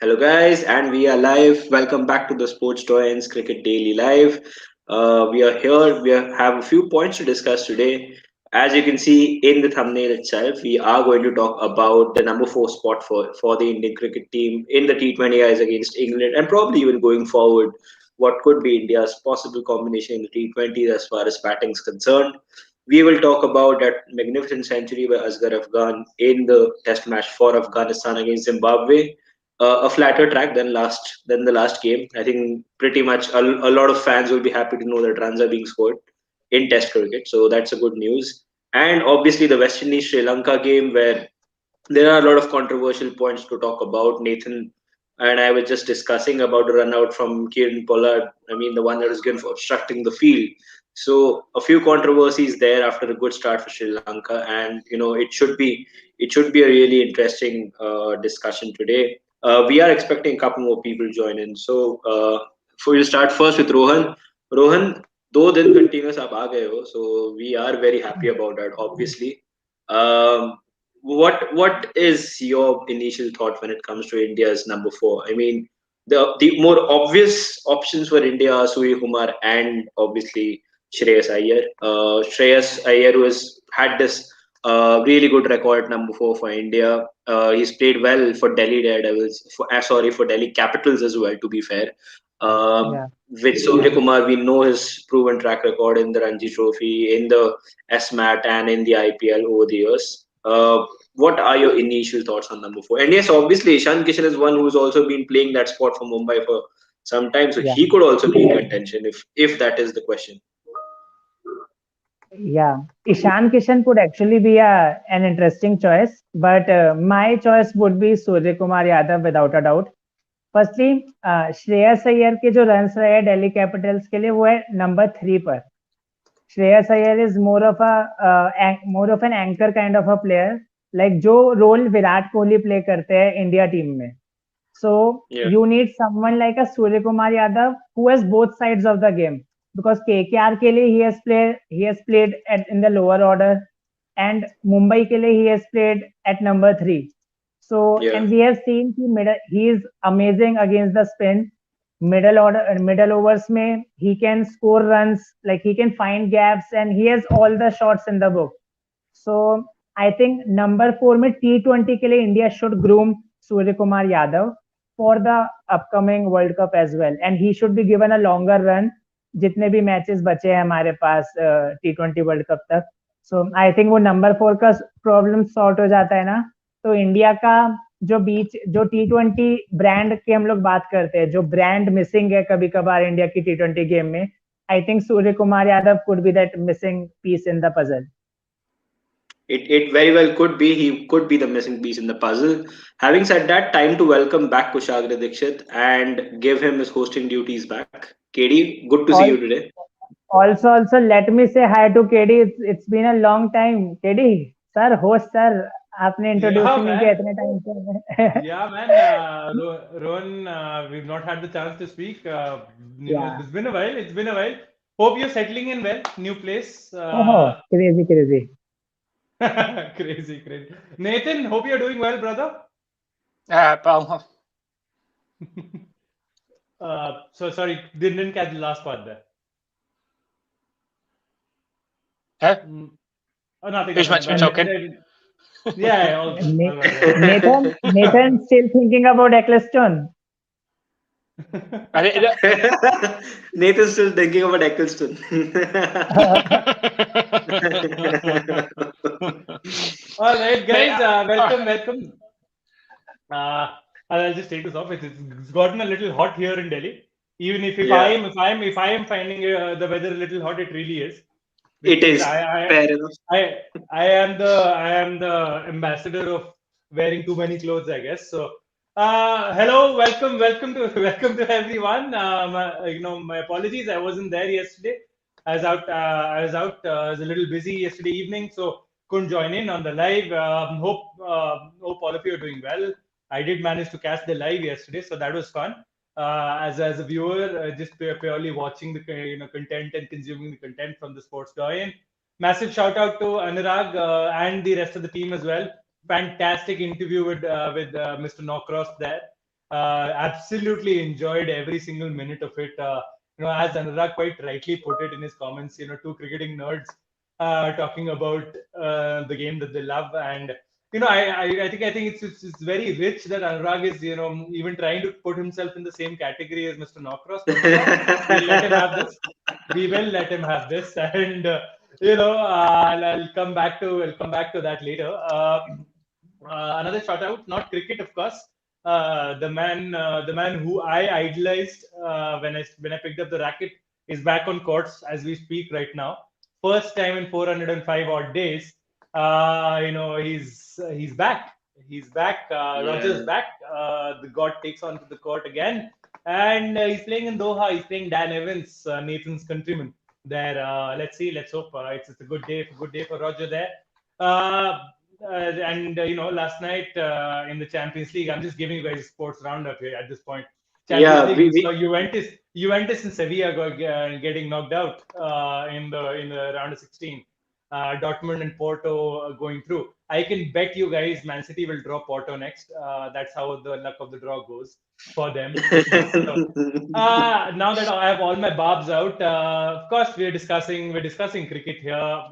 Hello, guys, and we are live. Welcome back to the Sports Doyen's Cricket Daily Live. We are here. Have a few points to discuss today. As you can see in the thumbnail itself, we are going to talk about the number 4 spot for the Indian cricket team in the T20Is against England, and probably even going forward, what could be India's possible combination in the T20s as far as batting is concerned. We will talk about that magnificent century by Asghar Afghan in the Test match for Afghanistan against Zimbabwe, a flatter track than the last game. I think pretty much a lot of fans will be happy to know that runs are being scored in Test cricket, so that's a good news. And obviously the West Indies Sri Lanka game, where there are a lot of controversial points to talk about. Nathan and I were just discussing about the run out from Kieran Pollard. I mean, the one that was given for obstructing the field. So a few controversies there after a good start for Sri Lanka, and it should be a really interesting discussion today. We are expecting a couple more people join in. So we'll start first with Rohan. Rohan, 2 दिन continuous आप आ गए हो, so we are very happy about that. Obviously, um, what is your initial thought when it comes to India's number 4? I mean, the more obvious options for India are Surya Kumar and obviously Shreyas Iyer. Shreyas Iyer, who has had this really good record at number 4 for India. He's played well for Delhi Daredevils, for Delhi Capitals as well, to be fair. Um, Yeah, with Surya Kumar, we know his proven track record in the Ranji Trophy, in the SMAT, and in the IPL over the years. What are your initial thoughts on number 4? And yes, obviously, Ishan Kishan is one who's also been playing that spot for Mumbai for some time, so yeah, he could also be in contention if that is the question. yeah. Ishan Kishan could actually be an interesting choice, but my choice would be Surya Kumar Yadav without a doubt. Firstly Shreyas Iyer के जो runs रहे हैं Delhi Capitals के लिए वो है number 3 पर. Shreyas Iyer is more of an anchor kind of a player, like जो रोल विराट कोहली प्ले करते हैं इंडिया टीम में. So Yeah, you need someone like a Surya Kumar Yadav who has both sides of the game, because KKR के लिए he has played in the lower order, and Mumbai के लिए he has played at number 3. So yeah, and we have seen he is amazing against the spin. Middle overs में he can score runs, like he can find gaps, and he has all the shots in the book. So I think number 4 में T20 के लिए India should groom Surya Kumar Yadav for the upcoming World Cup as well, and he should be given a longer run जितने भी matches बचे हैं हमारे पास T20 world cup तक. सो I think वो नंबर 4 का प्रॉब्लम सॉर्ट हो जाता है ना, तो इंडिया का जो T20 ब्रांड की हम लोग बात करते हैं, जो ब्रांड मिसिंग है कभी कभार इंडिया की T20 गेम में, I think Surya Kumar Yadav could be that missing piece in the puzzle. it very well could be. He could be the missing piece in the puzzle. Having said that, time to welcome back Kushagra Dikshit and give him his hosting duties back. KD, good to see you today. Also, let me say hi to KD. It's been a long time. KD, sir, host sir, आपने introduce Yeah, ही नहीं किया man. इतने time से. Yeah, man. Rohan, we've not had the chance to speak. Yeah. It's been a while. It's been a while. Hope you're settling in well. New place. Oh, crazy. Crazy, crazy. Nathan, hope you're doing well, brother. Well, So sorry, didn't catch the last part there. huh? Mm. Oh, nothing, Who's nothing. meant to be talking? Yeah, all right. Nathan still thinking about Eccleston. I Nathan's still thinking about Eccleston. All right, Mate, guys. Welcome. Uh, I'll just take this off. It's gotten a little hot here in Delhi. Even Yeah, if I am finding the weather a little hot, it really is, it because is. Fair enough. I am the ambassador of wearing too many clothes, I guess. So, hello, welcome to welcome to everyone. My apologies, I wasn't there yesterday. I was a little busy yesterday evening, so couldn't join in on the live. Hope all of you are doing well. I did manage to catch the live yesterday, so that was fun. As a viewer, just purely watching the content and consuming the content from the Sports Doyen. Massive shout out to Anurag and the rest of the team as well. Fantastic interview with Mr. Norcross there. Absolutely enjoyed every single minute of it. As Anurag quite rightly put it in his comments, two cricketing nerds talking about the game that they love, and I think it's very rich that Anurag is even trying to put himself in the same category as Mr. Norcross. But we'll let him have this. We will let him have this, and I'll come back to that later. Another shout out, not cricket, of course. The man who I idolized when I picked up the racket is back on courts as we speak right now. First time in 405 odd days. He's back. He's back. Roger's back. The god takes onto the court again, and he's playing in Doha. He's playing Dan Evans, Nathan's countryman. There. Let's see. Let's hope it's a good day. Good day for Roger there. Last night in the Champions League, I'm just giving you guys a sports roundup here at this point. Champions League, we saw Juventus and Sevilla getting knocked out in the round of 16. Dortmund and Porto going through. I can bet you guys Man City will draw Porto next. That's how the luck of the draw goes for them. So, now that I have all my barbs out, of course we're discussing cricket here.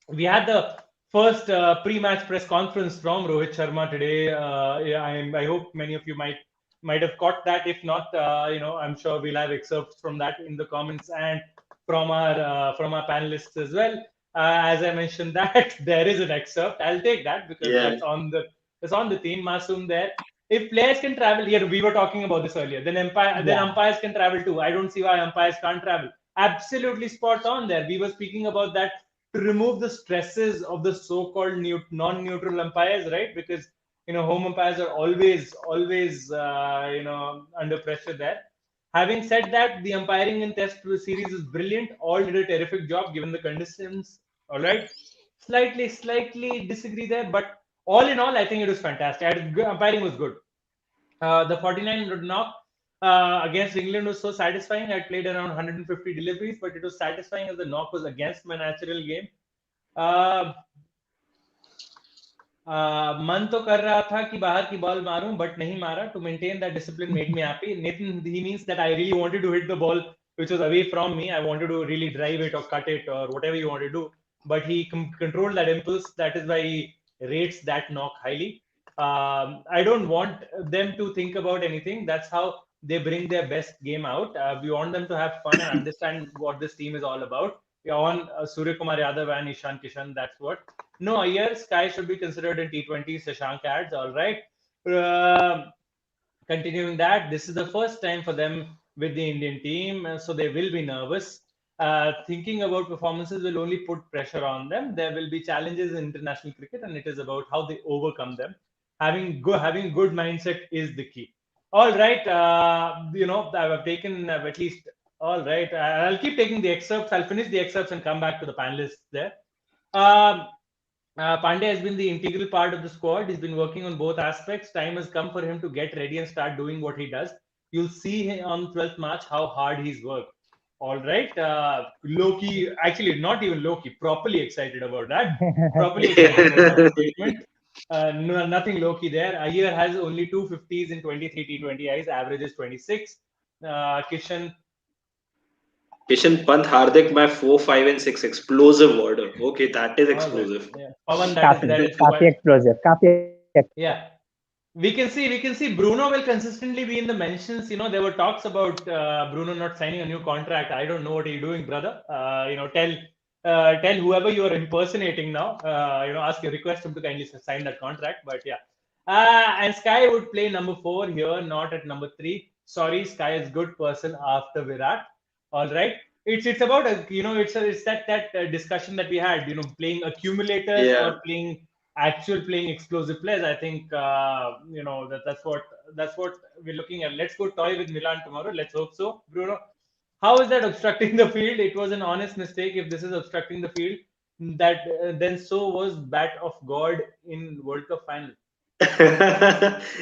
We had the first pre-match press conference from Rohit Sharma today. I hope many of you might have caught that. If not, I'm sure we'll have excerpts from that in the comments and from our panelists as well. As I mentioned that there is an excerpt. I'll take that because that's on the theme. Masoom there. If players can travel, we were talking about this earlier. Then umpires can travel too. I don't see why umpires can't travel. Absolutely spot on there. We were speaking about that to remove the stresses of the so-called non-neutral umpires, right? Because home umpires are always under pressure there. Having said that, the umpiring in Test series is brilliant. All did a terrific job given the conditions. All right, slightly disagree there, but all in all, I think it was fantastic. Umpiring was good. The 49 knock against England was so satisfying. I played around 150 deliveries, but it was satisfying as the knock was against my natural game. मन तो कर रहा था कि बाहर की ball मारूं, but नहीं मारा. To maintain that discipline made me happy. Nathan, he means that I really wanted to hit the ball which was away from me. I wanted to really drive it or cut it or whatever you want to do. But he controlled that impulse. That is why he rates that knock highly. I don't want them to think about anything. That's how they bring their best game out. We want them to have fun and understand what this team is all about. We are on Surya Kumar Yadav and Ishan Kishan. That's what. No, Iyer, Sky should be considered in T20. Shashank adds. All right. Continuing that, this is the first time for them with the Indian team, so they will be nervous. Thinking about performances will only put pressure on them. There will be challenges in international cricket, and it is about how they overcome them. Having good mindset is the key. All right, I've taken at least. All right, I'll keep taking the excerpts. I'll finish the excerpts and come back to the panelists there. Pandey has been the integral part of the squad. He's been working on both aspects. Time has come for him to get ready and start doing what he does. You'll see on 12th March how hard he's worked. All right. Loki, actually, not even Loki, properly excited about that. Properly excited about that statement. Nothing Loki there. Iyer has only 250s in 23 T20Is, average is 26. Kishan Pant, Hardik, my 4, 5, and 6 explosive order. Okay, that is explosive. Yeah. Pawan, that is काफी explosive. Yeah. We can see Bruno will consistently be in the mentions. There were talks about Bruno not signing a new contract. I don't know what you're doing, brother. Tell whoever you are impersonating now. Request him to kindly sign that contract. But yeah, and Sky would play number 4 here, not at number 3. Sorry, Sky is good person after Virat. All right. It's about it's that discussion that we had. Playing accumulators or playing explosive players. I think that's what we're looking at. Let's go toy with Milan tomorrow. Let's hope so. Bruno, how is that obstructing the field? It was an honest mistake. If this is obstructing the field, that then so was bat of God in World Cup final.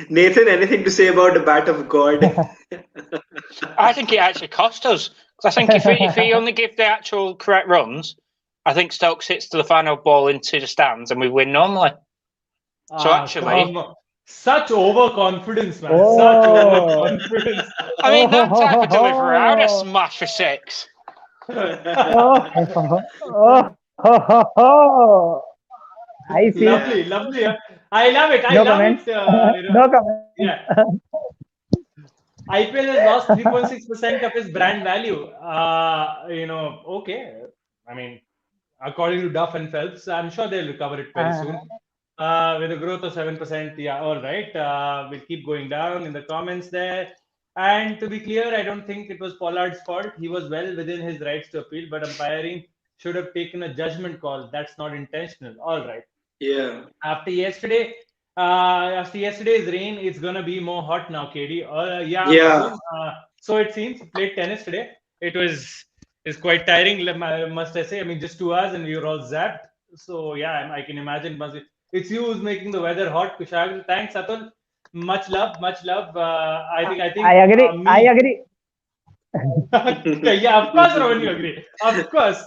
Nathan, anything to say about the bat of God? I think it actually cost us. Because I think if we only give the actual correct runs, I think Stokes hits to the final ball into the stands and we win normally. So actually, Such overconfidence, man. Oh. Such overconfidence. I mean, that type of delivery, I would have Oh. smashed for 6. Oh. I see. Lovely, lovely. I love it. I No love comments. it. No comments. Yeah. IPL has lost 3.6% of its brand value. Okay. I mean, according to Duff and Phelps, I'm sure they'll recover it very soon. With a growth of 7%, yeah, all right. We'll keep going down in the comments there. And to be clear, I don't think it was Pollard's fault. He was well within his rights to appeal, but umpiring should have taken a judgment call. That's not intentional. All right. Yeah. After yesterday's rain, it's gonna be more hot now, KD. Yeah, Yeah. Masoom. So it seems. Played tennis today. It's quite tiring, must I say. I mean, just 2 hours and we were all zapped. So yeah, I can imagine. It's you who's making the weather hot, Kushag. Thanks, Atul. Much love, much love. I think I agree. I me. agree. Yeah, of course, Rohan, you agree. Of course.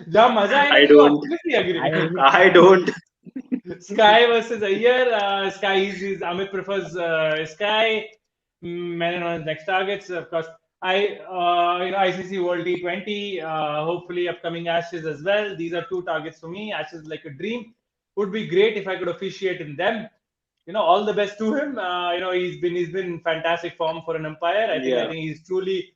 जहाँ मजा है ना, I you don't. obviously agree. I agree. I don't. Sky versus Iyer. Sky is Amit prefers Sky. Menon on his next targets, of course. ICC World T20. Hopefully, upcoming Ashes as well. These are two targets for me. Ashes like a dream. Would be great if I could officiate in them. All the best to him. He's been fantastic form for an umpire. I think he's truly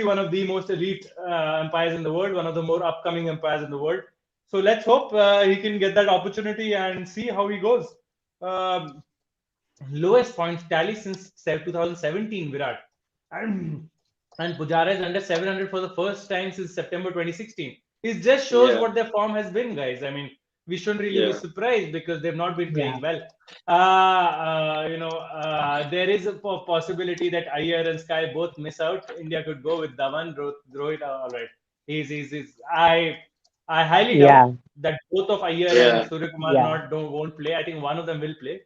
one of the most elite umpires in the world. One of the more upcoming umpires in the world. So let's hope he can get that opportunity and see how he goes. Lowest points tally since 2017, Virat. And Pujara is under 700 for the first time since September 2016. It just shows what their form has been, guys. I mean, we shouldn't really be surprised because they've not been playing well. There is a possibility that Iyer and Sky both miss out. India could go with Dhawan, Rohit. All right. I highly doubt that both of Iyer and Surya Kumar won't play. I think one of them will play.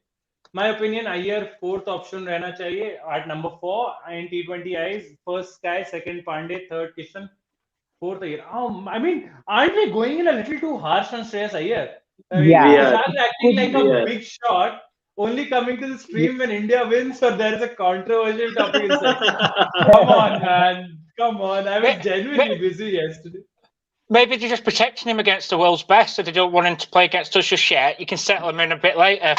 My opinion, Iyer fourth option रहना चाहिए at number 4 in T20 eyes. First Sky, second Pandey, third Kishan, fourth Iyer. I mean, aren't we going in a little too harsh on Shreyas Iyer? I mean, Kushal acting like a big shot, only coming to the stream when India wins, or there is a controversial topic inside. Come on, man. Come on. I was genuinely busy yesterday. Maybe they're just protecting him against the world's best, so they don't want him to play against us just yet. You can settle him in a bit later.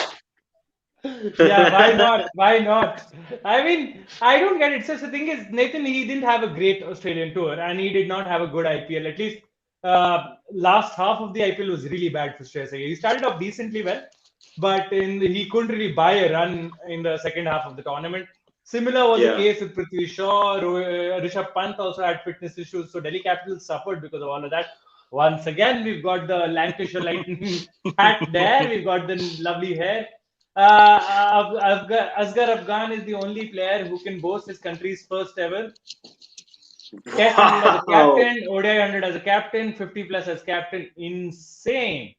Yeah, why not? Why not? I mean, I don't get it. So the thing is, Nathan, he didn't have a great Australian tour and he did not have a good IPL. At least last half of the IPL was really bad for Shreyas Iyer. He started off decently well, but he couldn't really buy a run in the second half of the tournament. Similar was the case with Prithvi Shaw. Rishabh Pant also had fitness issues, so Delhi Capitals suffered because of all of that. Once again, we've got the Lancashire Lightning hat there. We've got the lovely hair. Asghar Afghan is the only player who can boast his country's first ever Test 100 as a captain, ODI 100 as a captain, 50 plus as captain. Insane.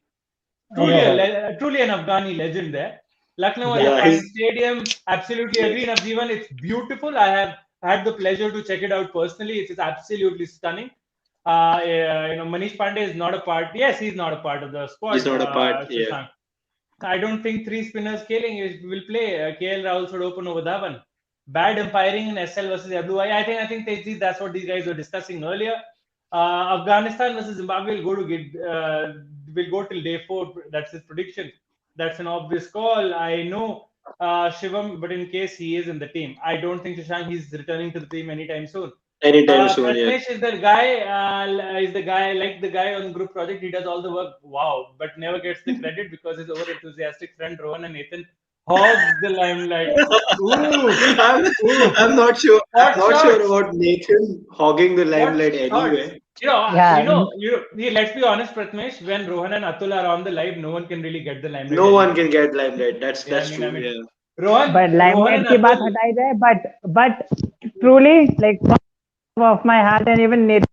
Truly an Afghani legend there. Lucknow Alpine Stadium, absolutely agree. Navjeevan, it's beautiful. I have had the pleasure to check it out personally. It is absolutely stunning. Manish Pandey is not a part. Yes, he's not a part of the squad. He's not a part. Yeah. I don't think three spinners scaling will play. KL Rahul should open over Dhawan. Bad umpiring in SL versus WI. I think that's what these guys were discussing earlier. Afghanistan versus Zimbabwe will go till day 4. That's his prediction. That's an obvious call. I know Shivam, but in case he is in the team, I don't think Shashank he's returning to the team anytime soon. Pratmesh is the guy like the guy on group project. He does all the work. Wow, but never gets the credit because his over enthusiastic friend Rohan and Nathan hogs the limelight. I'm not sure. I'm not sure about Nathan hogging the limelight anyway. Let's be honest, Pratmesh. When Rohan and Atul are on the live, no one can really get the limelight. No one can get limelight. That's true. Yeah. Rohan, but limelight की बात हटाई जाए, but truly, like of my heart and even Nathan,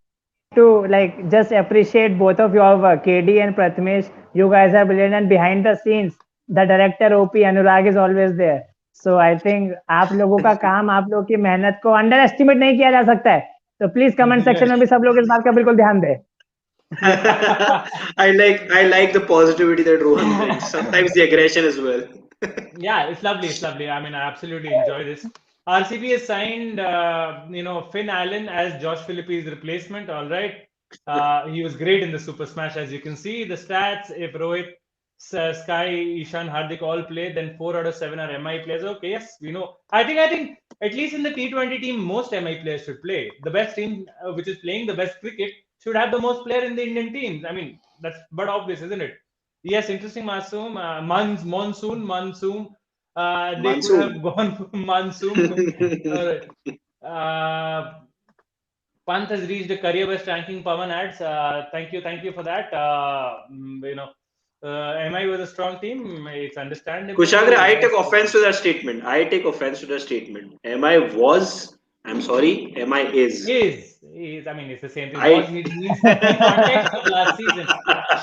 to like just appreciate both of your work, KD and Pratmesh. You guys are brilliant, and behind the scenes, the director OP Anurag is always there. So I think आप लोगों का काम, आप लोगों की मेहनत को under estimate नहीं किया जा सकता है. तो प्लीज कमेंट सेक्शन में भी सब लोग इस बात का बिल्कुल ध्यान दें. I like the positivity that Rohan brings. Sometimes the aggression as well. Yeah, it's lovely. It's lovely. I mean, I absolutely enjoy this. RCB has signed, Finn Allen as Josh Phillippe's replacement. All right. He was great in the Super Smash, as you can see. The stats: if Rohit, Sky, Ishan, Hardik all play, then 4 out of 7 are MI players. Okay, yes, we know. I think at least in the T20 team, most MI players should play. The best team, which is playing the best cricket, should have the most player in the Indian teams. I mean, that's but obvious, isn't it? Yes, interesting, Masoom. Monsoon. They could Mansoor. have gone for Monsoon. All right. Pant has reached a career best ranking. Pawan adds, thank you for that. MI was a strong team. It's Kushagra, understandable. I take Yes, yes, offense yes. to that statement. I take offense to that statement. MI was, I'm sorry, MI is. Is. I mean, it's the same thing. Was I means in context of last season.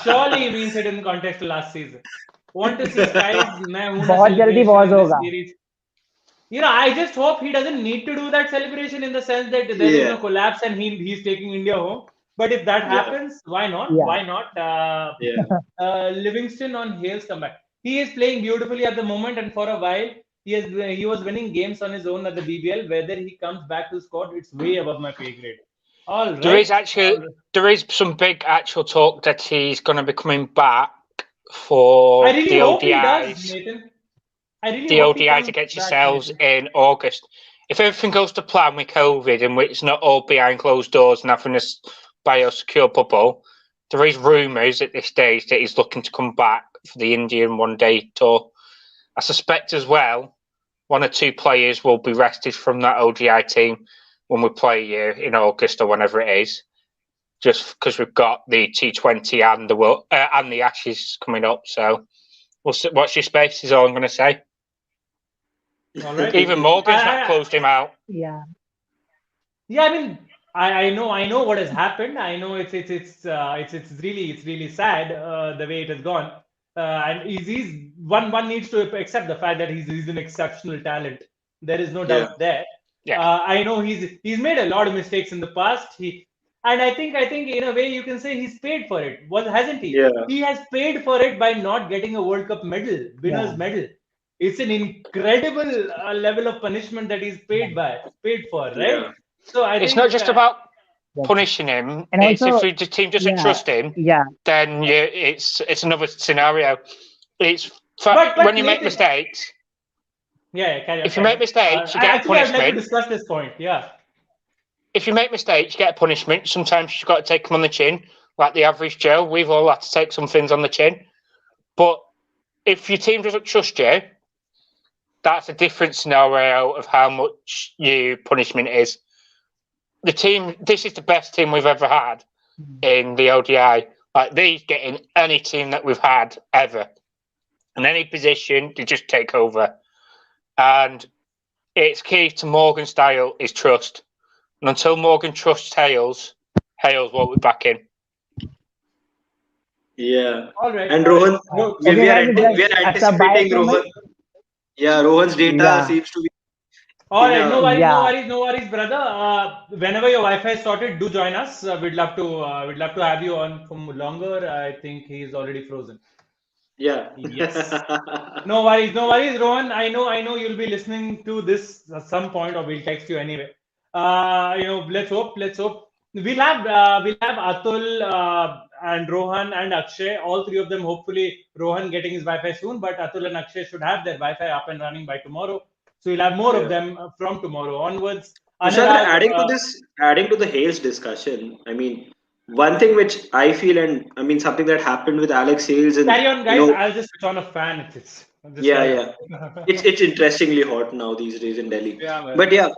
Surely he means it in context of last season. Want to see Sky's Main Hoon बहुत जल्दी celebration was in this होगा. series. I just hope he doesn't need to do that celebration in the sense that there is no yeah, collapse and he's taking India home. But if that yeah, happens, why not? Yeah. Why not? yeah. Livingston on Hale's comeback. He is playing beautifully at the moment, and for a while he was winning games on his own at the BBL. Whether he comes back to the squad, it's way above my pay grade. All There right. is actually there is some big actual talk that he's going to be coming back I for really the hope he does, ODIs. Nathan. I really The hope he ODIs comes against back, yourselves Nathan. in August. If everything goes to plan with COVID and it's not all behind closed doors and having a biosecure bubble, there is rumours at this stage that he's looking to come back for the Indian one-day tour. I suspect as well 1 or 2 players will be rested from that ODI team when we play here in August or whenever it is, just because we've got the T20 and the Ashes coming up. So we'll see, watch your space is all I'm going to say. All right. Even Morgan's not I, closed him out. Yeah. Yeah, I mean, I know what has happened. I know it's really sad the way it has gone. And he's one needs to accept the fact that he's an exceptional talent. There is no Yeah, doubt there. Yeah. I know he's made a lot of mistakes in the past. And I think in a way you can say he's paid for it. Was hasn't he? yeah, He has paid for it by not getting a World Cup medal, Yeah. winners medal. It's an incredible level of punishment that he's paid for, right? yeah. So I It's not think, just about Yes. punishing him. And It's if also, the team doesn't yeah, trust him, yeah, then it's another scenario. It's but when you make Nathan, mistakes. yeah, carry on, If you carry make on. mistakes, you get a Actually, I'd like to punishment. discuss this point. Yeah, If you make mistakes, you get a punishment. Sometimes you've got to take them on the chin, like the average Joe. We've all had to take some things on the chin. But if your team doesn't trust you, that's a different scenario of how much your punishment is. The team, this is the best team we've ever had in the ODI. Like these getting any team that we've had ever. In any position, they just take over. And it's key to Morgan's style is trust. And until Morgan trusts Hales won't be back in. Yeah. all right, And all right. Rohan, No, okay, we are guys, we are just a anticipating biochemist. Rohan. Yeah, Rohan's data Yeah, seems to be all in right, no a worries, no yeah, worries, no worries, brother. Whenever your Wi-Fi is sorted, do join us. We'd love to have you on for longer. I think he's already frozen. yeah. Yes. No worries, Rohan. I know you'll be listening to this at some point, or we'll text you anyway. Let's hope. We'll have Atul and Rohan and Akshay, all three of them. Hopefully, Rohan getting his Wi-Fi soon, but Atul and Akshay should have their Wi-Fi up and running by tomorrow. So you'll have more of Yeah. them from tomorrow onwards. Kushagra, Anurag, adding to the Hales discussion, I mean, one thing which I feel, and I mean, something that happened with Alex Hales, and carry on, guys. I'll just switch on a fan. It's just yeah, carry yeah, on. it's interestingly hot now these days in Delhi. Yeah, man. But yeah,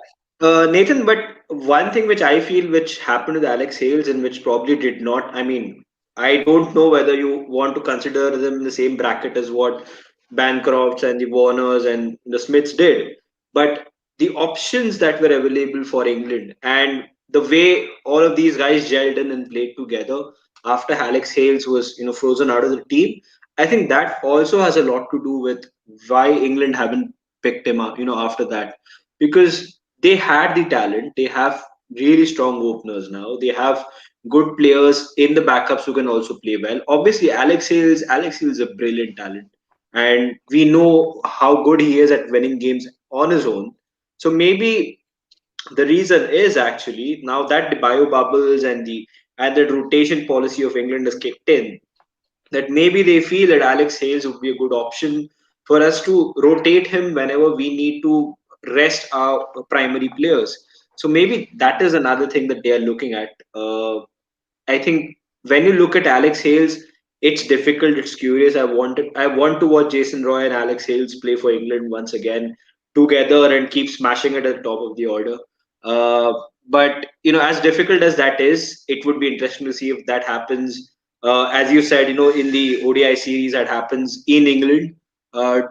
Nathan, but one thing which I feel which happened with Alex Hales and which probably did not, I mean, I don't know whether you want to consider them in the same bracket as what Bancrofts and the Warners and the Smiths did, but the options that were available for England and the way all of these guys gelled in and played together after Alex Hales was frozen out of the team, I think that also has a lot to do with why England haven't picked him up, after that. Because they had the talent, they have really strong openers now, they have good players in the backups who can also play well. Obviously, Alex Hales is a brilliant talent. and we know how good he is at winning games on his own. So maybe the reason is actually now that the bio bubbles and the rotation policy of England has kicked in, that maybe they feel that Alex Hales would be a good option for us to rotate him whenever we need to rest our primary players. So maybe that is another thing that they are looking at. I think when you look at Alex Hales, it's difficult. It's curious. I want to watch Jason Roy and Alex Hales play for England once again together and keep smashing it at the top of the order. But as difficult as that is, it would be interesting to see if that happens. As you said, in the ODI series that happens in England,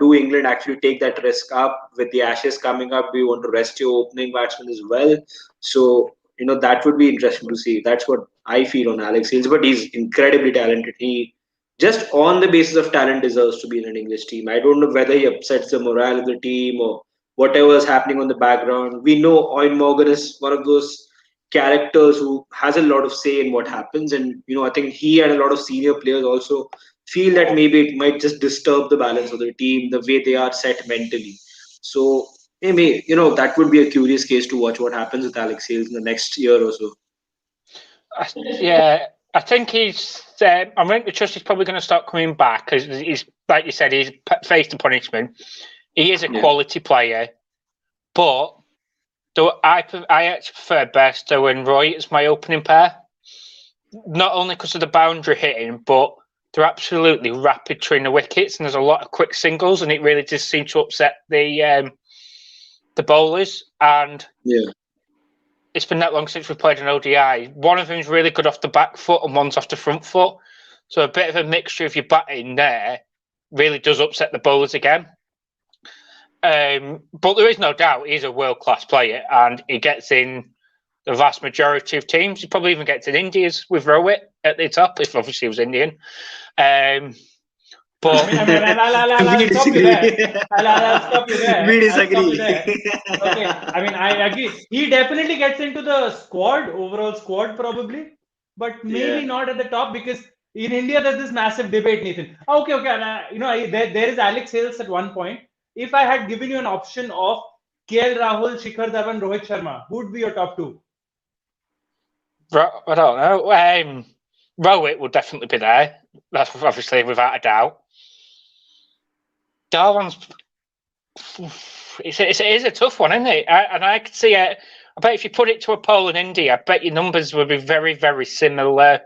do England actually take that risk up with the Ashes coming up? Do you want to rest your opening batsman as well? So that would be interesting to see. That's what I feel on Alex Hales, but he's incredibly talented. He just on the basis of talent deserves to be in an English team. I don't know whether he upsets the morale of the team or whatever is happening on the background. We know Owen Morgan is one of those characters who has a lot of say in what happens, and I think he and a lot of senior players also feel that maybe it might just disturb the balance of the team, the way they are set mentally. So maybe that would be a curious case to watch what happens with Alex Hales in the next year or so. Yeah, I think he's. I think the trust is probably going to start coming back because he's, like you said, he's faced the punishment. He is a quality player, but I actually prefer Bairstow and Roy as my opening pair. Not only because of the boundary hitting, but they're absolutely rapid between the wickets, and there's a lot of quick singles, and it really just seems to upset the bowlers. And it's been that long since we played an ODI. One of them is really good off the back foot, and one's off the front foot. So a bit of a mixture of your batting there really does upset the bowlers again. But there is no doubt he's a world-class player, and he gets in the vast majority of teams. He probably even gets in India's with Rohit at the top, if obviously he was Indian. But I'll stop you there. I'll stop you there. We disagree. Okay, I agree. He definitely gets into the overall squad probably, but maybe not at the top because in India there's this massive debate, Nathan. Okay. There is Alex Hales at one point. If I had given you an option of KL Rahul, Shikhar Dhawan, Rohit Sharma, who would be your top two? I don't know. Rohit would definitely be there. That's obviously without a doubt. Dhawan's it is a tough one, isn't it? And I could see it. I bet if you put it to a poll in India, I bet your numbers would be very, very similar.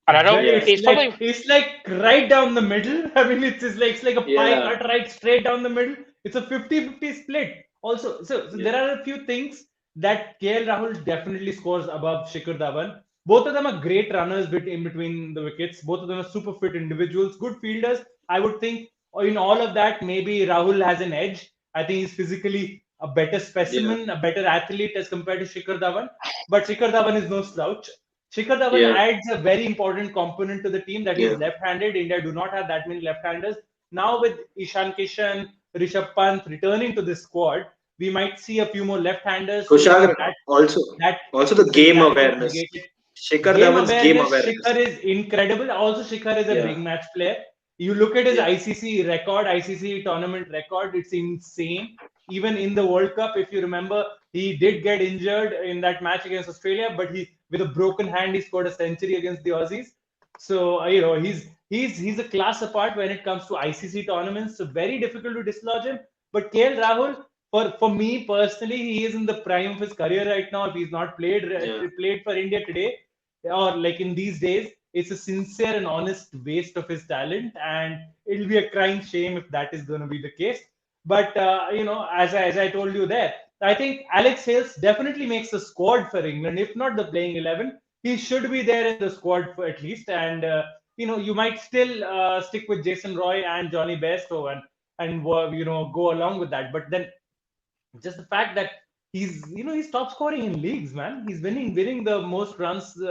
And I don't. It's like right down the middle. It's like a pie cut right straight down the middle. It's a 50-50 split. Also, so there are a few things that KL Rahul definitely scores above Shikhar Dhawan. Both of them are great runners in between the wickets. Both of them are super fit individuals, good fielders. I would think in all of that, maybe Rahul has an edge. I think he's physically a better specimen, a better athlete as compared to Shikhar Dhawan. But Shikhar Dhawan is no slouch. Shikhar Dhawan adds a very important component to the team, that he's left-handed. India do not have that many left-handers. Now with Ishan Kishan, Rishabh Pant returning to this squad, we might see a few more left-handers. Kushagra, also the game awareness. Shikhar Dhawan's game awareness. Shikhar is incredible. Also, Shikhar is a big match player. You look at his ICC record, ICC tournament record, it's insane. Even in the World Cup, if you remember, he did get injured in that match against Australia, but with a broken hand, he scored a century against the Aussies. So, he's a class apart when it comes to ICC tournaments. So very difficult to dislodge him. But KL Rahul, for me personally, he is in the prime of his career right now. If he's not played for India today, or like in these days, it's a sincere and honest waste of his talent, and it'll be a crying shame if that is going to be the case. But as I told you there, I think Alex Hales definitely makes the squad for England. If not the playing 11, he should be there in the squad for at least. And you might still stick with Jason Roy and Johnny Bairstow and go along with that. But then just the fact that he's top scoring in leagues, man. He's winning the most runs.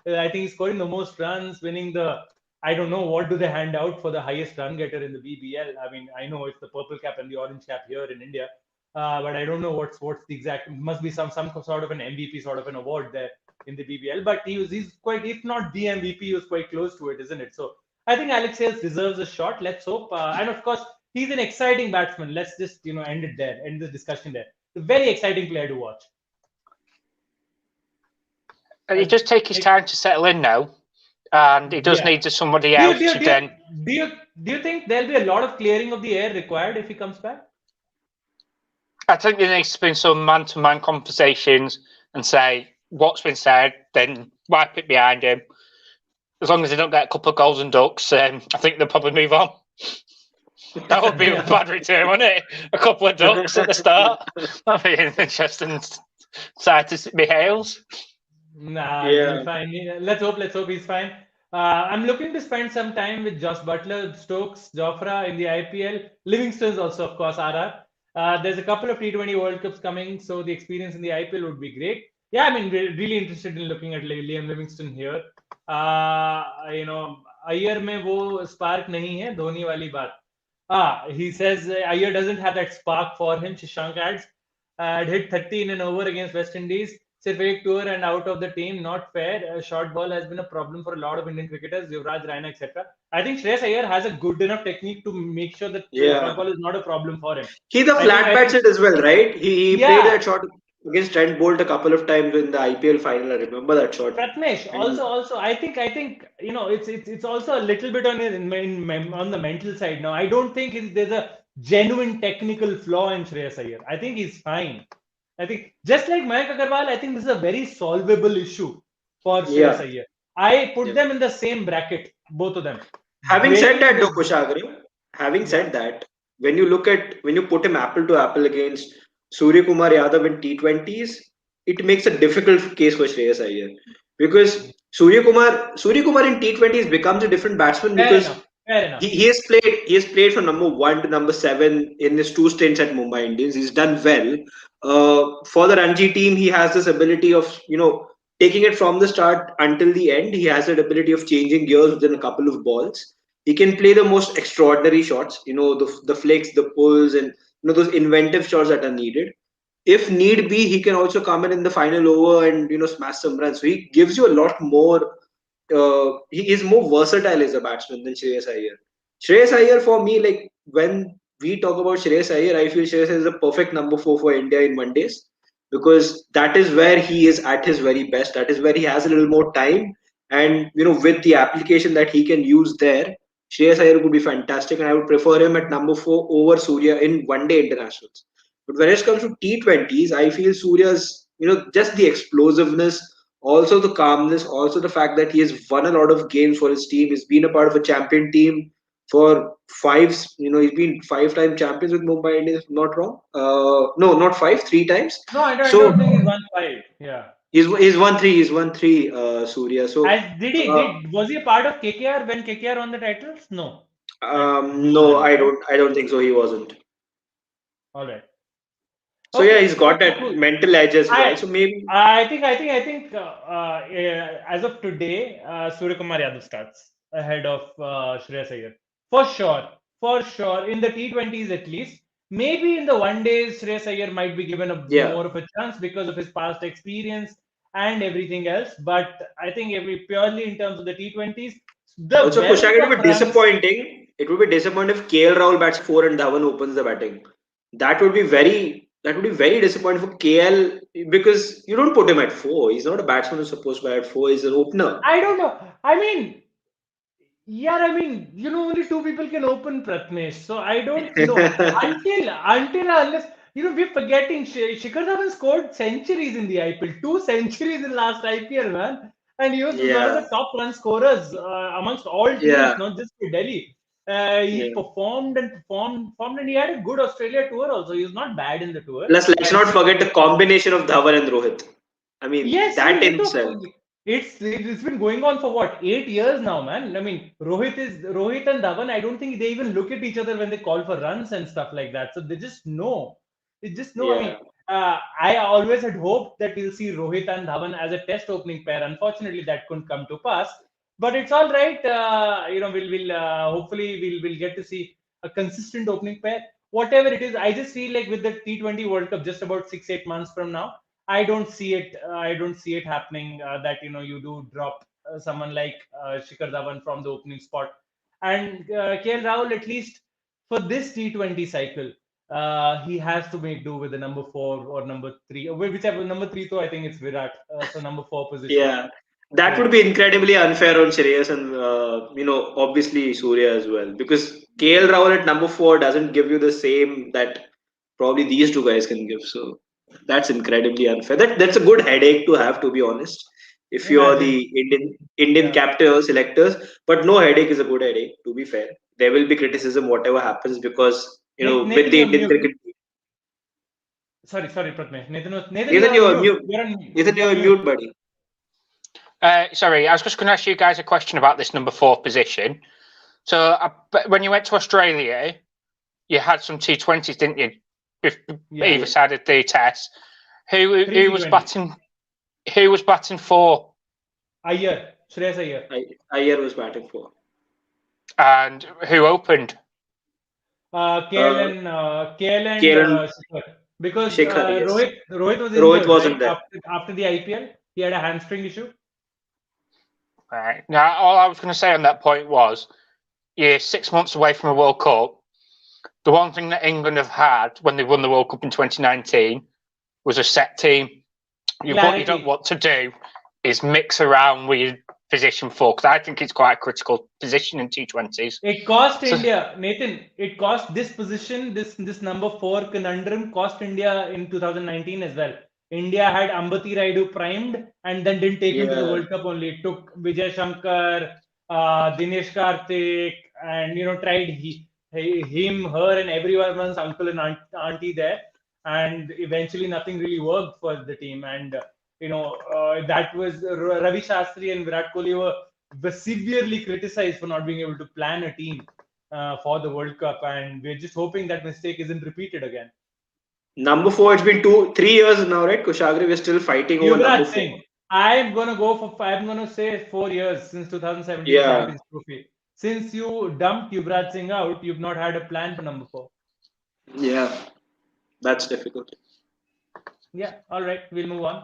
I think he's scoring the most runs, winning the. I don't know what do they hand out for the highest run getter in the BBL. I know it's the purple cap and the orange cap here in India, but I don't know what's the exact. It must be some sort of an MVP sort of an award there in the BBL. But he's quite, if not the MVP, he was quite close to it, isn't it? So I think Alex Hales deserves a shot. Let's hope. And of course, he's an exciting batsman. Let's just end it there, end the discussion there. A very exciting player to watch. He does take his time to settle in now, and he does need somebody else to then. Do you think there'll be a lot of clearing of the air required if he comes back? I think there needs to be some man-to-man conversations and say what's been said, then wipe it behind him. As long as they don't get a couple of golden ducks, I think they'll probably move on. That would be a bad return, wouldn't it? A couple of ducks at the start. That'd be an interesting side to be Hales. Nah, he'll be fine. Let's hope he's fine. I'm looking to spend some time with Josh Butler, Stokes, Jofra in the IPL. Livingston's also, of course, RR. There's a couple of T20 World Cups coming, so the experience in the IPL would be great. Yeah, I mean, we're really interested in looking at Liam Livingston here. Iyer में वो spark नहीं है, धोनी वाली बात. He says Iyer doesn't have that spark for him. Shashank adds, had hit 30 in an over against West Indies. Sirf ek tour and out of the team, not fair. Short ball has been a problem for a lot of Indian cricketers, Yuvraj, Raina, etc. I think Shreyas Iyer has a good enough technique to make sure that short ball is not a problem for him. He's a flat batsman as well, right? He played that shot against Trent Bolt a couple of times in the IPL final. I remember that shot. Pratnesh, also, I think it's also a little bit on the mental side now. I don't think there's a genuine technical flaw in Shreyas Iyer. I think he's fine. I think just like Mayank Agarwal, I think this is a very solvable issue for Shreyas Iyer. I put them in the same bracket, both of them. Having said that, though, Kushagra, said that, when you put him apple to apple against Surya Kumar Yadav in T20s, it makes a difficult case for Shreyas Iyer, because Surya Kumar in T20s becomes a different batsman because he has played from number 1 to number 7 in his 2 stints at Mumbai Indians. He's done well. For the Ranji team, he has this ability of taking it from the start until the end. He has that ability of changing gears within a couple of balls. He can play the most extraordinary shots, the flicks, the pulls, and those inventive shots that are needed. If need be, he can also come in the final over and smash some runs. So he gives you a lot more. He is more versatile as a batsman than Shreyas Iyer. Shreyas Iyer, for me, like when we talk about Shreyas Iyer, I feel Shreyas Iyer is a perfect number 4 for India in one days, because that is where he is at his very best. That is where he has a little more time, and with the application that he can use there, Shreyas Iyer would be fantastic, and I would prefer him at number 4 over Surya in one-day internationals. But when it comes to T20s, I feel Surya's just the explosiveness, also the calmness, also the fact that he has won a lot of games for his team. He's been a part of a champion team for 5. He's been 5-time champions with Mumbai Indians, if I'm not wrong. No, not 5, 3 times. No, I don't think he's won 5. Yeah. He's won 3. He's won 3. Surya. So was he a part of KKR when KKR won the titles? No. No, I don't think so. He wasn't. All right. So he's got that mental edge as well. So maybe I think as of today, Surya Kumar Yadav starts ahead of Shreyas Iyer for sure. In the T20s at least. Maybe in the one days, Shreyas Iyer might be given more of a chance because of his past experience and everything else. But I think purely in terms of the T20s, also Kushagra, it would be disappointing. It would be disappointing if KL Rahul bats 4 and Dhawan opens the batting. That would be very disappointing for KL, because you don't put him at 4. He's not a batsman who's supposed to bat at 4. He's an opener. I don't know. only 2 people can open, Pratnesh. So I don't know unless we're forgetting Shikhar Dhawan scored centuries in the IPL, 2 centuries in last IPL, man, and he was one of the top run scorers amongst all teams, not just for Delhi. He performed and he had a good Australia tour also. He was not bad in the tour. Plus, let's not forget the combination of Dhawan and Rohit. I mean, that in itself. It's been going on for what, 8 years now, man. I mean, Rohit and Dhawan, I don't think they even look at each other when they call for runs and stuff like that. So they just know. I mean, I always had hoped that we'll see Rohit and Dhawan as a test opening pair. Unfortunately, that couldn't come to pass. But it's all right. Hopefully we'll get to see a consistent opening pair. Whatever it is, I just feel like with the T20 World Cup just about 6-8 months from now, I don't see it happening that you do drop someone like Shikhar Dhawan from the opening spot And KL Rahul, at least for this T20 cycle, he has to make do with the number 4 or number 3, or whichever. Number 3, though, I think it's Virat. So number 4 position. Yeah, that Yeah. would be incredibly unfair on Shreyas and obviously Surya as well, because KL Rahul at number 4 doesn't give you the same that probably these two guys can give. So that's incredibly unfair. That's a good headache to have, to be honest. If you're the Imagine. Indian Yeah. captain or selectors, but no headache is a good headache. To be fair, there will be criticism whatever happens because with Nathan, the you're Indian mute. cricket team. Sorry, Pratmesh. Nathan, Nathan, you're on you're mute. mute. Nathan, You're you're mute. mute, buddy. Sorry, I was just going to ask you guys a question about this number 4 position. So when you went to Australia, you had some T20s, didn't you? Either side of the test. Who was batting? Who was batting for? Iyer, Shreyas Iyer. Iyer was batting for. And who opened? KL and Shikhar. Because Shikhar, yes. Rohit was Rohit injured, wasn't right? there. After the IPL, he had a hamstring issue. Right. Now, all I was going to say on that point was, you're 6 months away from a World Cup. The one thing that England have had when they won the World Cup in 2019 was a set team. What you don't want to do is mix around with your position 4, because I think it's quite a critical position in T20s. It cost India, Nathan. It cost this position, this number 4 conundrum cost India in 2019 as well. India had Ambati Rayudu primed and then didn't take him to the World Cup only. It took Vijay Shankar, Dinesh Karthik, and tried him, her, and everyone's uncle and auntie there, and eventually nothing really worked for the team. And that was Ravi Shastri and Virat Kohli were severely criticized for not being able to plan a team for the World Cup, and we're just hoping that mistake isn't repeated again. Number 4, it's been 3 years now, right? Kushagra, we're still fighting over number 4. Singh. I'm gonna say 4 years since 2017 Champions Trophy. Since you dumped Yuvraj Singh out, you've not had a plan for number 4. Yeah, that's difficult. Yeah, all right, we'll move on.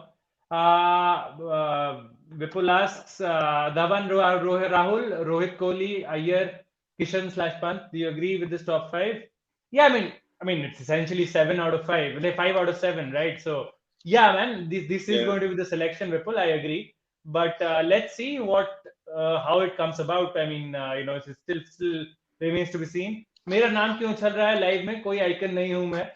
Vipul asks, Dhawan, Rahul, Rohit Kohli, Iyer, Kishan / Pant. Do you agree with this top 5? Yeah, I mean, it's essentially 7 out of 5, 5 out of 7, right? So, yeah, man, this is going to be the selection, Vipul. I agree, but let's see how it comes about. I mean, it still remains to be seen. मेरा नाम क्यों चल रहा है live में? कोई icon नहीं हूं मैं.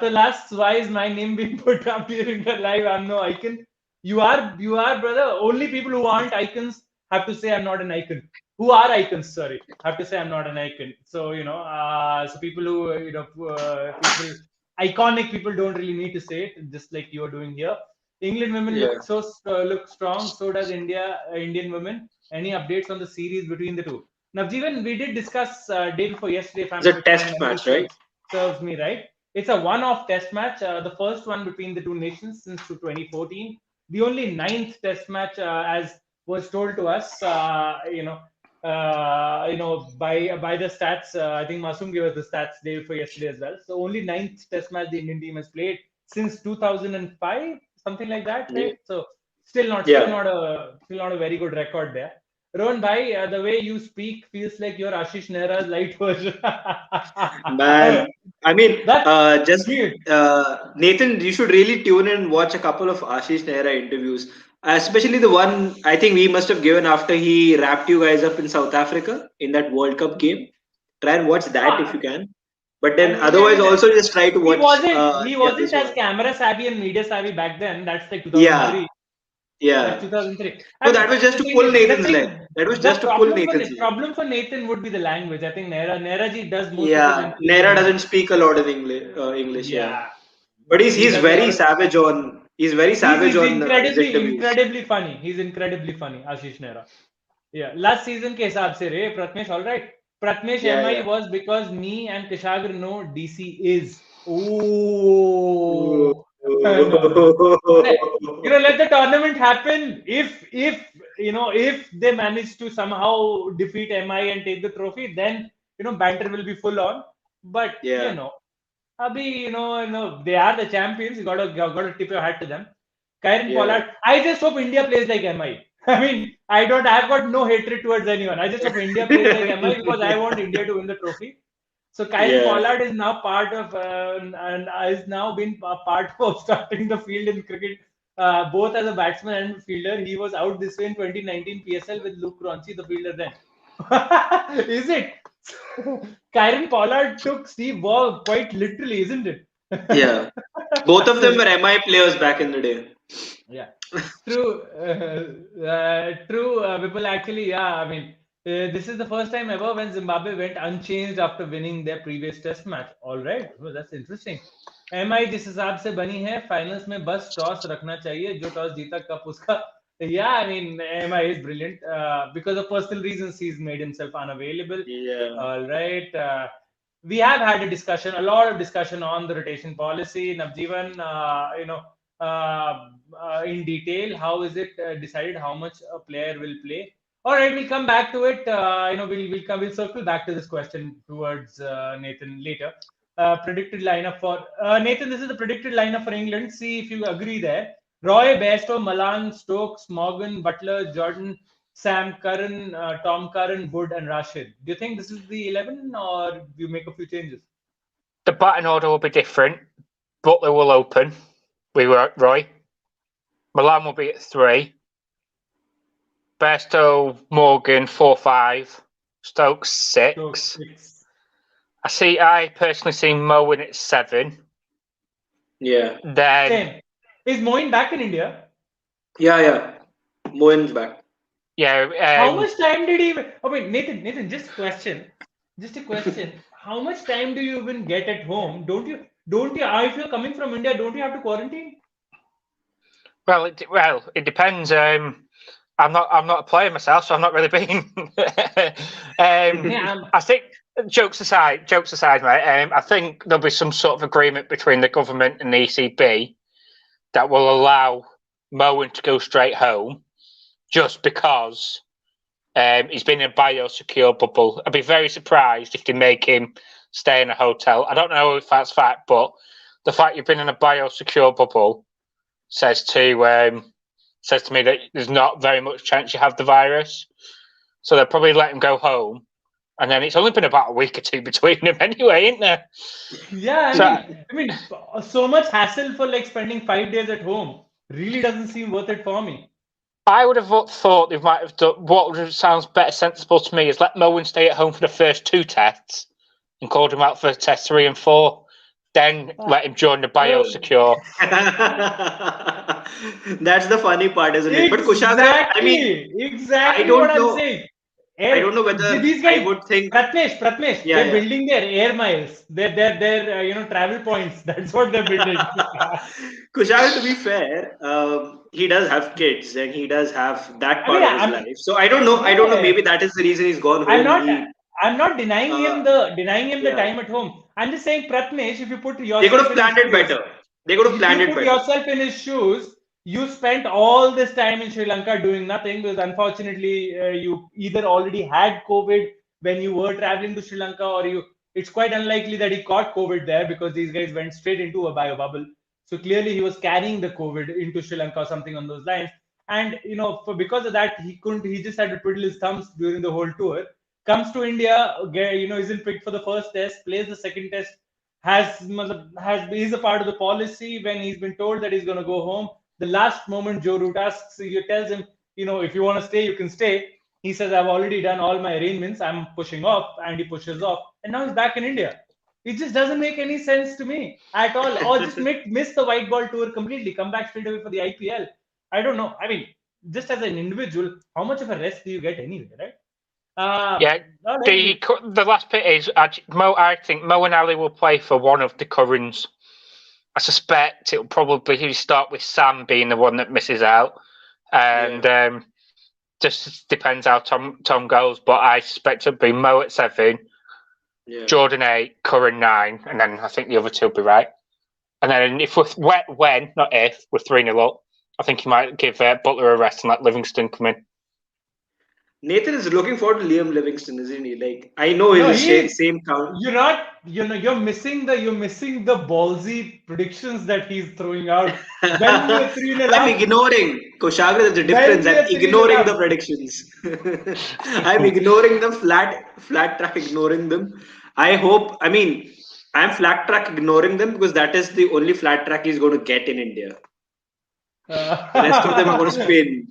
So last, why is my name being put up during the live? I'm no icon. You are, brother. Only people who aren't icons have to say I'm not an icon. Who are icons? Sorry, have to say I'm not an icon. So so people who people iconic people don't really need to say it, just like you're doing here. England women look strong. So does Indian women. Any updates on the series between the two? Navjeevan, we did discuss day before yesterday. It's a test match, right? Serves me right. It's a one-off test match, the first one between the two nations since 2014. The only 9th test match, as was told to us, by the stats. I think Masoom gave us the stats day before yesterday as well. So only 9th test match the Indian team has played since 2005, something like that, right? So still not a very good record there. Rohan bhai, the way you speak feels like you're Ashish Nehra's light version. Man, I mean, Nathan, you should really tune in and watch a couple of Ashish Nehra interviews, especially the one I think we must have given after he wrapped you guys up in South Africa in that World Cup game. Try and watch that if you can. But then otherwise, also just try to watch. He wasn't as camera savvy and media savvy back then. That's like 2003. Yeah. 2003. No, that was just to pull Nathan's leg. That was just to pull Nathan's leg. The problem for Nathan would be the language. I think Nehra ji does most of it. Yeah, Nehra doesn't speak a lot of English. Yeah. But he's very savage on. He's very savage on his interviews. Incredibly funny. He's incredibly funny, Ashish Nehra. Yeah. Last season ke hisab se re, Pratmesh, all right. Pratmesh MI was because me and Kushagra know DC is. Oh. Let the tournament happen. If they manage to somehow defeat MI and take the trophy, then banter will be full on. But Abhi, they are the champions. You gotta tip your hat to them. Kyron Pollard. I just hope India plays like MI. I mean, I've got no hatred towards anyone. I just hope India plays like MI because I want India to win the trophy. So Kyle Yeah. Pollard is now part of and has now been a part of starting the field in cricket, both as a batsman and fielder. He was out this way in 2019 PSL with Luke Ronchi, the fielder then. Is it? Kyron Pollard took Steve Waugh quite literally, isn't it? Yeah. Both of them were MI players back in the day. Yeah, true. True. People actually, yeah. I mean, this is the first time ever when Zimbabwe went unchanged after winning their previous Test match. All right, well, that's interesting. MI जिस हिसाब से बनी है finals में बस toss रखना चाहिए जो टॉस जीता कप उसका yeah I mean MI is brilliant because of personal reasons he's made himself unavailable. Yeah. All right, we have had a lot of discussion on the rotation policy. Navjeevan, in detail, how is it decided how much a player will play? All right, we'll come back to it. We'll circle back to this question towards Nathan later. Predicted lineup for Nathan. This is the predicted lineup for England. See if you agree there. Roy, Bairstow, Malan, Stokes, Morgan, Butler, Jordan, Sam Curran, Tom Curran, Wood, and Rashid. Do you think this is the 11, or do you make a few changes? The batting order will be different. Butler will open. We were at Roy. Milan will be at 3. Bairstow, Morgan, 4-5. Stokes, 6. Stokes, 6. I personally see Moen at 7. Yeah. Then Same. Is Moeen back in India? Yeah. Moen's back. Yeah. How much time did he? Oh wait, Nathan. Just a question. How much time do you even get at home? Don't you? If you're coming from India, don't you have to quarantine? Well, it depends. I'm not a player myself, so I'm not really been. I think jokes aside, mate. I think there'll be some sort of agreement between the government and the ECB that will allow Moen to go straight home, just because he's been in a biosecure bubble. I'd be very surprised if they make him stay in a hotel. I don't know if that's fact, but the fact you've been in a biosecure bubble says to me that there's not very much chance you have the virus. So they'll probably let him go home. And then it's only been about a week or two between them anyway, isn't there? Yeah, I mean, so much hassle for like spending 5 days at home really doesn't seem worth it for me. I would have thought they might have done what sounds better sensible to me is let Moen stay at home for the first 2 tests and called him out for test 3 and 4. Then let him join the biosecure. That's the funny part, isn't it? But Kushagar, I mean, exactly I don't what know. I'm saying. I don't know whether these guys, I would think. Pratmesh, Yeah, they're building their air miles, their travel points. That's what they're building. Kushagar, to be fair, he does have kids and he does have that part of his life. So I don't know. Maybe that is the reason he's gone home. I'm not denying him the time at home. I'm just saying, Pratmesh, if you put yourself, they could have planned it better. Yourself in his shoes. You spent all this time in Sri Lanka doing nothing because unfortunately you either already had COVID when you were traveling to Sri Lanka, or it's quite unlikely that he caught COVID there because these guys went straight into a bio bubble. So clearly he was carrying the COVID into Sri Lanka or something on those lines. And because of that, he just had to twiddle his thumbs during the whole tour. Comes to India, isn't picked for the first test, plays the second test, he's a part of the policy when he's been told that he's going to go home. The last moment Joe Root tells him, if you want to stay, you can stay. He says, I've already done all my arrangements. I'm pushing off, and he pushes off. And now he's back in India. It just doesn't make any sense to me at all. Or just miss the white ball tour completely. Come back straight away for the IPL. I don't know. I mean, just as an individual, how much of a rest do you get anyway, right? The last bit is I think Mo and Ali will play for one of the Currans. I suspect it'll probably start with Sam being the one that misses out, and just depends how Tom goes. But I suspect it'll be Mo at 7, Jordan 8, Curran 9, and then I think the other 2 will be right. And then if we're 3-0 up, I think he might give Butler a rest and let Livingston come in. Nathan is looking forward to Liam Livingston, isn't he? Like, I know No, he's he the is. same count. You're not. You're missing the ballsy predictions that he's throwing out. When we are 3-0 I'm up, ignoring Kushagra. There's a when difference. we I'm are 3-0 ignoring the up. predictions. I'm ignoring the flat track, ignoring them. I hope. I mean, I'm flat track ignoring them because that is the only flat track he's going to get in India. The rest of them are going to Uh, spin.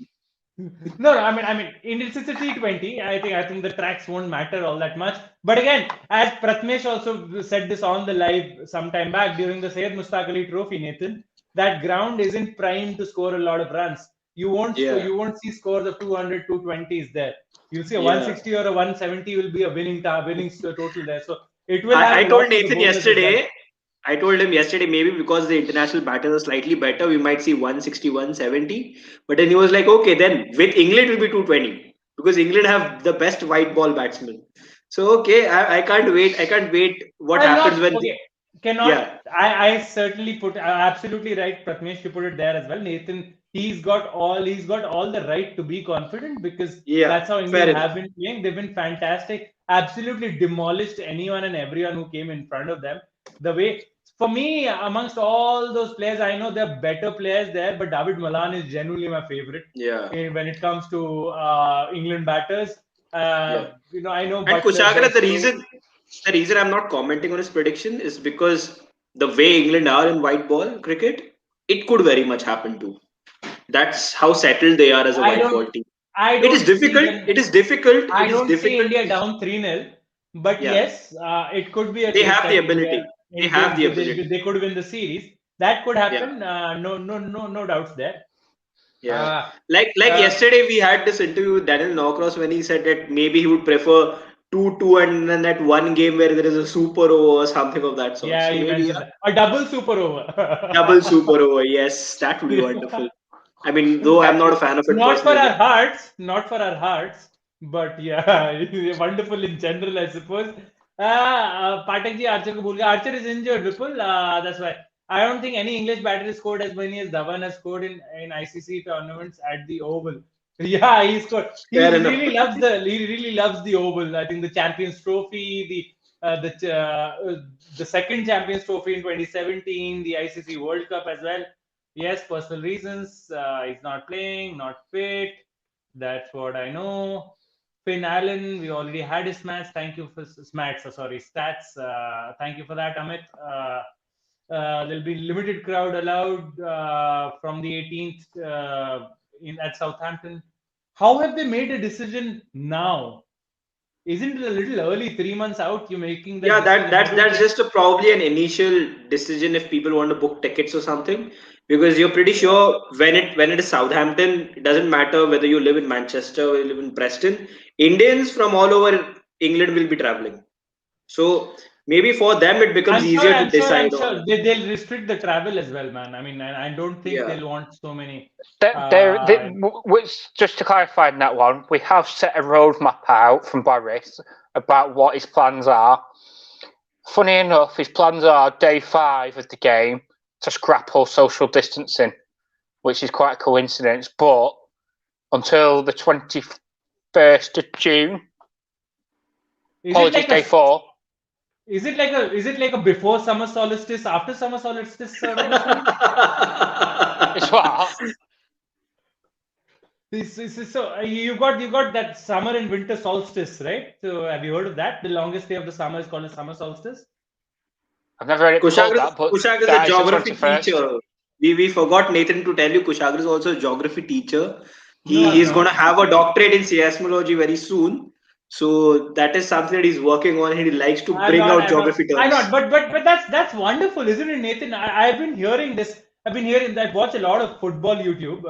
No, I mean, it's a T20. I think the tracks won't matter all that much. But again, as Pratmesh also said this on the live some time back during the Syed Mustaq Ali Trophy, Nathan, that ground isn't primed to score a lot of runs. You won't score. Yeah, You won't see scores of 200, 220s there. You'll see a yeah. 160 or a 170 will be a winning total there. So it will I have a told lot for the Nathan bowlers as well. yesterday. I told him yesterday maybe because the international batters are slightly better, we might see 160, 170. But then he was like, okay, then with England will be 220 because England have the best white ball batsmen. So okay, I can't wait. I can't wait. What Well, happens not when? okay. Cannot. Yeah, I certainly put absolutely right, Pratmesh. You put it there as well, Nathan. He's got all the right to be confident because yeah, that's how fair England enough. have been playing. They've been fantastic. Absolutely demolished anyone and everyone who came in front of them. The way for me, amongst all those players, I know there are better players there, but David Malan is genuinely my favorite Yeah, when it comes to England batters. yeah. I know And Butler's Kushagra, also. the reason I'm not commenting on his prediction is because the way England are in white ball cricket, it could very much happen too. That's how settled they are as a I white don't ball team. I It is don't see difficult. them. It is difficult. I It is don't see difficult. India down 3-0, but Yeah, yes, it could be a they case have the that India ability. They India have the ability. they could win the series. That could Yeah, happen. No doubts there. yeah. Uh, Like uh, yesterday, we had this interview with Daniel Norcross when he said that maybe he would prefer 2-2 and then that one game where there is a super over or something of that sort. yeah, So you maybe mentioned yeah, that. A double super double over. super over. Yes, that would be Yeah. wonderful. I mean, though I'm That not a would fan of it not for our personally. hearts, not for our hearts, but yeah, wonderful in general, I suppose. Patak ji, Archer ko bhul gaya. Archer is injured, Vipul. That's why I don't think any English batter has scored as many as Dhawan has scored in ICC tournaments at the Oval. Yeah, he scored. Fair enough. He really loves the Oval. I think the Champions Trophy, the second Champions Trophy in 2017, the ICC World Cup as well. Yes, personal reasons. He's not playing, not fit. That's what I know. Finn Allen, we already had his match. Thank you for smats. Sorry, stats. Thank you for that, Amit. There'll be limited crowd allowed from the 18th in at Southampton. How have they made a decision now? Isn't it a little early? 3 months out, you're making that Yeah, that decision. that's Haven't that's they? just probably an initial decision if people want to book tickets or something, because you're pretty sure when it is Southampton, it doesn't matter whether you live in Manchester or you live in Preston. Indians from all over England will be traveling, so maybe for them it becomes I'm sure, easier to I'm sure, I'm decide sure on. they'll restrict the travel as well, man. I mean, I don't think Yeah, they'll want so many. There, which, just to clarify on that one, we have set a roadmap out from Boris about what his plans are. Funny enough, his plans are day 5 of the game to scrap all social distancing, which is quite a coincidence. But until the 21st of June, Is it apologies, like a day 4. is it like a before summer solstice, after summer solstice sort of a thing? It's what? So you got that summer and winter solstice, right? So have you heard of that? The longest day of the summer is called a summer solstice. I've never heard it called that, but Kushagra is a that is the geography 21st. teacher. We forgot Nathan to tell you Kushagra is also a geography teacher. No, I'm He's going to not. have a doctorate in seismology very soon. So that is something that he's working on. He likes to I'm bring not. out I'm not. geography I'm not. terms. But that's wonderful, isn't it, Nathan? I've been hearing this. I've been hearing that. Watch a lot of football YouTube.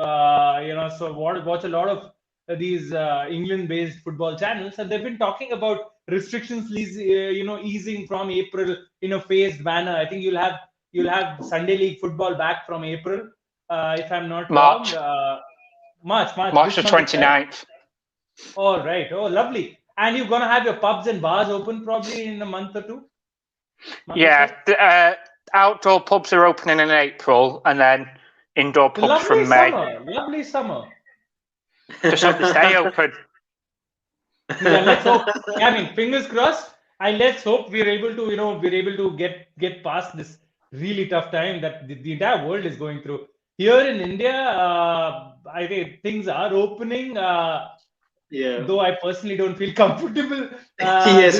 So watch a lot of these England-based football channels, and they've been talking about restrictions, easing from April in a phased manner. I think you'll have Sunday League football back from April, if I'm not wrong. March. March. March This the month itself. 29th. All right. Oh, lovely. And you're gonna have your pubs and bars open probably in a month or two. Yeah, outdoor pubs are opening in April, and then indoor pubs Lovely from May. summer. Lovely summer. Just hope they stay open. Yeah, let's hope. Yeah, I mean, fingers crossed. And let's hope we're able to, we're able to get past this really tough time that the entire world is going through. Here in India, I think things are opening. Yeah. Though I personally don't feel comfortable Yes.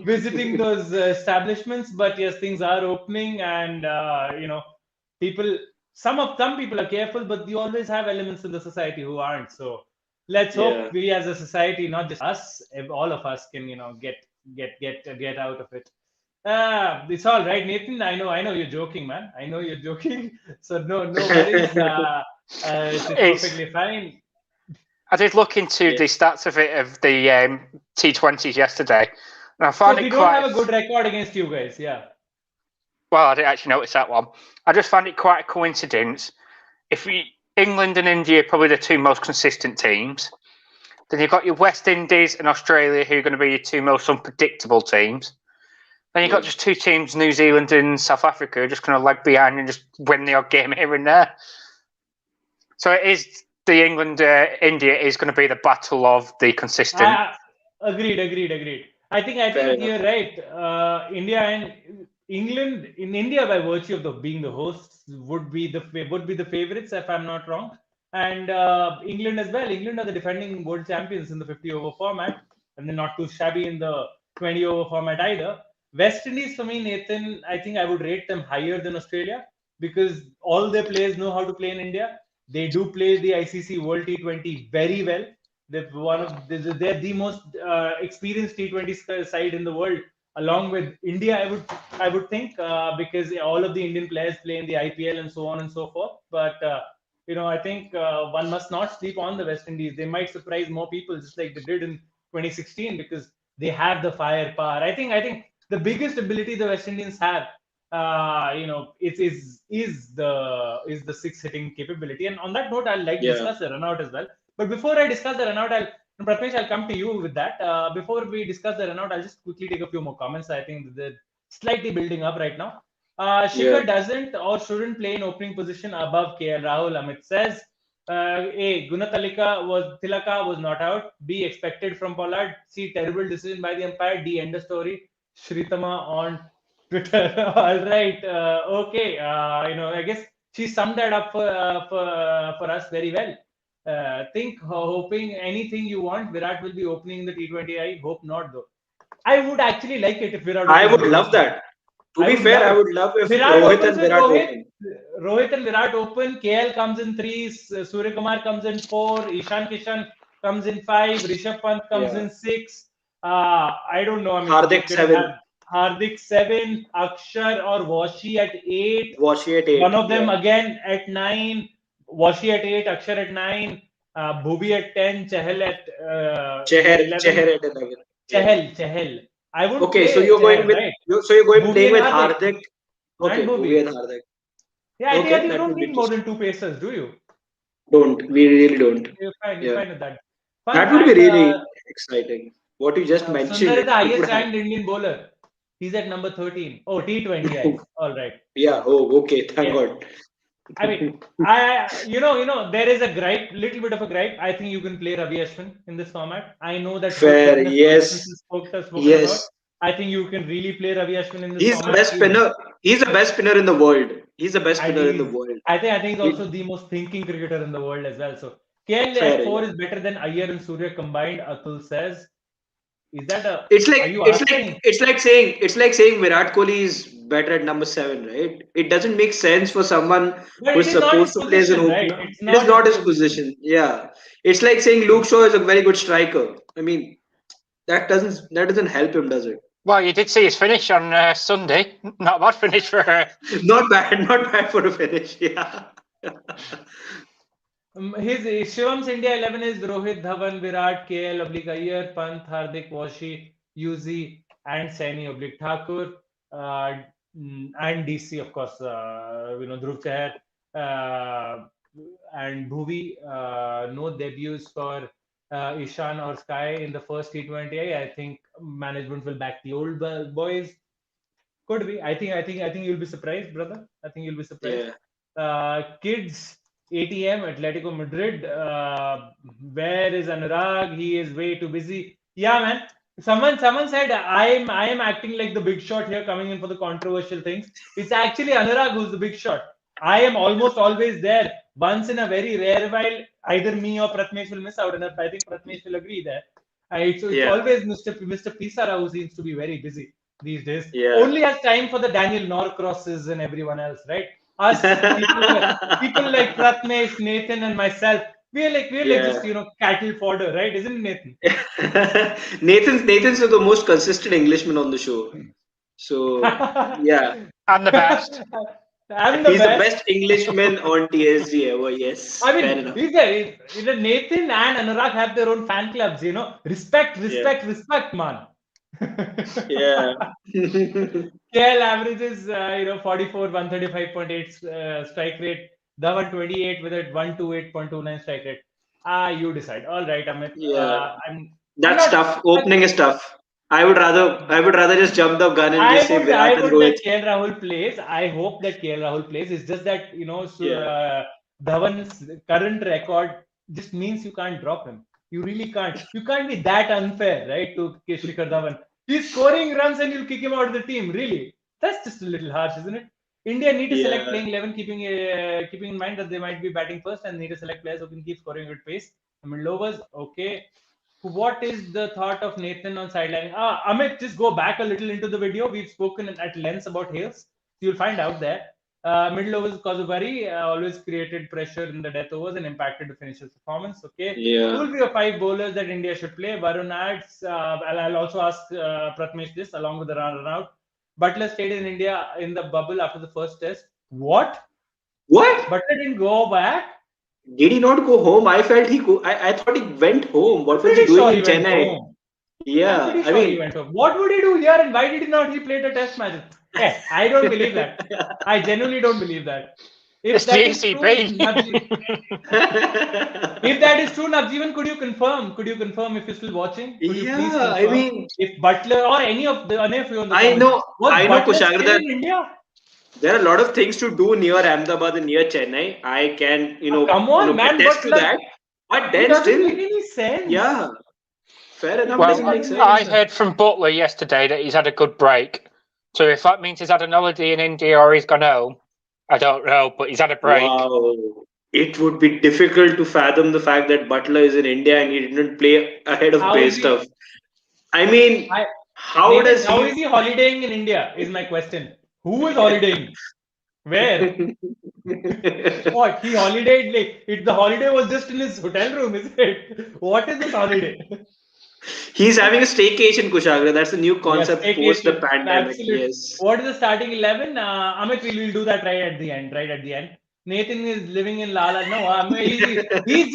visiting those establishments, but yes, things are opening, and people. Some people are careful, but you always have elements in the society who aren't. So let's hope Yeah. we as a society, not just us, if all of us can get out of it. It's all right, Nathan. I know you're joking, man. I know you're joking. So no worries. It's It's. perfectly fine. I did look into Yeah. the stats of the T20s yesterday, and I So found we it don't quite. have a good record against you guys. Yeah. Well, I didn't actually notice that one. I just found it quite a coincidence. If we, England and India are probably the two most consistent teams, then you've got your West Indies and Australia, who are going to be your two most unpredictable teams. Then you've got Yeah. just two teams, New Zealand and South Africa, just kind of lag behind and just win the odd game here and there. So it is the England India is going to be the battle of the consistent. Agreed. I Fair think enough. you're right. India and England, in India, by virtue of being the hosts, would be the favorites, if I'm not wrong. And England as well. England are the defending world champions in the 50 over format, and they're not too shabby in the 20 over format either. West Indies, for me, Nathan, I think I would rate them higher than Australia because all their players know how to play in India. They do play the ICC World T20 very well. They're the most experienced T20 side in the world, along with India. I would think because all of the Indian players play in the IPL and so on and so forth. But I think one must not sleep on the West Indies. They might surprise more people, just like they did in 2016, because they have the firepower. I think the biggest ability the West Indians have, it is the six hitting capability. And on that note, I'll like Yeah. discuss the run out as well. But before I discuss the run out, Pratmesh, I'll come to you with that. Before we discuss the run out, I'll just quickly take a few more comments. I think they're slightly building up right now. Yeah. Shikhar doesn't or shouldn't play in opening position above KL Rahul. Amit says. A. Tilaka was not out. B. Expected from Pollard. C. Terrible decision by the umpire. D. End of story. Shritama on Twitter. All right. Okay. I guess she summed that up for us very well. Hoping anything you want, Virat will be opening the T20. I hope not, though. I would actually like it if Virat I opens would the love T20. that. To I be would fair, love I it. would love if Virat Rohit and opens with Virat open. Rohit and Virat open. KL comes in three. Surya Kumar comes in four. Ishan Kishan comes in five. Rishabh Pant comes Yeah. in six. I don't know. I mean, you Hardik can 7. have Hardik seven, Akshar or Washi at eight. Washi at One 8. of them Yeah. again at nine. Washi at eight. Akshar at nine. Bhubi at 10. Chahal at Cheher 11. at 11. Yeah. Chahal. I wouldn't Okay, so play you're going Chahal, with right? you're going Bhubi playing and with Hardik Hardik. and Okay, Bhuvi Bhubi. and Hardik. Yeah, I Okay, think you that don't would be need more interesting. than two pacers, do you? Don't. We really don't. You're fine. You're Yeah. fine with that. Fun That would be fact: really exciting. What you just Sundar mentioned, is the it would highest happen. ranked Indian bowler. He's at number 13. Oh, T20 eyes. All right. Yeah. Oh, okay. Thank Yeah. God. I mean, there is a gripe, little bit of a gripe. I think you can play Ravi Ashwin in this format. I know that whole Fair. fitness nonsense Yes. is spoken about. Yes. I think you can really play Ravi Ashwin in this He's the format. best spinner. He's the best spinner in the world. He's the best I spinner think in the world. he's He, also the most thinking cricketer in the world as well. So KL fair. at four Yeah. is better than Iyer and Surya combined. Atul says, "Is that a? It's like Are you it's like asking?" it's like saying Virat Kohli is better at number 7, right? It doesn't make sense for someone But who it is is not his supposed to play as an position, right? opener. It's It is not his not his position. position. Yeah, it's like saying Luke Shaw is a very good striker. I mean, that doesn't help him, does it? Well, you did see his finish on Sunday. Not a bad finish for her. Not bad, not bad for a finish. Yeah. His Shivam's India 11 is Rohit, Dhawan, Virat, KL, oblique Iyer, Pant, Hardik, Washi, Yuzi, and Saini, oblique Thakur, and DC, of course, Dhruv Chahar, uh, and Bhuvi. No debuts for Ishan or Sky in the first T20. I think management will back the old boys. Could be. I think you'll be surprised, brother. I think you'll be surprised. Yeah. Kids ATM, Atletico Madrid. Where is Anurag? He is way too busy. Yeah, man. Someone said I am acting like the big shot here, coming in for the controversial things. It's actually Anurag who's the big shot. I am almost always there. Once in a very rare while, either me or Pratmesh will miss out, and I think Pratmesh will agree there. It's always Mr. Pisara who seems to be very busy these days. Only has time for the Daniel Norcrosses and everyone else, right? Us people like Pratmesh, Nathan, and myself, we're like just cattle fodder, right? Isn't it, Nathan? Nathan's the most consistent Englishman on the show. So yeah, I'm the best. he's the best Englishman on TSD ever. Yes, I fair mean, enough. either Nathan and Anurag have their own fan clubs, Respect, man. Yeah. KL averages, 44, 135.8 strike rate. Dhawan 28 with a 128.29 strike rate. You decide. All right, Amit. Yeah. I'm That's not. tough. Opening is tough. I would rather just jump the gun and just say I Virat and would that Rohit. KL Rahul plays. I hope that KL Rahul plays. It's just that Yeah. Dhawan's current record just means you can't drop him. You really can't. You can't be that unfair, right, to Shikhar Dhawan. He's scoring runs and you'll kick him out of the team. Really, that's just a little harsh, isn't it? India need to select Yeah. playing 11, keeping in mind that they might be batting first, and need to select players who can keep scoring at pace. I mean, Lovers, okay. What is the thought of Nathan on sidelining? Amit, just go back a little into the video. We've spoken at length about Hales. You'll find out there. Middle overs cause of worry, always created pressure in the death overs and impacted the finisher's performance. Okay. Who Yeah. will be your 5 bowlers that India should play? Varun adds, I'll also ask Pratmesh this along with the run out. Butler stayed in India in the bubble after the first test. What? What? Butler didn't go back? Did he not go home? I felt I thought he went home. What I'm was he pretty doing sure in he went Chennai? home. I'm Yeah. pretty I sure he mean, went home. What would he do here and why did he not he played a test match? Hey, I don't believe that. I genuinely don't believe that. If It's the that is true, ECB. if that is true, Navjeevan, could you confirm? Could you confirm if you're still watching? Could you please yeah. I confirm mean, if Butler or any of you in the I comments know. was I know, Butler Kushagra, still that in India? there are a lot of things to do near Ahmedabad and near Chennai. I can, Come on, man, attest but to like that. But it then doesn't still, make any sense. yeah, fair enough. It Doesn't Well, make doesn't make sense. any I sense. heard from Butler yesterday that he's had a good break. So if that means he's had an holiday in India or he's gone home, I don't know, but he's had a break. Wow. It would be difficult to fathom the fact that Butler is in India and he didn't play ahead of How Bay is he? stuff. I mean, I how Nathan, does how is he? he holidaying in India? Is my question. Who is holidaying? Where? What? He holidayed like it the holiday was just in his hotel room, is it? What is this holiday? He's having a staycation, Kushagra. That's the new Yes, concept post the staycation. pandemic. Absolutely. Yes. What is the starting 11? Amit, we'll do that right at the end. Right at the end. Nathan is living in Lala. No, he's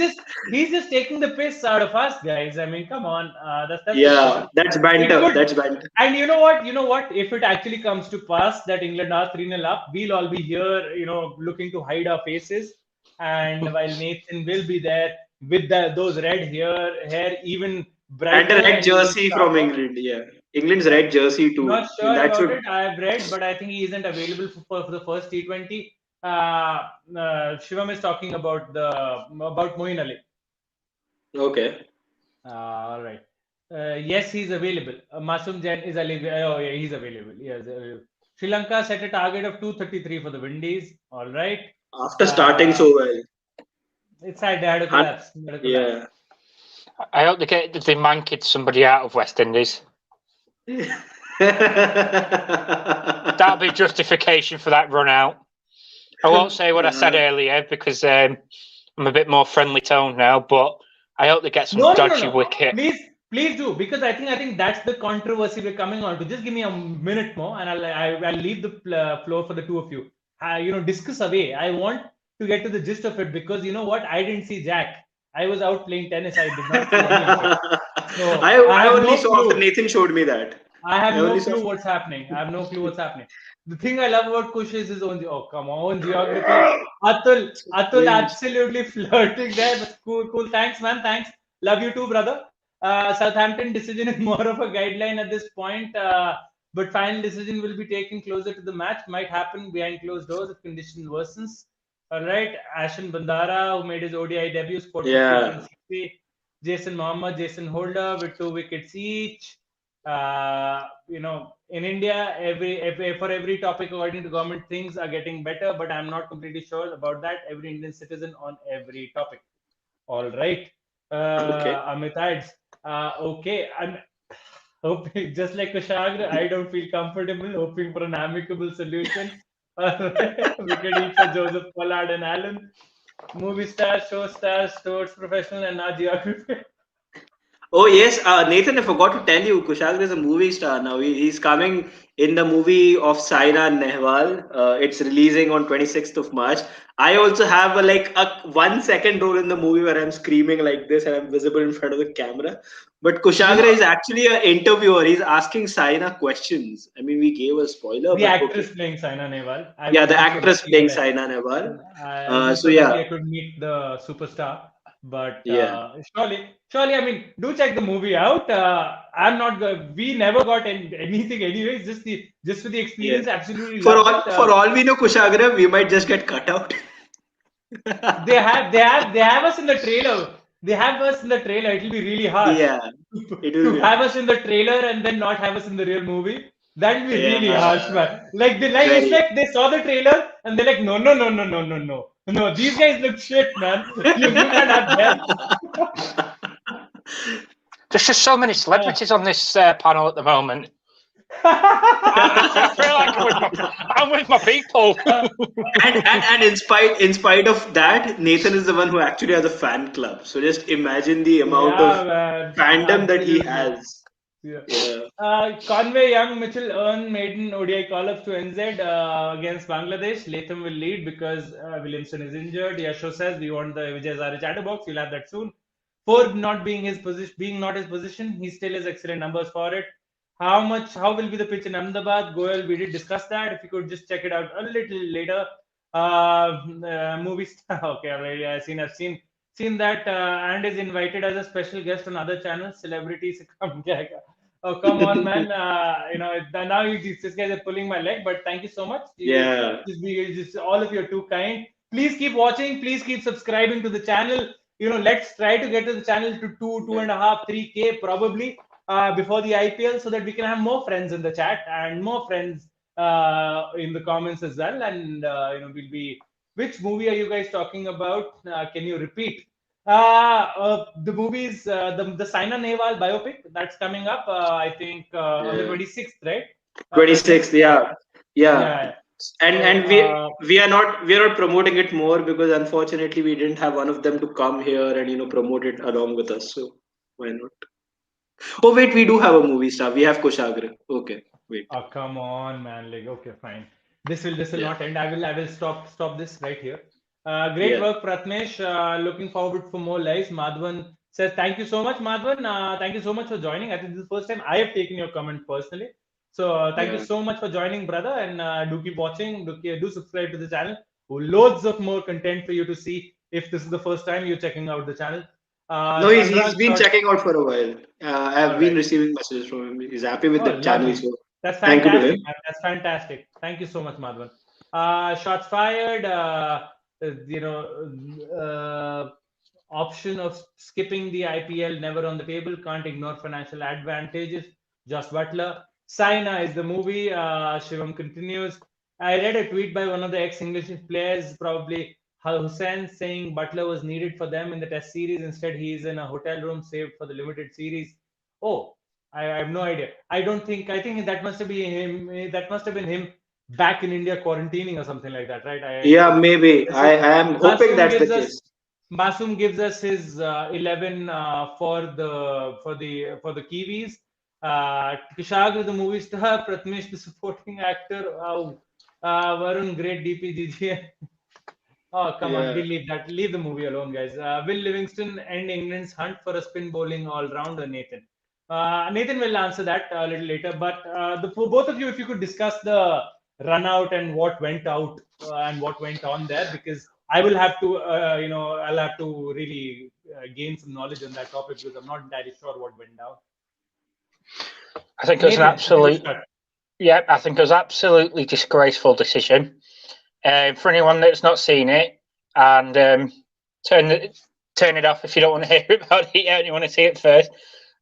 just taking the piss out of us, guys. I mean, come on. That's just Yeah, gone. that's It banter. could. That's banter. And you know what? You know what? If it actually comes to pass that England are 3-0 up, we'll all be here, looking to hide our faces. And while Nathan will be there with those red hair even And a brighter red and even jersey from sharper. England. Yeah. England's red jersey Not too. I mean, sure that about should. it. I have read, but I think he isn't available for the first T20. Shivam is talking about Moeen Ali. Okay. All right. Yes, he's available. Masum Jain is available. Oh, yeah, he's available. Yes, Sri Lanka set a target of 233 for the Windies. All right. After starting so well. It's sad they had a Hun- collapse. They had a collapse. Yeah. I hope they man-kid somebody out of West Indies. That'll be justification for that run out. I won't say what I said earlier because I'm a bit more friendly toned now, but I hope they get some dodgy wicket. Please do, because I think that's the controversy we're coming on to. Just give me a minute more, and I'll leave the floor for the two of you. Discuss away. I want to get to the gist of it because you know what? I didn't see Jack. I was out playing tennis. I did not see any of it. So I I have only no saw after clue. Nathan showed me that. I have I no only saw. clue what's happening. I have no clue what's happening. The thing I love about Kush is his own. Oh, come on, geography. Atul, Cringe. absolutely flirting there. But cool. Thanks, man. Thanks. Love you too, brother. Southampton decision is more of a guideline at this point. But final decision will be taken closer to the match. Might happen behind closed doors if condition worsens. All right, Ashan Bandara, who made his ODI debut, scored 50 Yeah. against 60. Jason Mohammed, Jason Holder with 2 wickets each. In India, for every topic according to government, things are getting better, but I'm not completely sure about that. Every Indian citizen on every topic. All right, Okay. Amit adds. Okay, I'm hoping, just like Kushagra, I don't feel comfortable hoping for an amicable solution. Wicket each for Joseph Pollard and Allen. Movie stars, show stars, sports professional, and now geography. Oh yes, Nathan, I forgot to tell you, Kushagra is a movie star now. He's coming in the movie of Saina Nehwal. It's releasing on 26th of March. I also have a 1 second role in the movie where I'm screaming like this and I'm visible in front of the camera. But You Kushagra know, is actually an interviewer. He's asking Saina questions. I mean, we gave a spoiler, the but okay. actress playing Saina Nehwal. I Yeah, the wasn't so actress lucky playing that Saina Nehwal. I wasn't So so lucky yeah, I could meet the superstar. But yeah, surely, I mean, do check the movie out. I'm not. We never got anything anyways. Just for the yeah. experience, absolutely For loved all it. for all we know, Kushagra, we might just get cut out. They have us in the trailer. They have us in the trailer. It'll be really harsh Yeah, it will to be have us harsh. in the trailer and then not have us in the real movie. That'll be really harsh, Yeah, man. It's very. like they saw the trailer and they're like, no, no, no, no, no, no, no, no. These guys look shit, man. You can't have them. There's just so many Uh, celebrities on this panel at the moment. I feel like I'm with my people. And in spite of that, Nathan is the one who actually has a fan club. So just imagine the amount of yeah, man. fandom that he Absolutely. has. Yeah. Yeah, Conway Young Mitchell earned maiden ODI call-ups to NZ against Bangladesh. Latham will lead because Williamson is injured. Yasho says we want the Vijay Hazare chatterbox. You'll have that soon. For not being his position, being not his position, he still has excellent numbers for it. How will be the pitch in Ahmedabad? Goel, we did discuss that. If you could just check it out a little later. Movie star. Okay, already I've seen that, and is invited as a special guest on other channels. Celebrities come. Oh, come on, man. Now these guys are pulling my leg, but thank you so much. yeah, Just all of you are too kind. Please keep watching. Please keep subscribing to the channel. Let's try to get to the channel to 2.5, 3K probably before the IPL so that we can have more friends in the chat and more friends in the comments as well. And, we'll be, which movie are you guys talking about? Can you repeat? The movies, the Saina Nehwal biopic that's coming up, I think on the yeah. 26th, right? Pratmesh? 26th, yeah, yeah. Yeah. And So, we are not promoting it more because unfortunately we didn't have one of them to come here and promote it along with us. So why not? Oh wait, we do have a movie star. We have Kushagra. Okay, wait. oh, come on, man. Okay, fine. This will Yeah, not end. I will stop this right here. Great yeah, work, Pratmesh. Looking forward for more lives. Madhvan says thank you so much, Madhvan. Thank you so much for joining. I think this is the first time I have taken your comment personally. So thank you yeah. so much for joining, brother. And do keep watching. Do subscribe to the channel. Loads of more content for you to see if this is the first time you're checking out the channel. No, he's Chandra's been short. checking out for a while. All I've been right. receiving messages from him. He's happy with Oh, the channel, lovely. so That's thank you to him. fantastic, man. That's fantastic. Thank you so much, Madhvan. Shots fired. You know, option of skipping the IPL never on the table. Can't ignore financial advantages. Just Butler. Saina is the movie. Shivam continues. I read a tweet by one of the ex-English players, probably Hussain, saying Butler was needed for them in the Test series. Instead, he is in a hotel room saved for the limited series. Oh, I have no idea. I think that must have been him. That must have been him back in India quarantining or something like that, right? Yeah, maybe. So I am hoping Masoom that's the gives us case. Masoom gives us his 11 for the Kiwis. Kishag the movie star, Pratmesh the supporting actor. Varun great DPGG. Oh, come on. Yeah. We'll leave that. Leave the movie alone, guys. Will Livingston end England's hunt for a spin bowling all-rounder, Nathan? Nathan will answer that a little later. But for both of you, if you could discuss the run out and what went out and what went on there, because I will have to, I'll have to really gain some knowledge on that topic because I'm not entirely sure what went down. I think it was an Nathan, if you could absolute, start. yeah, I think it was absolutely disgraceful decision. For anyone that's not seen it, and turn it off if you don't want to hear about it yet and you want to see it first.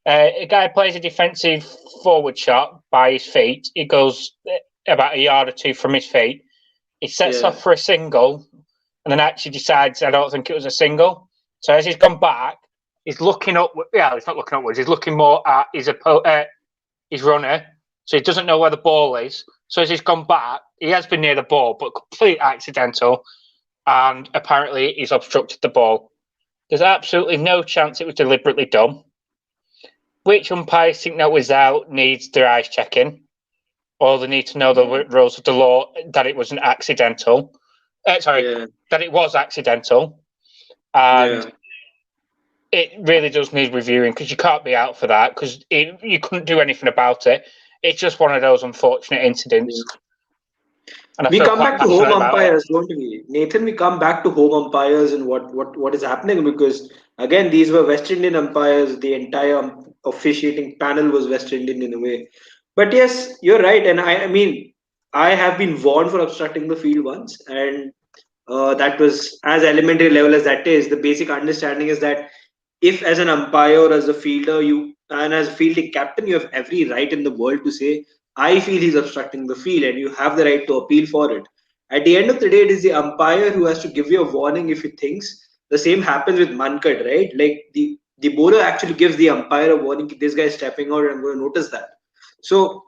A guy plays a defensive forward shot by his feet. He goes about a yard or two from his feet. He sets off for a single, and then actually decides, I don't think it was a single. So as he's gone back, he's looking up. Yeah, he's not looking upwards. He's looking more at his runner. So he doesn't know where the ball is. So as he's gone back, he has been near the ball, but complete accidental. And apparently he's obstructed the ball. There's absolutely no chance it was deliberately done. Which umpires think that was out needs their eyes checking, or they need to know the rules of the law that it was an accidental. That it was accidental, and it really does need reviewing because you can't be out for that because you couldn't do anything about it. It's just one of those unfortunate incidents. And we come back to home umpires, don't we, Nathan? We come back to home umpires and what is happening, because again, these were West Indian umpires. The entire officiating panel was West Indian in a way. But yes, you're right, and I mean, I have been warned for obstructing the field once, and that was as elementary level as that is. The basic understanding is that if, as an umpire or as a fielder, and as a fielding captain, you have every right in the world to say, I feel he's obstructing the field, and you have the right to appeal for it. At the end of the day, it is the umpire who has to give you a warning if he thinks. The same happens with Mankat, right? Like the bowler actually gives the umpire a warning. This guy is stepping out, and I'm going to notice that. So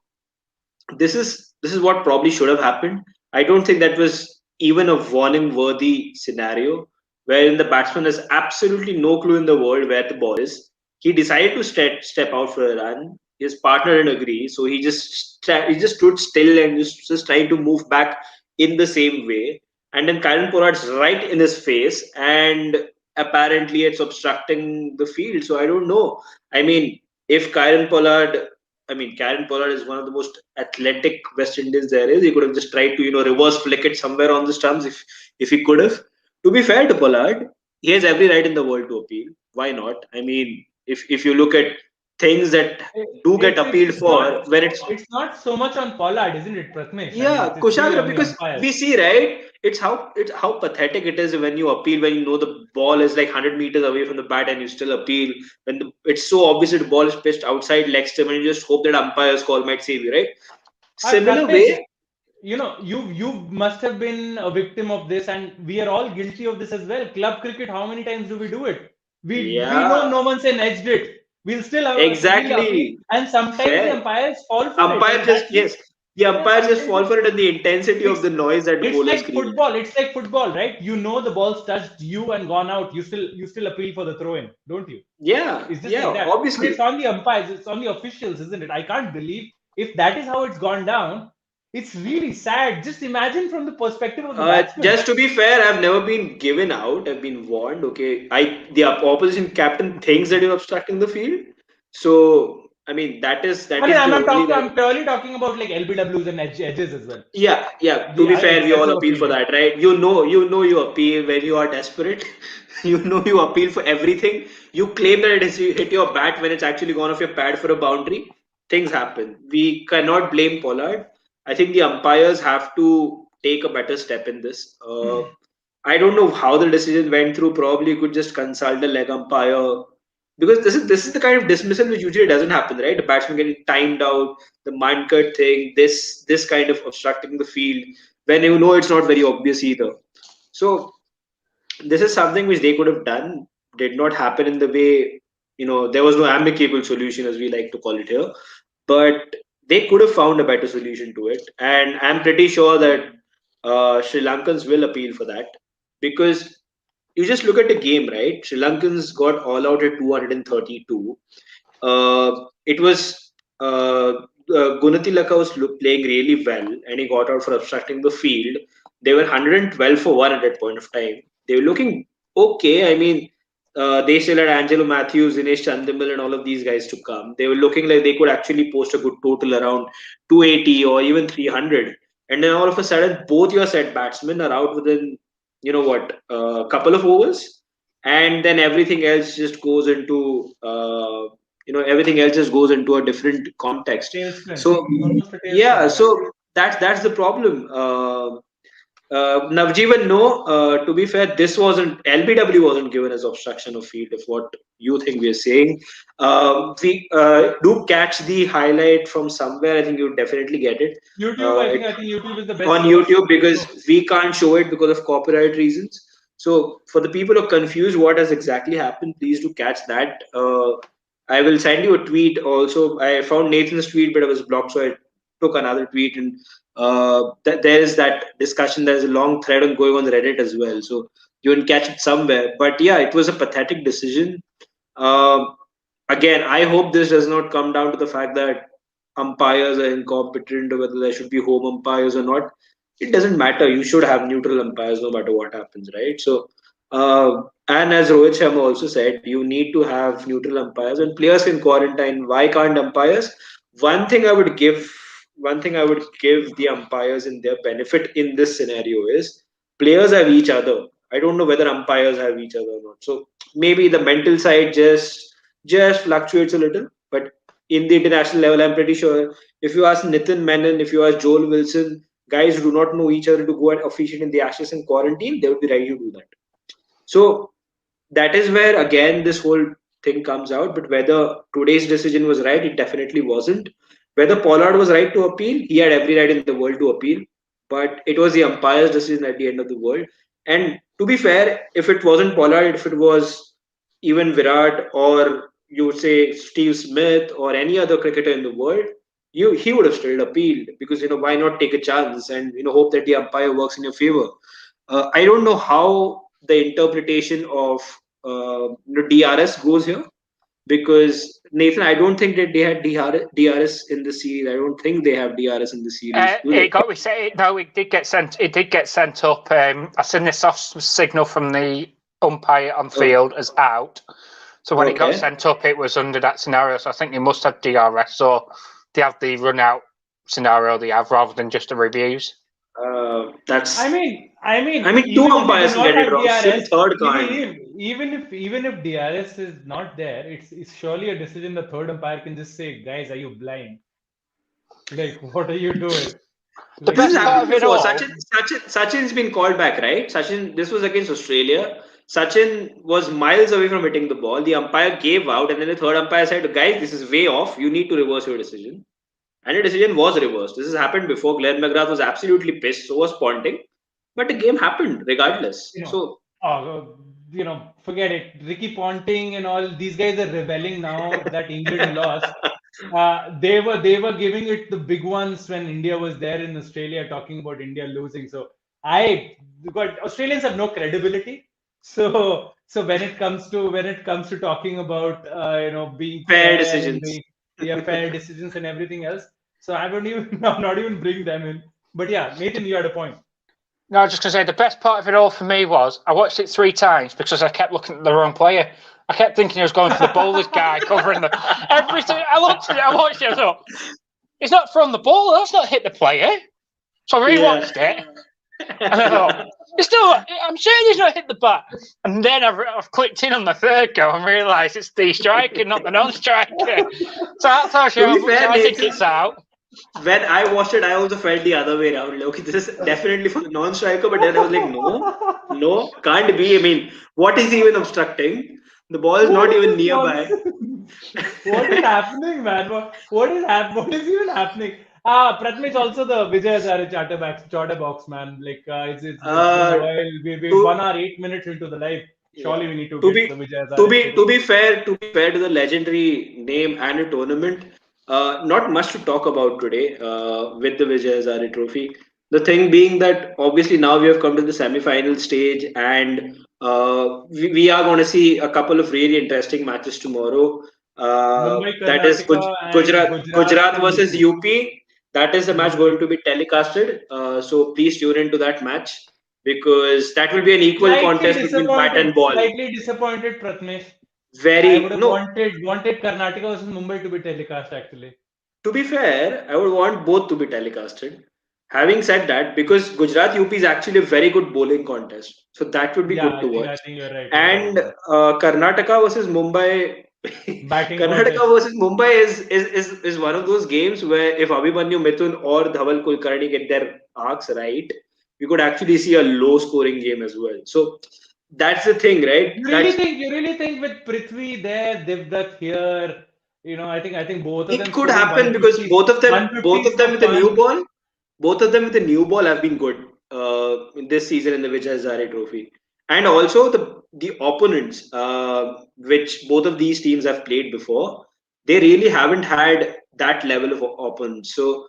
this is what probably should have happened. I don't think that was even a warning worthy scenario wherein the batsman has absolutely no clue in the world where the ball is. He decided to step out for a run. His partner didn't agree, so he just stood still and just trying to move back in the same way. And then Karen Pollard's right in his face, and apparently it's obstructing the field. So I don't know. I mean, if Karen Pollard Karen Pollard is one of the most athletic West Indians there is. He could have just tried to, reverse flick it somewhere on the stumps if he could have. To be fair to Pollard, he has every right in the world to appeal. Why not? I mean, if you look at things that do get appealed for, when it's not so much on Pollard, isn't it, Pratmesh? Yeah, Kushagra, because we see, right, it's how pathetic it is when you appeal, when you know the ball is like 100 meters away from the bat and you still appeal, when it's so obvious that the ball is pitched outside leg stump and you just hope that umpire's call might save you, right? Similar way, you must have been a victim of this, and we are all guilty of this as well. Club cricket, how many times do we do it? We know no one say edged it. We'll still have exactly, and sometimes the umpires fall for it. The umpires just fall for it, and the intensity of the noise that the bowlers create. It's like football, right? You know the ball's touched you and gone out. You still appeal for the throw-in, don't you? Yeah, It's just like that. obviously. But it's on the umpires. It's on the officials, isn't it? I can't believe if that is how it's gone down. It's really sad. Just imagine from the perspective of the batsman. Just to be fair, I've never been given out. I've been warned. Okay, the opposition captain thinks that you're obstructing the field. So I mean, I'm purely talking about like LBWs and edges as well. Yeah. To be fair, we all appeal for that, right? You know, you appeal when you are desperate. You appeal for everything. You claim that you hit your bat when it's actually gone off your pad for a boundary. Things happen. We cannot blame Pollard. I think the umpires have to take a better step in this. I don't know how the decision went through. Probably you could just consult a leg umpire, because this is the kind of dismissal which usually doesn't happen, right? The batsman getting timed out, the man-cut thing, this kind of obstructing the field when you know it's not very obvious either. So this is something which they could have done. Did not happen in the way, there was no amicable solution, as we like to call it here, but they could have found a better solution to it, and I'm pretty sure that Sri Lankans will appeal for that, because you just look at the game, right? Sri Lankans got all out at 232. It was Gunatilaka was playing really well, and he got out for obstructing the field. They were 112 for one at that point of time. They were looking okay. I mean, they still had Angelo Matthews, Dinesh Chandimal, and all of these guys to come. They were looking like they could actually post a good total around 280 or even 300. And then all of a sudden, both your set batsmen are out within, a couple of overs, and then everything else just goes into a different context. So yeah, so that's the problem. Navjeevan, no. To be fair, this wasn't LBW wasn't given as obstruction of field. If what you think we are saying, we do catch the highlight from somewhere. I think you definitely get it. YouTube, I It think YouTube is the best on source. YouTube because So we can't show it because of copyright reasons. So for the people who are confused what has exactly happened, please do catch that. I will send you a tweet also. I found Nathan's tweet, but it was blocked, so I took another tweet, and there is that discussion. There's a long thread on going on Reddit as well, so you can catch it somewhere. But yeah, it was a pathetic decision. Um Again, I hope this does not come down to the fact that umpires are incompetent or whether there should be home umpires or not. It doesn't matter. You should have neutral umpires no matter what happens, right? So, and as Rohit Sharma also said, you need to have neutral umpires and players can quarantine. Why can't umpires? One thing I would give, one thing I would give the umpires in their benefit in this scenario is players have each other. I don't know whether umpires have each other or not. So maybe the mental side just fluctuates a little, but in the international level, I'm pretty sure if you ask Nitin Menon, if you ask Joel Wilson, guys who do not know each other to go and officiate in the Ashes in quarantine, they would be ready to do that. So that is where again this whole thing comes out. But whether today's decision was right, it definitely wasn't. Whether Pollard was right to appeal, he had every right in the world to appeal. But it was the umpire's decision at the end of the world. And to be fair, if it wasn't Pollard, if it was even Virat or you would say Steve Smith or any other cricketer in the world, he would have still appealed because why not take a chance and hope that the umpire works in your favor. I don't know how the interpretation of DRS goes here because Nathan, I don't think that they had DRS in the series. I don't think they have DRS in the series, do It they? got reset. No, it did get sent. It did get sent up. I seen this off signal from the umpire on Oh, field as out. So when it got okay. sent up, it was under that scenario. So I think they must have DRS or they have the run out scenario they have rather than just the reviews. That's. I mean, two even if they do umpires can not get it have wrong. Still, DRS, third can't. even if DRS is not there, it's surely a decision the third umpire can just say, guys, are you blind? Like, what are you doing? The Like, This has best part happened of it before. all, Sachin's been called back, right? Sachin, this was against Australia. Sachin was miles away from hitting the ball. The umpire gave out, and then the third umpire said, "Guys, this is way off. You need to reverse your decision." And the decision was reversed. This has happened before. Glenn McGrath was absolutely pissed. So was Ponting, but the game happened regardless. you know, So forget it. Ricky Ponting and all these guys are rebelling now that England lost. They were giving it the big ones when India was there in Australia talking about India losing. So I but Australians have no credibility. So when it comes to talking about being fair fair and decisions. being fair decisions and everything else. So I won't even not even bring them in. But yeah, Nathan, you had a point. no, I was just going to say the best part of it all for me was I watched it 3 times because I kept looking at the wrong player. I kept thinking he was going for the bowler's guy covering the everything. I looked at it, I watched it, I thought, it's not from the ball, that's not hit the player. So I Yeah. rewatched it and I thought, I'm certain he's not hit the bat. And then I've clicked in on the third go and realised it's the striker, not the non-striker. So that tells you To how be much fair, I think Nathan, it's out. when I watched it, I also felt the other way around. Like, okay, this is definitely for the non-striker, but then I was like, no, can't be. I mean, what is he even obstructing? The ball is What not is even this nearby. nonsense? What is happening, man? What is even happening? Pratmesh also the Vijay Hazare charter box, man. Like it's been a Uh, while. We're to 1 hour 8 minutes into the live. yeah, Surely we need to to get be the Vijay to Hazare be story. to be fair to the legendary name and a tournament, not much to talk about today with the Vijay Hazare Trophy. The thing being that obviously now we have come to the semi-final stage, and we are going to see a couple of really interesting matches tomorrow. Mumbai, That is Karnataka, and Gujarat Gujarat and versus UP. UP. That is the match Mumbai. going to be telecasted. So please tune into that match because that will be an equal Slightly contest between bat and disappointed. ball. Slightly disappointed, Pratmesh. I would Very have no. wanted Karnataka versus Mumbai to be telecast actually. To be fair, I would want both to be telecasted. Having said that, because Gujarat UP is actually a very good bowling contest, so that would be Yeah, good I to think watch. I think you're right. You're right. And Karnataka versus Mumbai, Batting Karnataka contest. versus Mumbai is one of those games where if Abhimanyu Mithun or Dhaval Kulkarni get their arcs right, we could actually see a low scoring game as well. So that's the thing, right? You really think with Prithvi there, Devdutt here, I think both of them It could scoring happen because 150s, 150s both of them for with a new fun. ball, both of them with a new ball have been good in this season in the Vijay Hazare Trophy, and also the opponents, which both of these teams have played before, they really haven't had that level of opponents. So,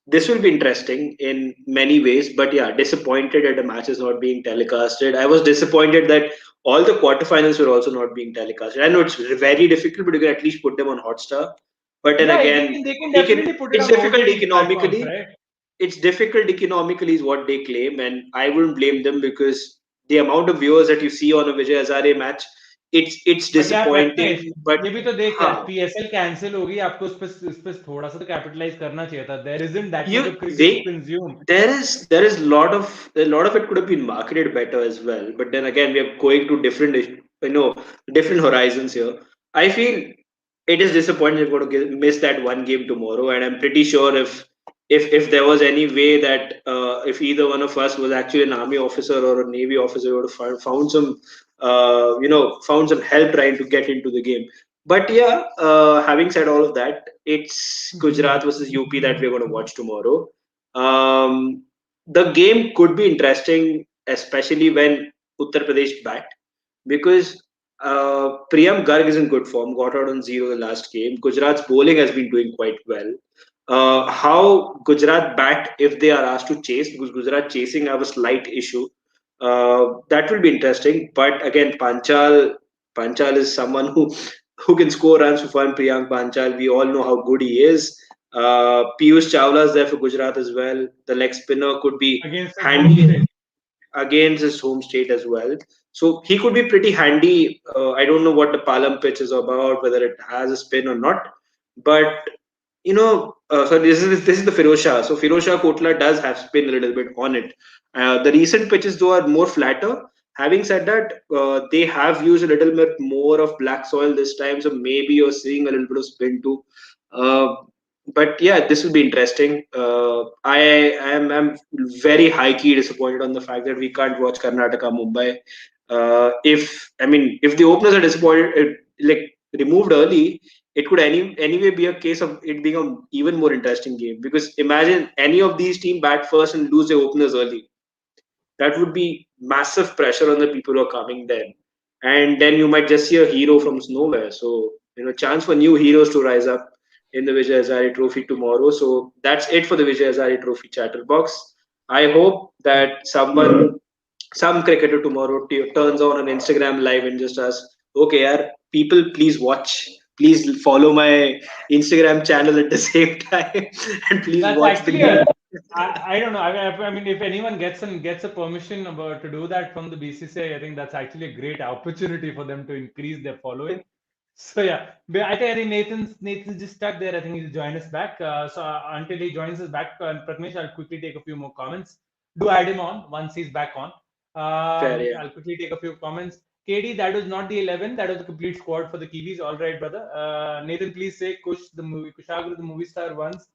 this will be interesting in many ways. But yeah, disappointed that the match is not being telecasted. I was disappointed that all the quarterfinals were also not being telecasted. I know it's very difficult, but you can at least put them on Hotstar. But then Yeah, again, they can he can. definitely put it It's on difficult OTT platforms, economically. right? It's difficult economically, is what they claim, and I wouldn't blame them because the amount of viewers that you see on a Vijay Hazare match, it's but यार प्रत्नेश, disappointing. But ये भी तो देख यार, huh, PSL cancel होगी, आपको उस पे थोड़ा सा तो कैपिटलाइज करना चाहिए था. There isn't that much you of cricket to they consume. there is a lot of it could have been marketed better as well, but then again we are going to different different horizons here. I feel it is disappointing we're going to miss that one game tomorrow, and I'm pretty sure if there was any way that if either one of us was actually an army officer or a navy officer, we would have found some found some help trying to get into the game. But yeah, having said all of that, it's Gujarat versus UP that we're going to watch tomorrow. The game could be interesting, especially when Uttar Pradesh bat, because Priyam Garg is in good form, got out on zero the last game. Gujarat's bowling has been doing quite well. How Gujarat bat if they are asked to chase, because Gujarat chasing have a slight issue. That will be interesting. But again, Panchal is someone who can score runs for fun. Priyank Panchal, we all know how good he is. Piyush Chawla is there for Gujarat as well. The leg spinner could be against his home handy state. against his home state as well. So he could be pretty handy. I don't know what the Palam pitch is about, whether it has a spin or not. But so this is the Firosha. So Firosha Kotla does have spin a little bit on it. The recent pitches though are more flatter. Having said that, they have used a little bit more of black soil this time, so maybe you're seeing a little bit of spin too. Uh, but yeah, this will be interesting. I'm very high key disappointed on the fact that we can't watch Karnataka Mumbai. If the openers are disappointed, like removed early, it could anyway be a case of it being an even more interesting game. Because imagine any of these team bat first and lose their openers early. That would be massive pressure on the people who are coming then, and then you might just see a hero from nowhere. So chance for new heroes to rise up in the Vijay Hazare Trophy tomorrow. So that's it for the Vijay Hazare Trophy chatterbox. I hope that some cricketer tomorrow turns on an Instagram live and just asks, okay, yaar, people, please watch. Please follow my Instagram channel at the same time and please That's watch the actually a, game. I don't know. I mean, if anyone gets a permission about to do that from the BCCI, I think that's actually a great opportunity for them to increase their following. So yeah, but I think Nathan's just stuck there. I think he'll join us back. Until he joins us back, Pratmesh, I'll quickly take a few more comments. Do add him on once he's back on. Fair, yeah. I'll quickly take a few comments. KD, that was not the 11. That was the complete squad for the Kiwis. All right, brother. Nathan, please say Kushagra, the movie star once.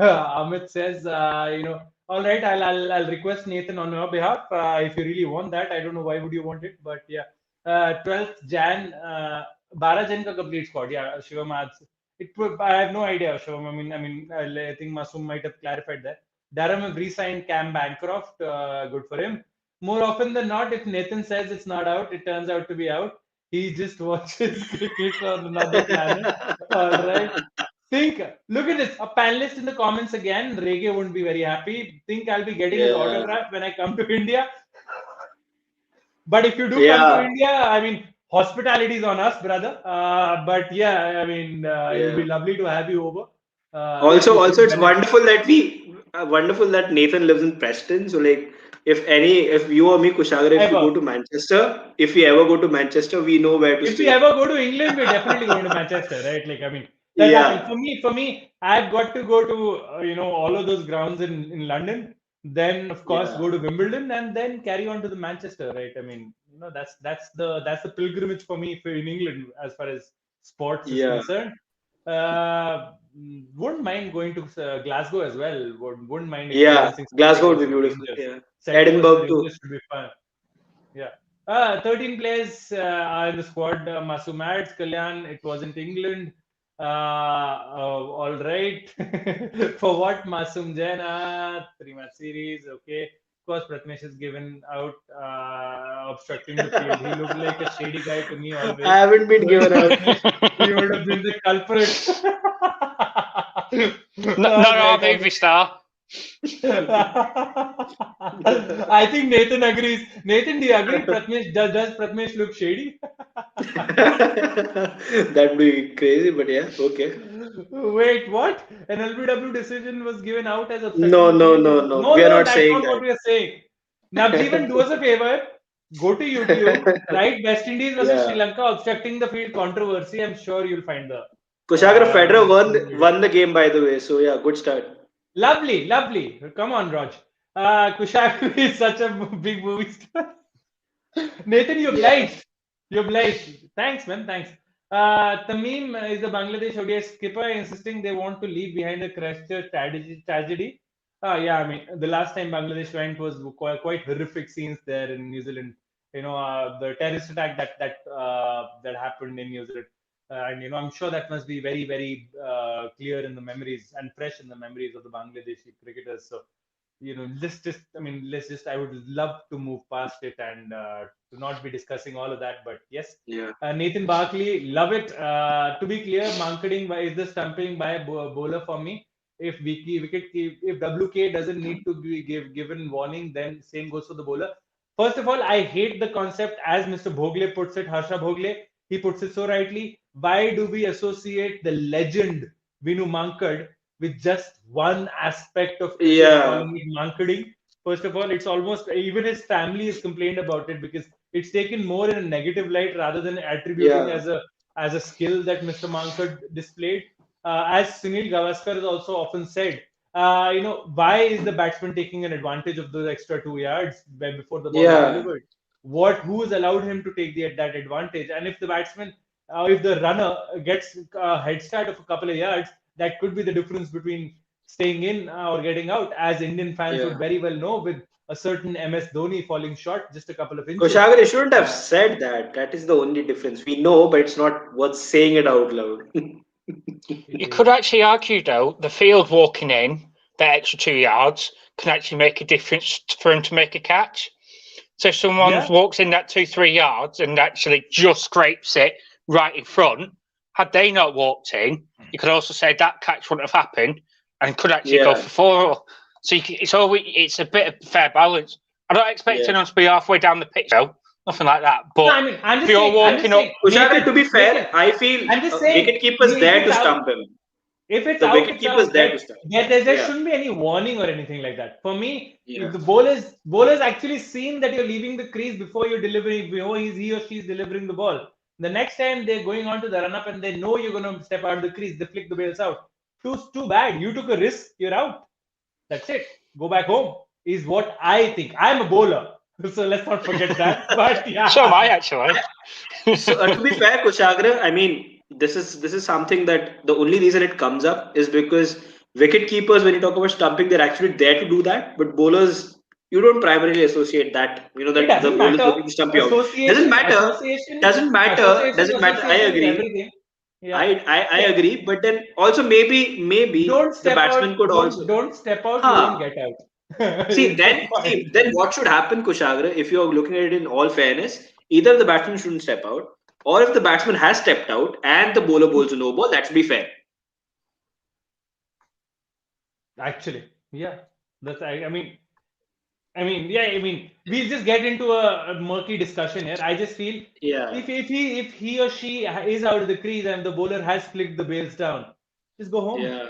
Amit says, all right, I'll request Nathan on your behalf if you really want that. I don't know why would you want it, but yeah. 12th Jan, 12 Jan ka complete squad. Yeah, Shivam adds. I have no idea, Shivam. I think Masum might have clarified that. Durham have re-signed Cam Bancroft. Good for him. More often than not, if Nathan says it's not out, it turns out to be out. He just watches cricket on another planet. All right. Look at this. A panelist in the comments again. Rege wouldn't be very happy. Think I'll be getting his Yeah. autograph when I come to India. But if you do come to Yeah. India, I mean, hospitality is on us, brother. But yeah, it'll Yeah. be lovely to have you over. Also, it's When it's wonderful that Nathan lives in Preston. So, like, if you or me, Kushagra, if you go ever. to Manchester, if we ever go to Manchester, we know where to If we stay. ever go to England, we're definitely going to Manchester, right? That's happening. Yeah. For me, I've got to go to all of those grounds in London. Then, of course, Yeah. go to Wimbledon and then carry on to the Manchester, right? That's the pilgrimage for me in England as far as sports is Yeah. concerned. Wouldn't mind going to Glasgow as well. Wouldn't mind Yeah, experiencing something Glasgow would versus be the beautiful. Rangers. Yeah, Celtic versus the Edinburgh too. Rangers should be fun. Yeah. 13 players are in the squad. Masum adds Kalyan. It wasn't England. All right. For what Masum Jain? 3-match series. Okay. Of course, Pratmesh is given out obstructing the field. He looked like a shady guy to me I always. haven't been Well, given out. Pratmesh, he would have been the culprit. Not our Great. movie star. I think Nathan agrees. Nathan, do you agree? Pratmesh does Pratmesh look shady? That'd be crazy, but yeah, okay. Wait, what? An LBW decision was given out as obstructing No, the no, field? no, no. No, We are no, not that's saying not what that. we are saying. Navjeevan, do us a favor. Go to YouTube, write West Indies versus Sri Yeah. Lanka obstructing the field controversy. I'm sure you'll find the Kushagra Federer video. won the game, by the way. So yeah, good start. Lovely, lovely. Come on, Raj. Kushak is such a big movie star. Nathan, you Yeah. obliged. You obliged. Thanks, man. Thanks. Tamim is the Bangladesh ODI skipper, insisting they want to leave behind the Christchurch tragedy. Yeah, I mean, the last time Bangladesh went was quite horrific scenes there in New Zealand. The terrorist attack that happened in New Zealand, and I'm sure that must be very, very clear in the memories and fresh in the memories of the Bangladeshi cricketers. So let's just I would love to move past it and to not be discussing all of that, but yes. Yeah. Nathan Barkley, love it. To be clear, Mankading is the stumping by a bowler for me. If WK doesn't need to be given warning, then same goes for the bowler. First of all, I hate the concept as Mr. Bhogle puts it, Harsha Bhogle. He puts it so rightly. Why do we associate the legend Vinu Mankad with just one aspect of cricket, Yeah. calling it Mankading? First of all, it's almost even his family has complained about it because it's taken more in a negative light rather than attributing Yeah. as a skill that Mr. Mankad displayed. As Sunil Gavaskar has also often said, why is the batsman taking an advantage of those extra 2 yards before the ball is Yeah. delivered? Who has allowed him to take that advantage? And if the batsman, if the runner gets a head start of a couple of yards, that could be the difference between staying in or getting out, as Indian fans would Yeah. very well know with a certain MS Dhoni falling short just a couple of inches. Kushagra shouldn't have Uh, said that. That is the only difference. We know, but it's not worth saying it out loud. it You is. could actually argue, though, the field walking in, that extra 2 yards, can actually make a difference for him to make a catch. So if someone Yeah, walks in that 2-3 yards and actually just scrapes it right in front, had they not walked in, you could also say that catch wouldn't have happened and could actually go Yeah. for four. So it's a bit of fair balance. I'm not expecting Yeah. them to be halfway down the pitch, though, nothing like that. no, But I mean, I'm if just you're saying, walking up, Kushagra, to be Nathan, fair, I feel I'm just saying, wicket keeper's if there it's to out, stump him. if it's The out, wicket it's keeper's out. there Like to stump. there Yeah. shouldn't be any warning or anything like that. For me, if Yeah. the bowler's actually seen that you're leaving the crease before you're delivering, before he or she's delivering the ball, the next time they're going on to the run up and they know you're going to step out of the crease, they flick the bails out. Too bad. You took a risk. You're out. That's it. Go back home. Is what I think. I'm a bowler, so let's not forget that. But so am I yeah, actually. So to be fair, Kushagra, I mean, this is something that the only reason it comes up is because wicket keepers, when you talk about stumping, they're actually there to do that. But bowlers, you don't primarily associate that. You know it that the doesn't bowler is matter. looking to stump you out. Doesn't Association, matter. association, Doesn't matter. association, Doesn't matter. I association is agree. everything. I, Yeah. I Say, agree. But then also maybe don't the step batsman out. could also. Don't step out. You won't Huh. get out. See, Is the then point. see, then what should happen, Kushagra, if you're looking at it in all fairness, either the batsman shouldn't step out, or if the batsman has stepped out and the bowler bowls a no ball, that should be fair. Actually, yeah. That's yeah. I mean, we'll just get into a murky discussion here. I just feel Yeah. if he or she is out of the crease and the bowler has flicked the bails down, just go home. Yeah.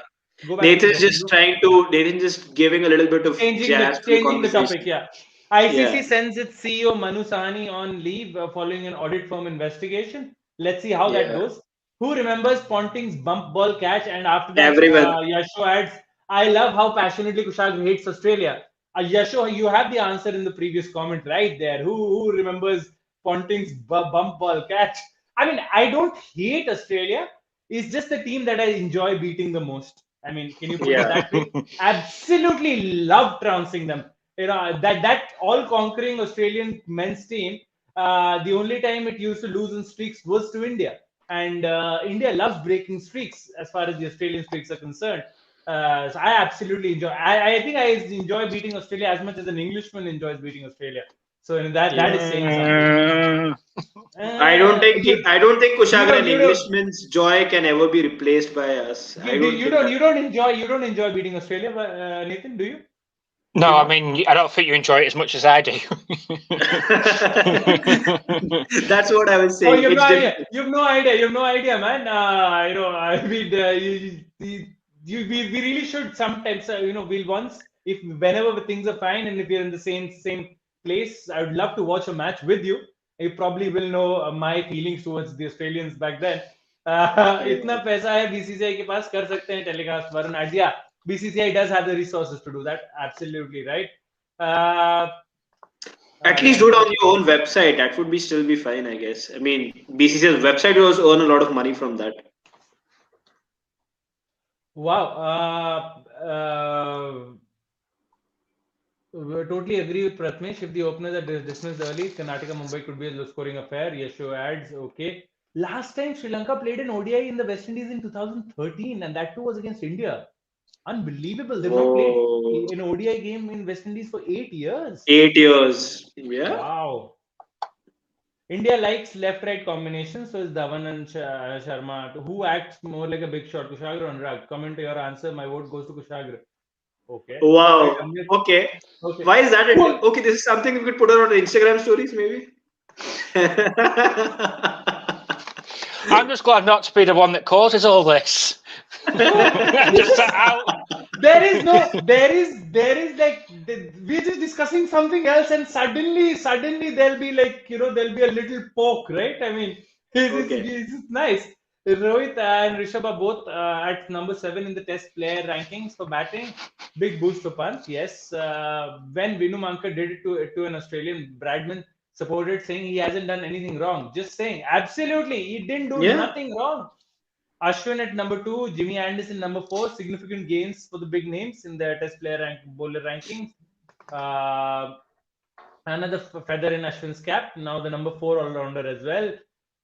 Go back to Nathan's bed. just trying to Nathan's just giving a little bit of jazz to the Changing the topic. conversation. Yeah, ICC Yeah. sends its CEO Manu Sahani on leave following an audit firm investigation. Let's see how that Yeah. goes. Who remembers Ponting's bump ball catch? And after that, Everyone. Yasho adds, "I love how passionately Kushag hates Australia." Yasho, you have the answer in the previous comment right there. Who remembers Ponting's bump ball catch? I mean, I don't hate Australia. is just the team that I enjoy beating the most. I mean, can you put it Yeah. that way? Absolutely love trouncing them. That all-conquering Australian men's team. The only time it used to lose in streaks was to India, and India loves breaking streaks as far as the Australian streaks are concerned. So I absolutely enjoy. I think I enjoy beating Australia as much as an Englishman enjoys beating Australia. So that is saying something. I don't think You Kushagra, don't an you don't Englishman's joy can ever be replaced by us. I don't you think don't that. you don't enjoy beating Australia, Nathan? Do you? No, You I don't? mean, I don't think you enjoy it as much as I do. That's what I was Oh, saying. you have no It's idea. different. You have no idea. You have no idea, man. I mean, we really should sometimes, we'll once, if whenever things are fine and if you're in the same place, I would love to watch a match with you. You probably will know my feelings towards the Australians back then. इतना पैसा है BCCI के पास कर सकते हैं telecast Varun idea. BCCI does have the resources to do that. Absolutely right. Uh, At least do it on your own website. That would be still be fine, I guess. I mean, BCC's website was earn a lot of money from that. Wow. Totally agree with Pratmesh. If the openers are dismissed early, Karnataka Mumbai could be a low scoring affair. Yesho adds, okay. Last time Sri Lanka played an ODI in the West Indies in 2013, and that too was against India. Unbelievable. They've not played Oh, an ODI game in West Indies for 8 years. 8 years. Yeah. Wow. India likes left-right combinations, so is Dhawan and Sharma. Who acts more like a big shot, Kushagra or Anurag? Comment to your answer. My vote goes to Kushagra. Okay, perfect. Wow. Okay. Okay. Why is that? Cool. Okay, this is something we could put on our Instagram stories, maybe. I'm just glad not to be the one that causes all this. I'm just sat out. There is like we're just discussing something else, and suddenly there'll be like there'll be a little poke, right? I mean, Okay. it's nice. Rohit and Rishabh are both at number 7 in the Test player rankings for batting. Big boost to Pant. Yes, when Vinu Mankar did it to an Australian, Bradman supported saying he hasn't done anything wrong. Just saying, absolutely, he didn't do Yeah. nothing wrong. Ashwin at number 2, Jimmy Anderson number 4. Significant gains for the big names in the Test player bowler rankings. Another feather in Ashwin's cap. Now the number 4 all-rounder as well.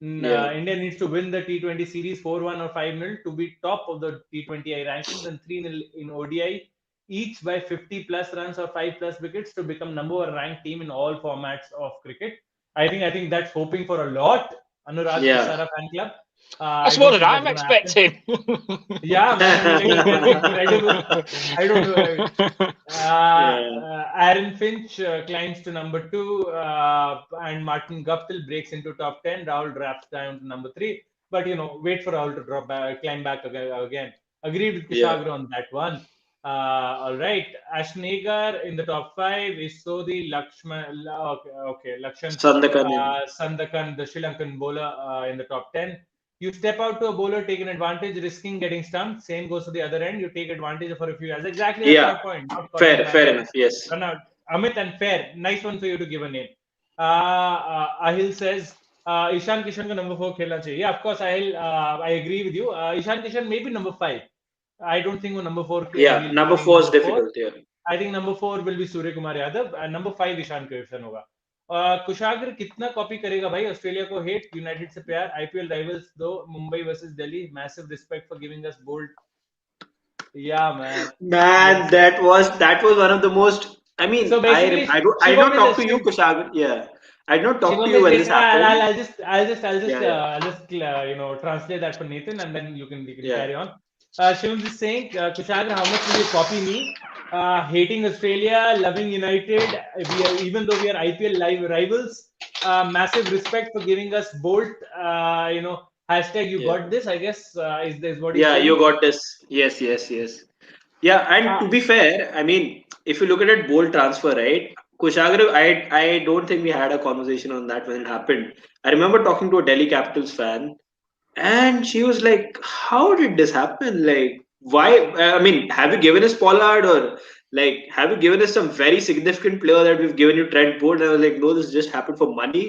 Yeah. India needs to win the T20 series 4-1 or 5-0 to be top of the T20I rankings and 3-0 in ODI, each by 50 plus runs or 5 plus wickets to become number 1 ranked team in all formats of cricket. I think that's hoping for a lot. Anurag Sara fan club. That's more than I'm expecting. Yeah, man, I mean, like, that's incredible. I don't know. Aaron Finch climbs to number 2, and Martin Guptill breaks into top 10. Rahul drops down to number 3. But wait for Rahul to climb back again. Agreed with Kushagra on that one. All right, Ashnegar in the top 5. Isodi, Lakshman, Lakshan Sandakan, the Sri Lankan bowler, in the top 10. You step out to a bowler, take an advantage, risking getting stumped. Same goes to the other end. You take advantage for a few yards. Exactly, that's my point. Fair enough. Yes. Amit and fair. Nice one for you to give a name. Ahil says, Ishan Kishan ka number 4 khelna chahiye. Yeah, of course, Ahil, I agree with you. Ishan Kishan may be number 5. I don't think number 4. Yeah, number 4 is difficult. Yeah. I think number 4 will be Surya Kumar Yadav, and number 5 Ishan Kishan hoga. कुशाग्र कितना copy करेगा भाई Australia को hate United से प्यार IPL rivals दो Mumbai versus Delhi massive respect for giving us bold yeah man yes. that was one of the most I mean so I did not talk to you Kushagra I did not talk to you when this happened I'll just translate that for Nathan and then you can carry on. Shivam is saying Kushagra, how much will you copy me? Hating Australia, loving United. Even though we are IPL live rivals, massive respect for giving us Bolt. Hashtag you got this. I guess is this what? Yeah, you got this. Yes. Yeah, and to be fair, I mean, if you look at it, Bolt transfer, right? Kushagra, I don't think we had a conversation on that when it happened. I remember talking to a Delhi Capitals fan, and she was like, "How did this happen? Like, why? I mean, have you given us Pollard or like have you given us some very significant player that we've given you Trent Bolt?" And I was like, "No, this just happened for money."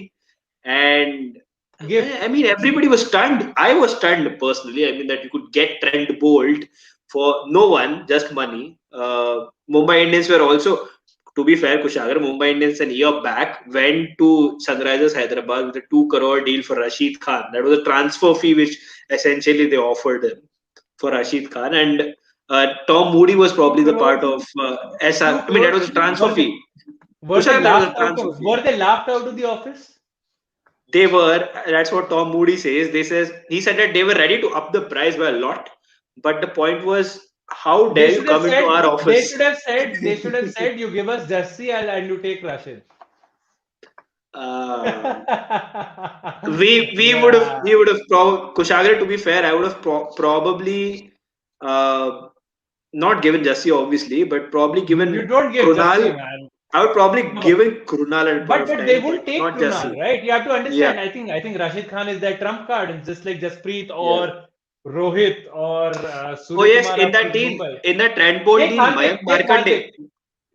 And Gift. I mean, everybody was stunned. I was stunned personally. I mean, that you could get Trent Bolt for no one, just money. Mumbai Indians were also, to be fair, Kushagar, Mumbai Indians an year back went to Sunrisers Hyderabad with a 2 crore deal for Rashid Khan. That was a transfer fee which essentially they offered him for Rashid Khan. And Tom Moody was probably the part Crores, of SR. two I mean, that crores. was a transfer fee. Were they Kushagar, that was a laughed out transfer of? fee. Were they laughed out of the office? They were. That's what Tom Moody says. He said that they were ready to up the price by a lot, but the point was, how They dare you should have come into said. our They office? should have said. They should have said. You give us Jassi, and you take Rashid. Um, Yeah. we would have Kushagra. To be fair, I would have probably not given Jassi obviously, but probably You given don't give Jassi, Krunal. man. I would probably No, given Krunal at a point of but they time, but won't take not Krunal, Jassi. right? You have to Yeah, understand. I think Rashid Khan is their trump card. It's just like Jaspreet yeah. or Rohit or Oh Surya yes, Kumar in up that in deal, Mumbai. in that Trent Bolt Take deal, Hardik. Mayank Take Markande. Hardik.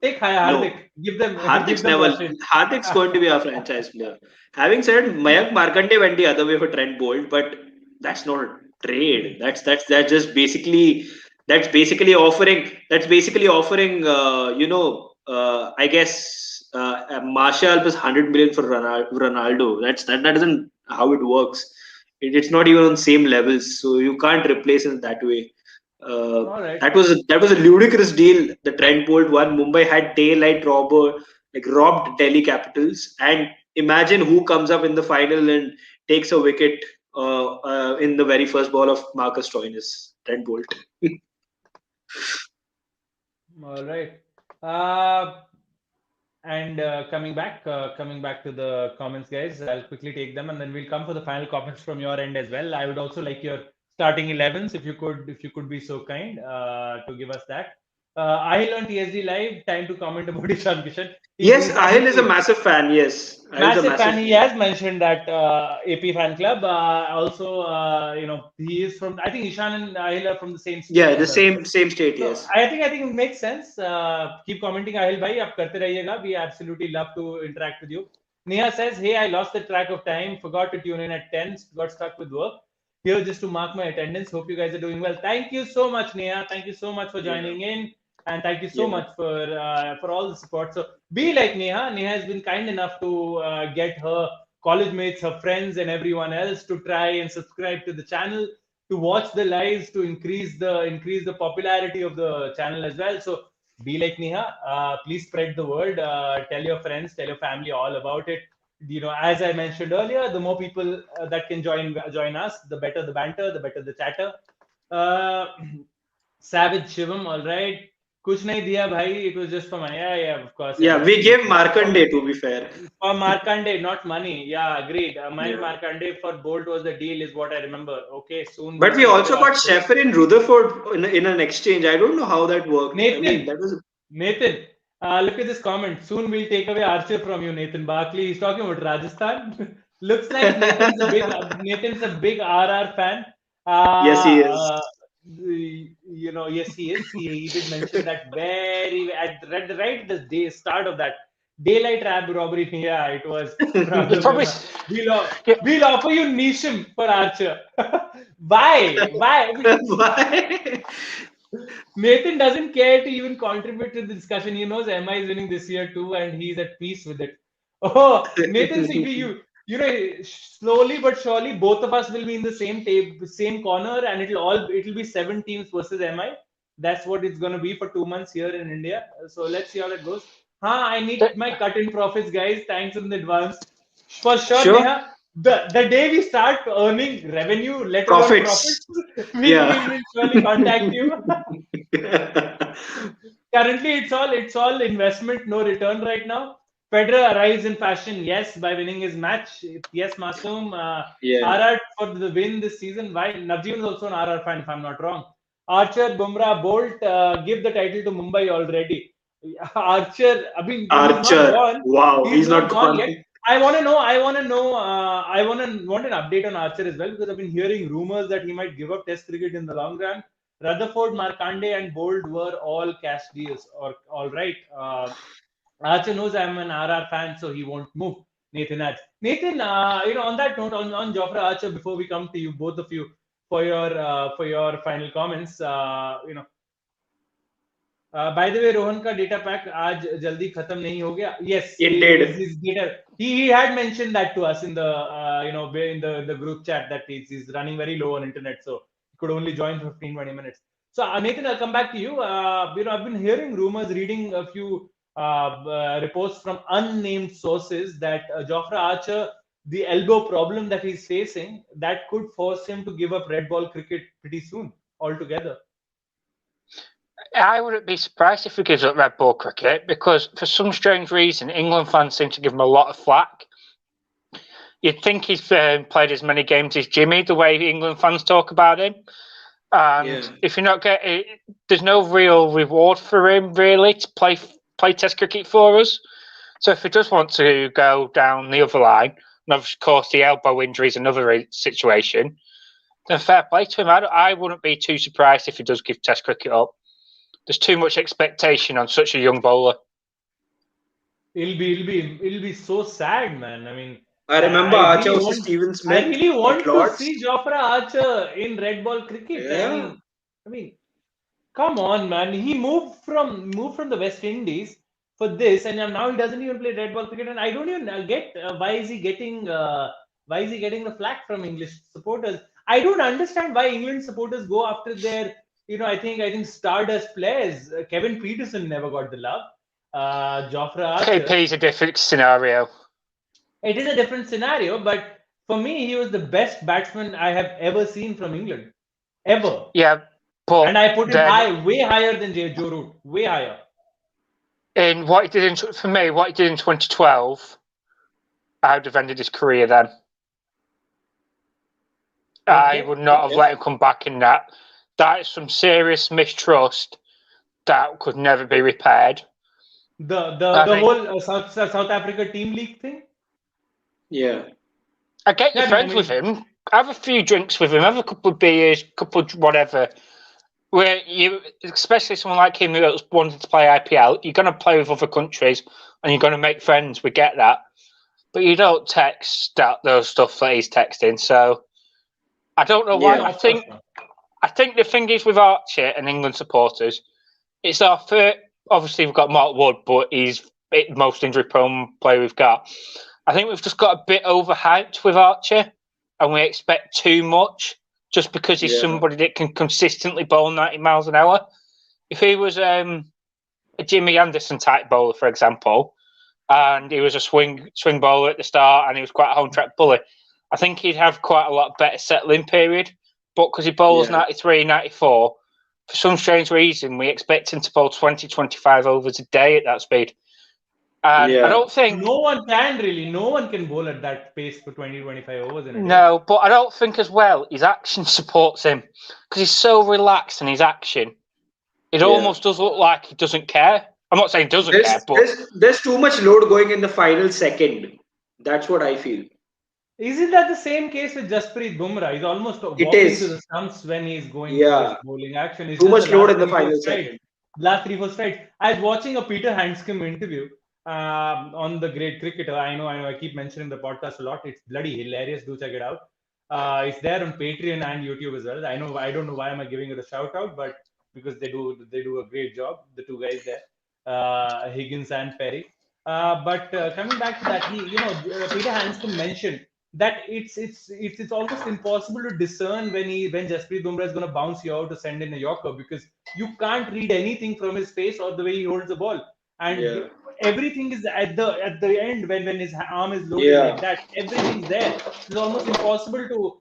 Take No, Hardik. Give them. Give Hardik's them never. Rashid. Hardik's going to be our franchise player. Having said, Mayank Markande went the other way for Trent Bolt, but that's not a trade. That's just basically that's basically offering. I guess Marshall plus 100 million for Ronaldo. That isn't how it works. It's not even on same levels, so you can't replace it that way. All right. That was a ludicrous deal. The Trent Bolt one. Mumbai had daylight robber, like robbed Delhi Capitals, and imagine who comes up in the final and takes a wicket in the very first ball of Marcus Stoinis. Trent Bolt. All right. Uh, and coming back to the comments, guys. I'll quickly take them, and then we'll come for the final comments from your end as well. I would also like your starting 11s, if you could be so kind to give us that. Ahil on TSD Live. Time to comment about Ishan Kishan. Yes, Ahil is a massive fan. Yes, Ahil is a Massive massive fan. He fan. has mentioned that AP fan club. Also, he is from. I think Ishan and Ahil are from the same state Yeah, as the well. same state. So Yes. I think it makes sense. Keep commenting, Ahil bhai. आप करते रहिएगा. We absolutely love to interact with you. Neha says, "Hey, I lost the track of time. Forgot to tune in at 10. Got stuck with work. Here just to mark my attendance. Hope you guys are doing well. Thank you so much, Neha. Thank you so much for Yeah. joining in, and thank you so Yeah. much for all the support. So be like Neha. Neha has been kind enough to get her college mates, her friends, and everyone else to try and subscribe to the channel, to watch the lives, to increase the popularity of the channel as well. So be like Neha. Please spread the word. Tell your friends, tell your family all about it. As I mentioned earlier, the more people that can join us, the better the banter, the better the chatter. uh, Savage Shivam, all right. Kuch nahi diya bhai, it was just for money. Yeah, of course, Yeah, we see, gave Markande, to be fair. for Markande, not money. Yeah, agreed. Mike Yeah. Markande for Bolt was the deal, is what I remember. Okay, soon But we'll we see how also got Archer. Sheffer in Rutherford in an exchange. I don't know how that worked. I mean, Nathan, that was. Nathan, look at this comment. Soon we'll take away Archer from you, Nathan Barkley. He's talking about Rajasthan. Looks like Nathan's a big RR fan. Yes, he Uh, is. uh, yes, he is. He did mention that very at the right the day start of that daylight robbery. Yeah, it was You problem. probably, We'll, o- yeah, we'll offer you Nisham for Archer. Why? Why? Why? Nathan doesn't care to even contribute to the discussion. He knows MI is winning this year too, and he's at peace with it. Oh, Nathan Singh, slowly but surely, both of us will be in the same corner, and it'll be 7 teams versus MI. That's what it's going to be for 2 months here in India. So let's see how that goes. I need my cut in profits, guys. Thanks in advance. For sure, Sure. Neha. The day we start earning revenue, let alone Profits. profits, we'll, Yeah. we'll, we'll surely contact you. Currently, it's all investment, no return right now. Federer arrives in fashion, yes, by winning his match. Yes, Masoom. Yeah. RR for the win this season. Why? Navjeevan is also an RR fan, if I'm not wrong. Archer, Bumrah, Bolt give the title to Mumbai already. Archer, I mean, he's not Archer. gone. Wow, He's he's not not gone gone. yet. I want to know. I want an update on Archer as well, because I've been hearing rumors that he might give up Test cricket in the long run. Rutherford, Markande, and Bold were all cash deals. Or all right. Archer knows I'm an RR fan, so he won't move. Nathan adds. Nathan, on that note, on Jofra Archer, before we come to you, both of you, for your final comments, by the way, Rohan ka data pack आज जल्दी खत्म नहीं हो गया. Yes, it did. his data. He had mentioned that to us in the in the group chat that he's running very low on internet, so he could only join for 15-20 minutes. So Nathan, I'll come back to you. I've been hearing rumors, reading a few reports from unnamed sources that Jofra Archer, the elbow problem that he's facing, that could force him to give up red ball cricket pretty soon altogether. I wouldn't be surprised if he gives up red ball cricket, because for some strange reason, England fans seem to give him a lot of flack. You'd think he's played as many games as Jimmy, the way England fans talk about him. And if you're not getting, there's no real reward for him really to play Test cricket for us. So if he does want to go down the other line, and of course the elbow injury is another situation, then fair play to him. I wouldn't be too surprised if he does give Test cricket up. There's too much expectation on such a young bowler. It'll be so sad, man. I mean, I remember Archer versus Steven Smith. I really want to see Jofra Archer in red ball cricket. Yeah. I mean, come on, man. He moved from the West Indies for this, and now he doesn't even play red ball cricket. And I don't even get why is he getting the flack from English supporters. I don't understand why England supporters go after their I think stardust players. Kevin Peterson never got the love. Jofra Archer. KP is a different scenario. It is a different scenario, but for me, he was the best batsman I have ever seen from England, ever. Yeah, but and I put him way higher than Joe Root, way higher. In what he did in 2012, I would have ended his career then. I would not have let him come back in that. That is some serious mistrust that could never be repaired. The whole South Africa team league thing. Yeah, I get your friends with him. Have a few drinks with him. Have a couple of beers, couple of whatever. Where you, especially someone like him who wanted to play IPL, you're going to play with other countries and you're going to make friends. We get that, but you don't text those stuff that he's texting. So I don't know why. I think the thing is with Archer and England supporters, it's our first. Obviously, we've got Mark Wood, but he's the most injury-prone player we've got. I think we've just got a bit overhyped with Archer, and we expect too much just because he's somebody that can consistently bowl 90 miles an hour. If he was a Jimmy Anderson type bowler, for example, and he was a swing bowler at the start, and he was quite a home-track bowler, I think he'd have quite a lot better settling period. But because he bowls 93, 94, for some strange reason, we expect him to bowl 20, 25 overs a day at that speed. And I don't think... No one can bowl at that pace for 20, 25 overs in a day. No, but I don't think as well his action supports him. Because he's so relaxed in his action. It almost does look like he doesn't care. I'm not saying doesn't care, but... There's too much load going in the final second. That's what I feel. Isn't that the same case with Jasprit Bumrah? He's almost walking to the stumps when he's going to his bowling action. It's too much load in the final second. Last 3-4 strides. I was watching a Peter Handscomb interview on the great cricketer. I know. I keep mentioning the podcast a lot. It's bloody hilarious. Do check it out. It's there on Patreon and YouTube as well. I don't know why am I giving it a shout out, but because they do a great job. The two guys there, Higgins and Perry. But coming back to that, Peter Handscomb mentioned that it's almost impossible to discern when Jasprit Bumrah is going to bounce you out to send in a Yorker, because you can't read anything from his face or the way he holds the ball, and everything is at the end when his arm is loaded like that. Everything's there. It's almost impossible to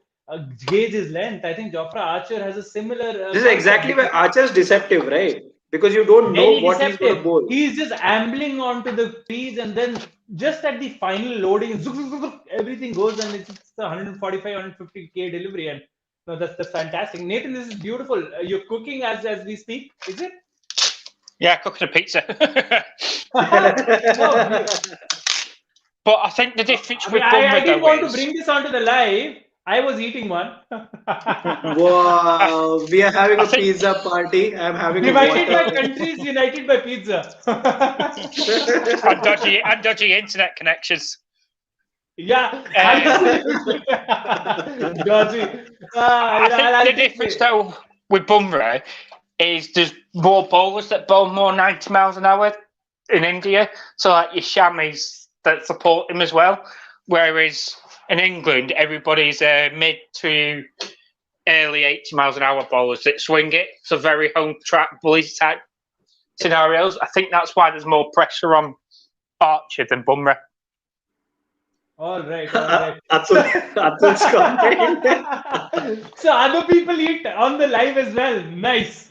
gauge his length. I think Jofra Archer has a similar. This is exactly why Archer's deceptive, right? Because you don't know what he's going to bowl. He's just ambling onto the crease, and then just at the final loading, everything goes, and it's a 145, 150k delivery, and that's fantastic. Nathan, this is beautiful. You're cooking as we speak, is it? Yeah, cooking a pizza. No, but I think the difference with I didn't want to bring this onto the live. I was eating one. Wow, we are having a pizza party. I'm having divided by countries, united by pizza. and dodgy internet connections. Yeah, dodgy. I think I'll the take difference though with Bumrah is there's more bowlers that bowl more 90 miles an hour in India. So like your Shamis that support him as well. Whereas in England, everybody's mid to early 80 miles an hour bowlers that swing it. So very home track bullies type scenarios. I think that's why there's more pressure on Archer than Bumrah. All right, all right. Atul's comment. So other people eat on the live as well. Nice.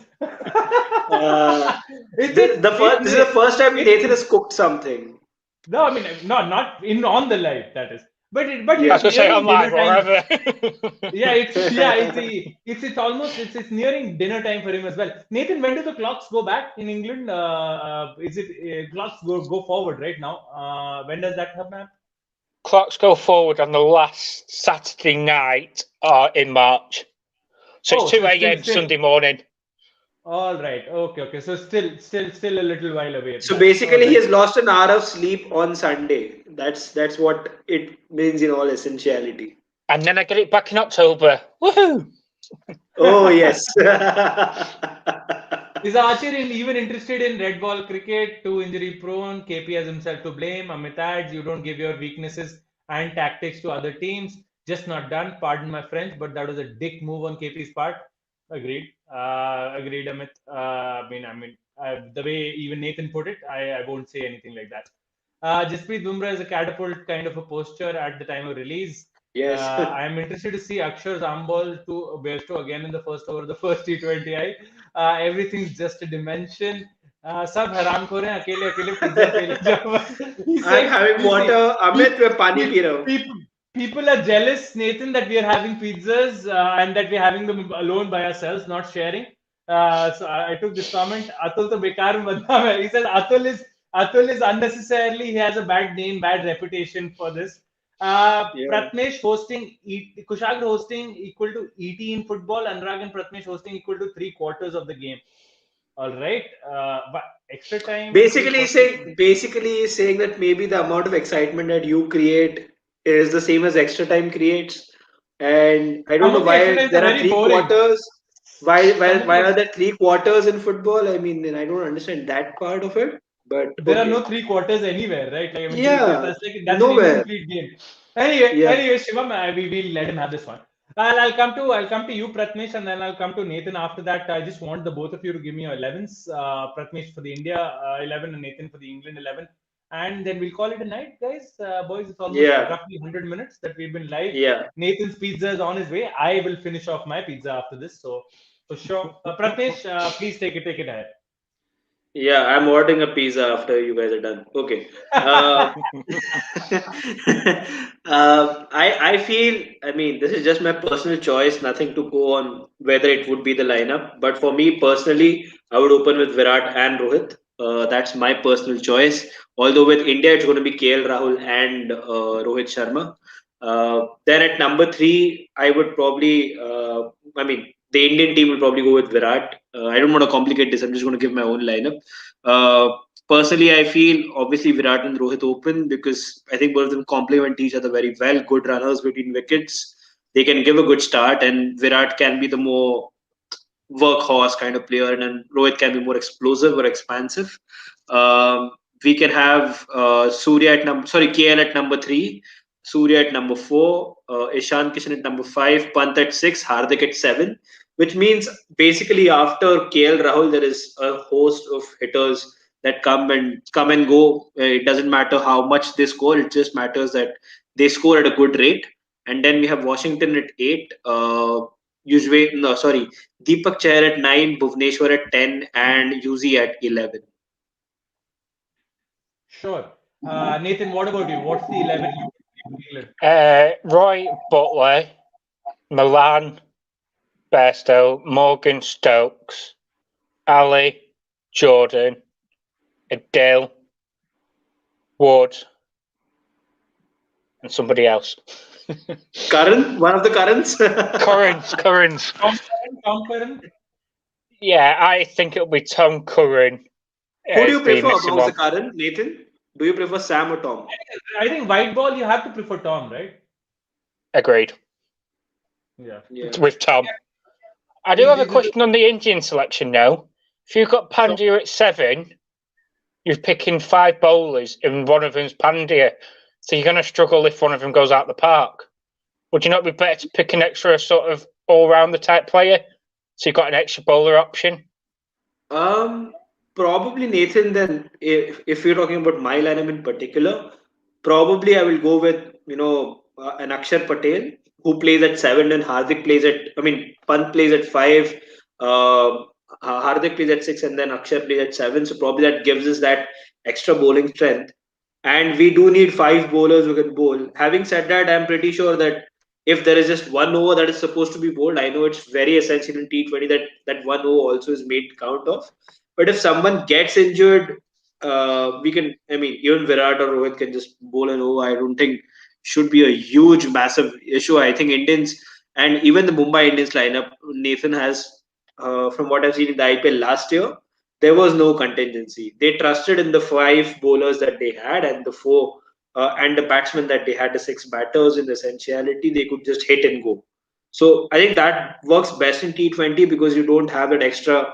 This is the first time Nathan has cooked something. No, I mean not in on the live. That is, but Yeah. I was it's going to say nearing on dinner live or time. whatever. It's almost it's nearing dinner time for him as well. Nathan, when do the clocks go back in England? Is it clocks go forward right now? When does that happen? Clocks go forward on the last Saturday night in March. So it's 2 a.m. Sunday morning. All right. Okay. So still a little while away. So Nice. basically, All he right. has lost an hour of sleep on Sunday. That's what it means in all essentiality. And then I get it back in October. Woohoo! Oh yes. Is Archer even interested in red ball cricket? Too injury prone. KP has himself to blame. Amit adds, you don't give your weaknesses and tactics to other teams. Just not done. Pardon my French, but that was a dick move on KP's part. Agreed. Agreed, Amit. The way even Nathan put it, I won't say anything like that. Jasprit Bumrah is a catapult kind of a posture at the time of release. Yes. I am interested to see Akshar's arm ball to Bairstow again in the first over of the first T20I. Everything's just a dimension. सब हराम खोर हैं अकेले अकेले pizza खेले जाओ. I'm having water. Amit, मैं पानी पी रहा हूँ. People are jealous, Nathan, that we are having pizzas and that we're having them alone by ourselves, not sharing. So I took this comment. Atul to bekar mein banda hai. He said Atul is unnecessarily. He has a bad name, bad reputation for this. Pratnesh hosting Kushagra hosting equal to ET in football. Anurag and Pratnesh hosting equal to 3/4 of the game. All right, but extra time. Basically saying that maybe the amount of excitement that you create is the same as extra time creates, and I don't Some know of the extra why times are there are very three boring. quarters. Why Some why of are the there 3/4 in football? I mean, I don't understand that part of it. But there are okay. no 3/4 anywhere, right? Like I mean, Yeah, that's an nowhere. incomplete game. Anyway, Yeah. Shivam, we will let him have this one. I'll come to you, Pratnesh, and then I'll come to Nathan after that. I just want the both of you to give me your 11s. Pratnesh for the India 11 and Nathan for the England 11. And then we'll call it a night, guys. Boys, it's almost Yeah. roughly 100 minutes that we've been live. Yeah. Nathan's pizza is on his way. I will finish off my pizza after this. So for sure. Pratnesh, please take it ahead. Yeah, I'm ordering a pizza after you guys are done. Okay. I feel, I mean, this is just my personal choice, nothing to go on whether it would be the lineup. But for me personally, I would open with Virat and Rohit. That's my personal choice. Although with India, it's going to be KL Rahul and Rohit Sharma. Then at number three, I would probably, I mean, the Indian team will probably go with Virat. I don't want to complicate this. I'm just going to give my own lineup. Uh, Personally, I feel obviously Virat and Rohit open because I think both of them complement each other very well. Good runners between wickets. They can give a good start, and Virat can be the more workhorse kind of player, and then Rohit can be more explosive or expansive. We can have KL at number three, Surya at number four, Ishan Kishan at number five, Pant at six, Hardik at seven. Which means basically after KL Rahul, there is a host of hitters that come and go. It doesn't matter how much they score; it just matters that they score at a good rate. And then we have Washington at eight. Deepak Chair at 9, Bhuvneshwar at 10, and Yuzi at 11. Sure. Nathan, what about you? What's the 11 you would give England? Roy Butler, Milan, Bairstow, Morgan Stokes, Ali, Jordan, Adele, Wood, and somebody else. Karan, one of the Karans. Currans. Tom Curran? Yeah, I think it'll be Tom Curran. Who do you prefer amongst the Karan, Nathan? Do you prefer Sam or Tom? I think white ball you have to prefer Tom, right? Agreed. Yeah. Yeah. With Tom. I do have a question on the Indian selection now. If you've got Pandya at 7, you're picking 5 bowlers and one of them's Pandya. So you're going to struggle if one of them goes out the park. Would you not be better to pick an extra sort of all-rounder type player? So you've got an extra bowler option? Um, Probably Nathan. Then, if you're talking about my lineup in particular, probably I will go with an Akshar Patel who plays at 7, and Hardik plays at. I mean, Pant plays at 5. Uh, Hardik plays at 6, and then Akshar plays at 7. So probably that gives us that extra bowling strength. And we do need 5 bowlers who can bowl. Having said that, I'm pretty sure that if there is just one over that is supposed to be bowled, I know it's very essential in T20 that that one over also is made count of. But if someone gets injured, we can. I mean, even Virat or Rohit can just bowl an over. I don't think should be a huge, massive issue. I think Indians and even the Mumbai Indians lineup, Nathan has, from what I've seen in the IPL last year, there was no contingency. They trusted in the 5 bowlers that they had and the 4 and the batsmen that they had, the 6 batters in essentiality, they could just hit and go. So I think that works best in T20 because you don't have that extra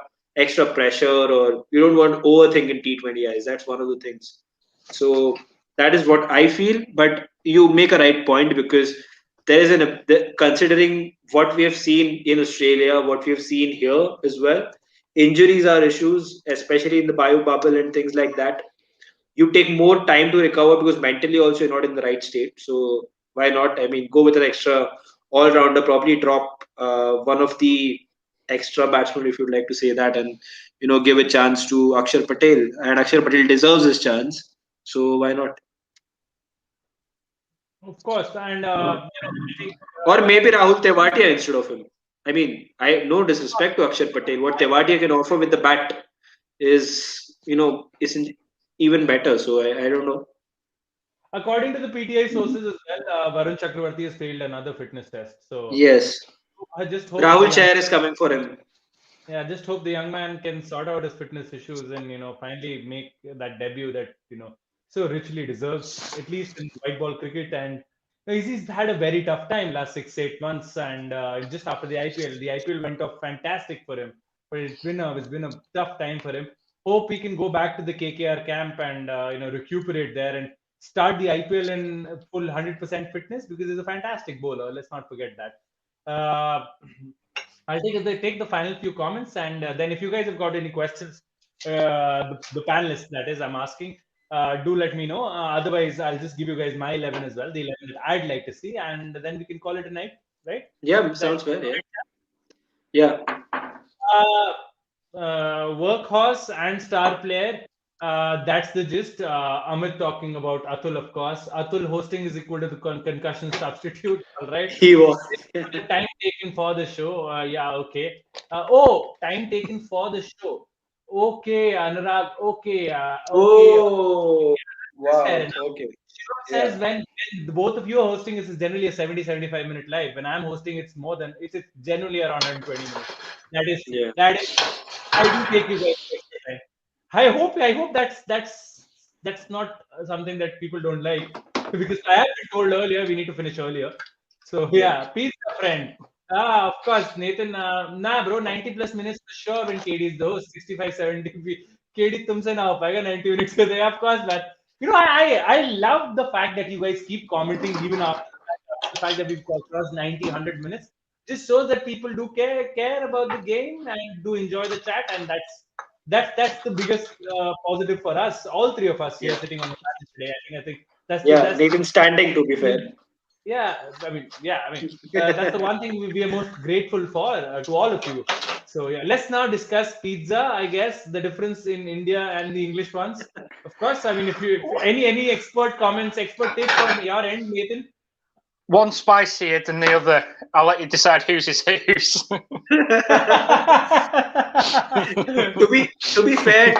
pressure or you don't want overthink in T20 eyes. That's one of the things. So that is what I feel. But you make a right point because there is considering what we have seen in Australia, what we have seen here as well. Injuries are issues, especially in the bio bubble and things like that. You take more time to recover because mentally also you're not in the right state. So why not? I mean, go with an extra all rounder. Probably drop one of the extra batsmen if you'd like to say that, and give a chance to Akshar Patel. And Akshar Patel deserves his chance. So why not? Of course, and I think Or maybe Rahul Tewatia instead of him. I mean, I have no disrespect to Akshar Patel. What Tewatia can offer with the bat isn't even better. So I don't know. according to the PTI sources as well, Varun Chakravarti has failed another fitness test. So Yes, I just hope Rahul Chair is coming for him. just hope the young man can sort out his fitness issues and finally make that debut that so richly deserves, at least in white ball cricket. And he's had a very tough time last 6-8 months, and just after the IPL went off fantastic for him, but it's been a tough time for him. Hope he can go back to the KKR camp and recuperate there and start the IPL in full 100% fitness because he's a fantastic bowler. Let's not forget that. I'll take the final few comments, and then if you guys have got any questions, the panelists that is I'm asking, do let me know. Otherwise, I'll just give you guys my 11 as well, the 11 that I'd like to see, and then we can call it a night, right? Yeah, Is that sounds fair. Yeah, yeah. workhorse and star player? That's the gist. Amit talking about Atul, of course. Atul hosting is equal to the concussion substitute. All right. He was. The time taken for the show. Yeah, okay. Time taken for the show. Okay, Anurag. Okay, okay. Oh, That's fair wow. enough. Okay. Shivam Yeah. says when the both of you are hosting, it's generally a 70-75 minute live. When I'm hosting, it's generally around 120 minutes. That is true. Yeah. That is true. I do take you guys extra time. I hope that's not something that people don't like because I have been told earlier we need to finish earlier. So Yeah. yeah, pizza friend. Of course, Nathan. Nah, bro, 90 plus minutes for sure when KD is the host. 65, 70. KD तुमसे ना हो पाएगा 90 minutes के लिए. Of course, but I love the fact that you guys keep commenting even after the fact that we've crossed 90, 100 minutes. Just shows that people do care about the game and do enjoy the chat, and that's the biggest positive for us, all three of us here Yeah. sitting on the panel today. I think Yeah. that's Nathan standing, to be fair. yeah. That's the one thing we are most grateful for to all of you. So yeah, let's now discuss pizza. I guess the difference in India and the English ones. Of course, I mean, if any expert comments, expert take from your end, Nathan. One spicier than the other. I'll let you decide whose is whose. To be fair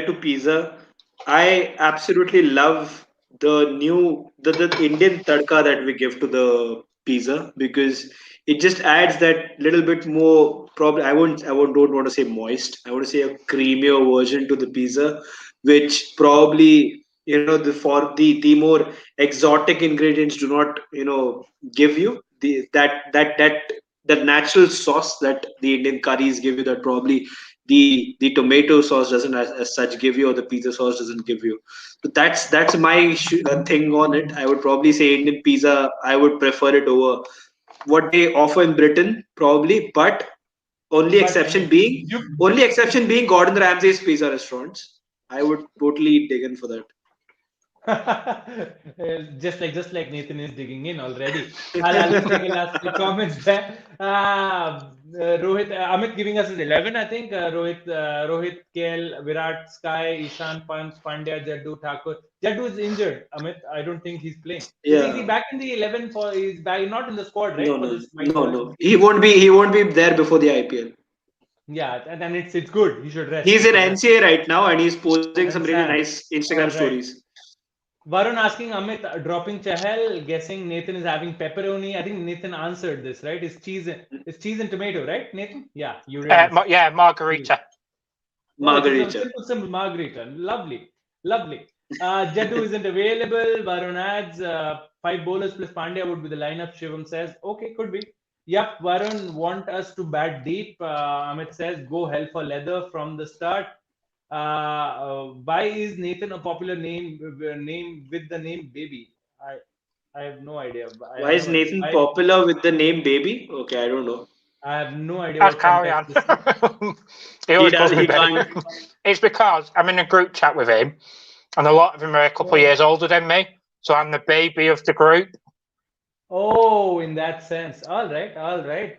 to pizza, I absolutely love the Indian tadka that we give to the pizza because it just adds that little bit more. Probably I won't don't want to say moist. I want to say a creamier version to the pizza which probably the more exotic ingredients do not give you the natural sauce that the Indian curries give you, that probably the tomato sauce doesn't as such give you, or the pizza sauce doesn't give you. So that's my thing on it. I would probably say Indian pizza, I would prefer it over what they offer in Britain, probably. But only But exception being, you Gordon Ramsay's pizza restaurants. I would totally dig in for that. just like Nathan is digging in already. I'll just take a last few comments there. Rohit, Amit giving us his 11, I think. Rohit, KL, Virat, Sky, Ishan, Panch, Pandya, Jaddu, Thakur. Jaddu is injured, Amit. I don't think he's playing. Is he Yeah. back in the 11 for? He's back, not in the squad, right? No, For no, this white no, ball. no. He won't be there before the IPL. Yeah, and it's good. He should rest. He's He in should rest. NCA right now, and he's posting some And really Sam. nice Instagram All right. stories. Varun asking Amit, dropping Chahal, guessing Nathan is having pepperoni. I think Nathan answered this, right? It's cheese and tomato, right, Nathan? Yeah, you did answer. Margarita. Oh, it's a Margarita. simple margarita. Lovely, lovely. Jaddu isn't available. Varun adds 5 bowlers plus Pandya would be the lineup. Shivam says, okay, could be. Yep, Varun want us to bat deep. Amit says, go hell for leather from the start. Why is Nathan a popular name with the name Baby? I have no idea. I Why have is no idea. Nathan popular with the name Baby? Okay, I don't know. I have no idea That's what carry context on. this is. He He always does. calls me He baby. can't. It's because I'm in a group chat with him, and a lot of them are a couple of years older than me, so I'm the baby of the group. Oh, in that sense. All right, all right.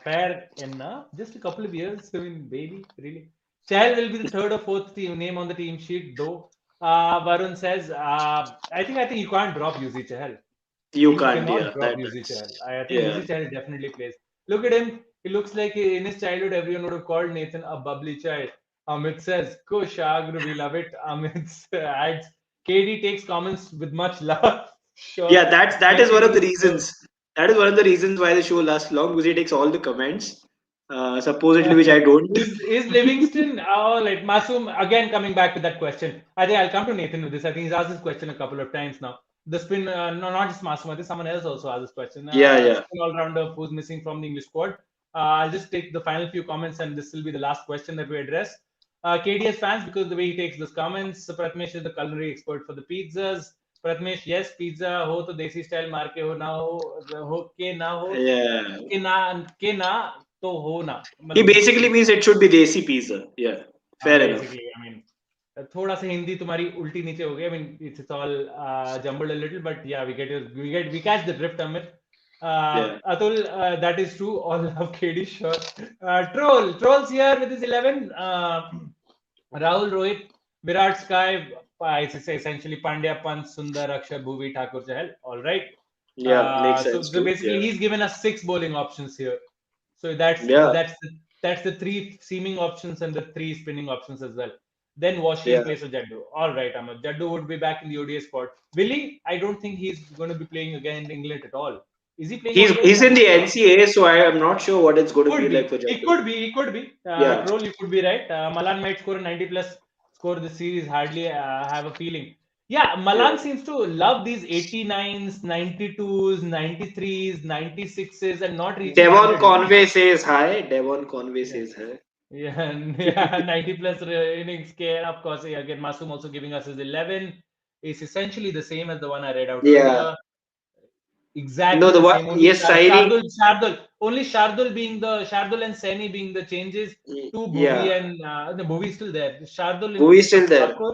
Fair enough. Just a couple of years. I mean, baby, really. Chahal will be the third or fourth team name on the team sheet, though. Varun says, I think you can't drop UZ Chahal. You You can't. cannot Yeah, drop UZ Chahal. that's I think yeah. UZ Chahal definitely plays. Look at him. He looks like in his childhood, everyone would have called Nathan a bubbly child. Amit says, Kush, Agru, we love it. Amit adds, KD takes comments with much love. Sure. Yeah, that is one Mentioning of the his clothes. reasons. That is one of the reasons why the show lasts long, because he takes all the comments, supposedly, which I don't. Is Livingston like Masoom again coming back to that question? I think I'll come to Nathan with this. I think he's asked this question a couple of times now. The spin, no, not just Masoom. I think someone else also asked this question. Yeah, yeah. Spin all rounder who's missing from the English squad. I'll just take the final few comments, and this will be the last question that we address. KDS fans, because the way he takes those comments. Pratmesh is the culinary expert for the pizzas. Pratmesh, yes, pizza ho to desi style मार के हो ना हो के ना हो Yeah. के ना तो हो ना He मतलब basically means it should be desi pizza. Yeah, हाँ fair enough. basically I mean थोड़ा सा हिंदी तुम्हारी उल्टी नीचे हो गई I mean it's all jumbled a little but yeah we catch the drift Amit. Yeah. Atul, that is true. All love KD, sure. Trolls here with his 11. Rahul, Rohit, Virat, Sky. It's essentially Pandya, Pant, Sundar, Akshar, Bhuvi, Thakur, Chahal. All right. Yeah, makes So, sense so too. basically, Yeah. he's given us 6 bowling options here. So that's Yeah. that's the 3 seaming options and the 3 spinning options as well. Then Washi in Yeah. place of Jaddu. All right, Ahmad. Jaddu would be back in the ODI spot. Willie, I don't think he's going to be playing again in England at all. Is he playing ODIs? He's in the NCA, so I am not sure what it's going to Could be like be. for It Jaddu. could be. It could be. Yeah. Troll, you could be right. Malan might score a 90 plus score this series. Hardly have a feeling. Yeah, Malan Yeah. seems to love these 89s, 92s, 93s, 96s, and not reaching Devon 100, isn't it? Conway says hi. Devon Conway Yeah. says hi. Yeah, and yeah, 90 plus innings scare. Of course, again, Masum also giving us his 11. It's essentially the same as the one I read out Yeah. earlier. No, Exactly the the one. same. Only Yes, signing. Only Shardul and Saini being the changes to Bhuvi Yeah. and the Bhuvi is still there. Shardul in Who is place of still there? Thakur.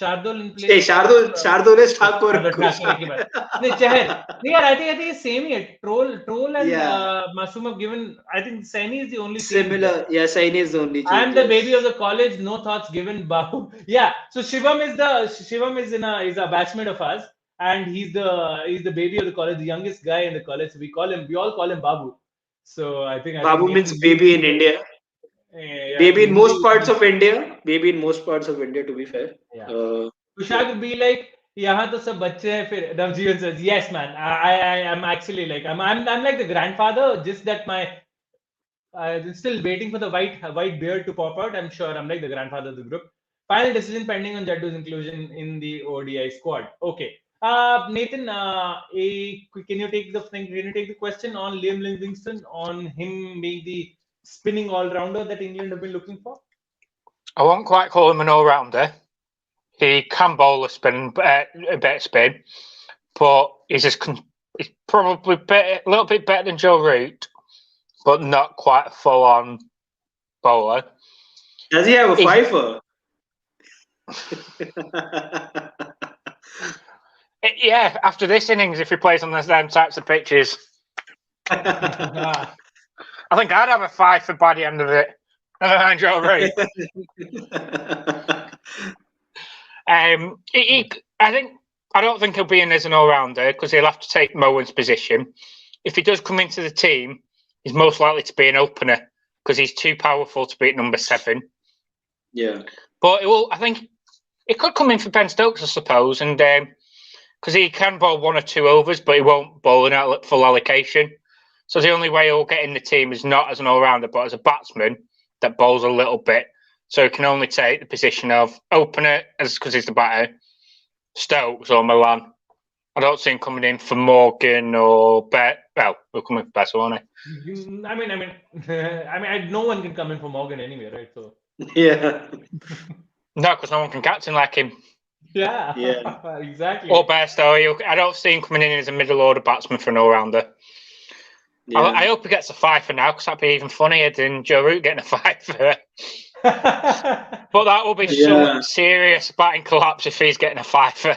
Shardul in Hey, place of Shardul is Thakur. Shardul Thakur एक ही बात. नहीं Chahar. नहीं यार, I think it's same here. Troll and Yeah. Masum have given. I think Saini is the only change there. Similar. Yeah, Saini is the only I am change. the baby of Yes. the college. No thoughts given. Babu. Yeah. So Shivam is a batchmate of us, and he's the baby of the college, the youngest guy in the college. We all call him Babu. So I think Babu means Nathan will baby in be the India. yeah, Baby in Hindi most will parts be of India. Baby in most parts of India, to be fair. yeah. Yeah. Tushar would be like यहाँ तो सब बच्चे हैं फिर Navjeevan says yes man I am actually like I'm like the grandfather just that my still waiting for the white beard to pop out. I'm sure I'm like the grandfather of the group. Final decision pending on Jaddu's inclusion in the ODI squad. Okay. Nathan, can you take the thing? Can you take the question on Liam Livingstone, on him being the spinning all-rounder that England have been looking for? I won't quite call him an all-rounder. He can bowl a better spin, but he's probably a little bit better than Joe Root, but not quite a full-on bowler. Does he have a fifer? Yeah, after this innings, if he plays on them types of pitches, I think I'd have a fifer by the end of it. Never mind Joe Root. I don't think he'll be in as an all-rounder because he'll have to take Moen's position. If he does come into the team, he's most likely to be an opener because he's too powerful to be at number 7. Yeah. But I think it could come in for Ben Stokes, I suppose, and because he can bowl 1 or 2 overs, but he won't bowl in full allocation. So the only way he'll get in the team is not as an all-rounder, but as a batsman that bowls a little bit. So he can only take the position of opener, because he's the batter, Stokes or Milan. I don't see him coming in for Morgan or Bet. Well, we'll come in for Bessel, won't he? I mean, no one can come in for Morgan anyway, right? So yeah. No, because no one can captain like him. Yeah. Exactly. Or Bairstow. I don't see him coming in as a middle order batsman for an all-rounder. Yeah. I hope he gets a fifer now, because that'd be even funnier than Joe Root getting a fifer. But that will be some serious batting collapse if he's getting a fifer.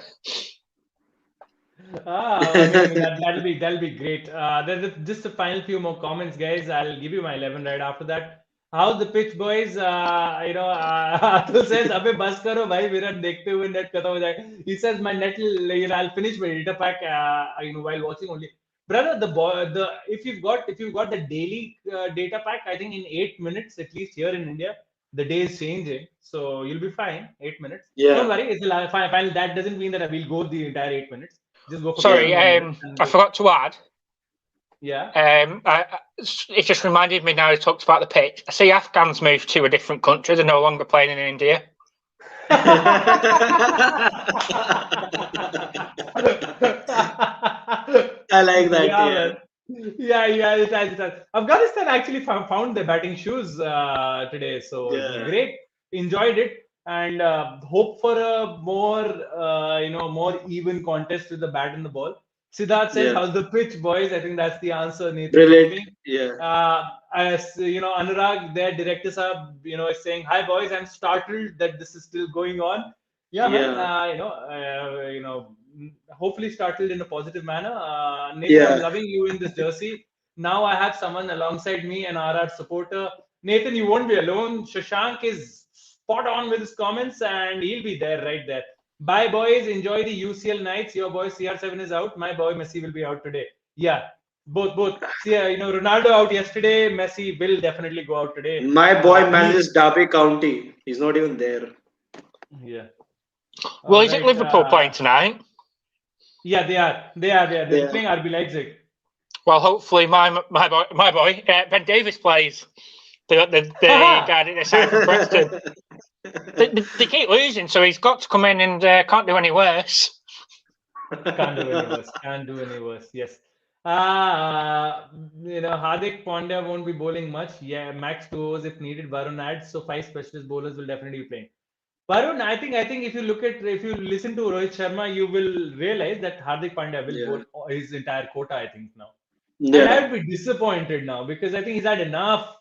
That'll be great. Just a final few more comments, guys. I'll give you my 11 right after that. How's the pitch, boys? Atul says, "Abhi bas karo, bhai. Virat dekhte hue net khatam ho jayega." He says, "My net, I'll finish my data pack, while watching only." Brother, if you've got the daily data pack, I think in 8 minutes, at least here in India, the day is changing, so you'll be fine. 8 minutes. Yeah. Don't worry. It's fine. That doesn't mean that I will go the entire 8 minutes. Just go for. Sorry, I forgot to add. Yeah. It just reminded me now he talked about the pitch. I see Afghans moved to a different country. They're no longer playing in India. I like that. Yeah. Afghanistan actually found their batting shoes today, so great. Enjoyed it, and hope for a more even contest with the bat and the ball. Siddharth says, "How's the pitch, boys?" I think that's the answer. Brilliant. Yeah. As Anurag, their directors are, is saying, "Hi, boys. I'm startled that this is still going on." Yeah, man. Hopefully startled in a positive manner. Nathan, I'm loving you in this jersey. Now I have someone alongside me, an RR supporter. Nathan, you won't be alone. Shashank is spot on with his comments, and he'll be there, right there. Bye, boys. Enjoy the UCL nights. Your boy CR7 is out. My boy Messi will be out today. Yeah, both. See, Ronaldo out yesterday. Messi will definitely go out today. My boy manages Derby County. He's not even there. Yeah. Well, is it Liverpool playing tonight? Yeah, they are. They're playing RB Leipzig. Well, hopefully my boy Ben Davies plays. The guy at the side from Preston. They keep losing, so he's got to come in and can't do any worse. Can't do any worse. Yes. Hardik Pandya won't be bowling much. Yeah, max 2 overs if needed. Varun adds, so 5 specialist bowlers will definitely be playing. Varun, I think if you listen to Rohit Sharma, you will realize that Hardik Pandya will bowl his entire quota, I think, now. Yeah. And I would be disappointed now, because I think he's had enough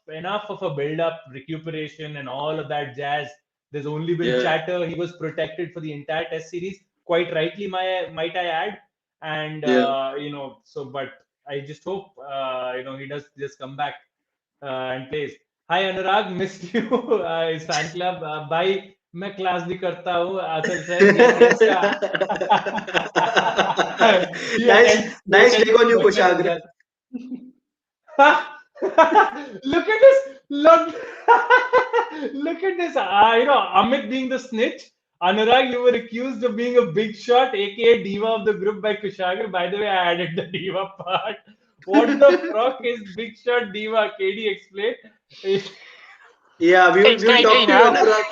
of a build-up, recuperation, and all of that jazz. There's only been chatter. He was protected for the entire Test series, quite rightly, might I add. And but I just hope he does just come back and plays. Hi Anurag, missed you. His fan club. Bye. मैं class भी करता हूँ. Asal says, nice take on you, Kushagra. Look at this. Look at this. Amit being the snitch. Anurag, you were accused of being a big shot, aka diva of the group by Kushagra. By the way, I added the diva part. What the fuck is big shot diva? KD explain. Yeah, It's we will talk 90 to you, now. Anurag.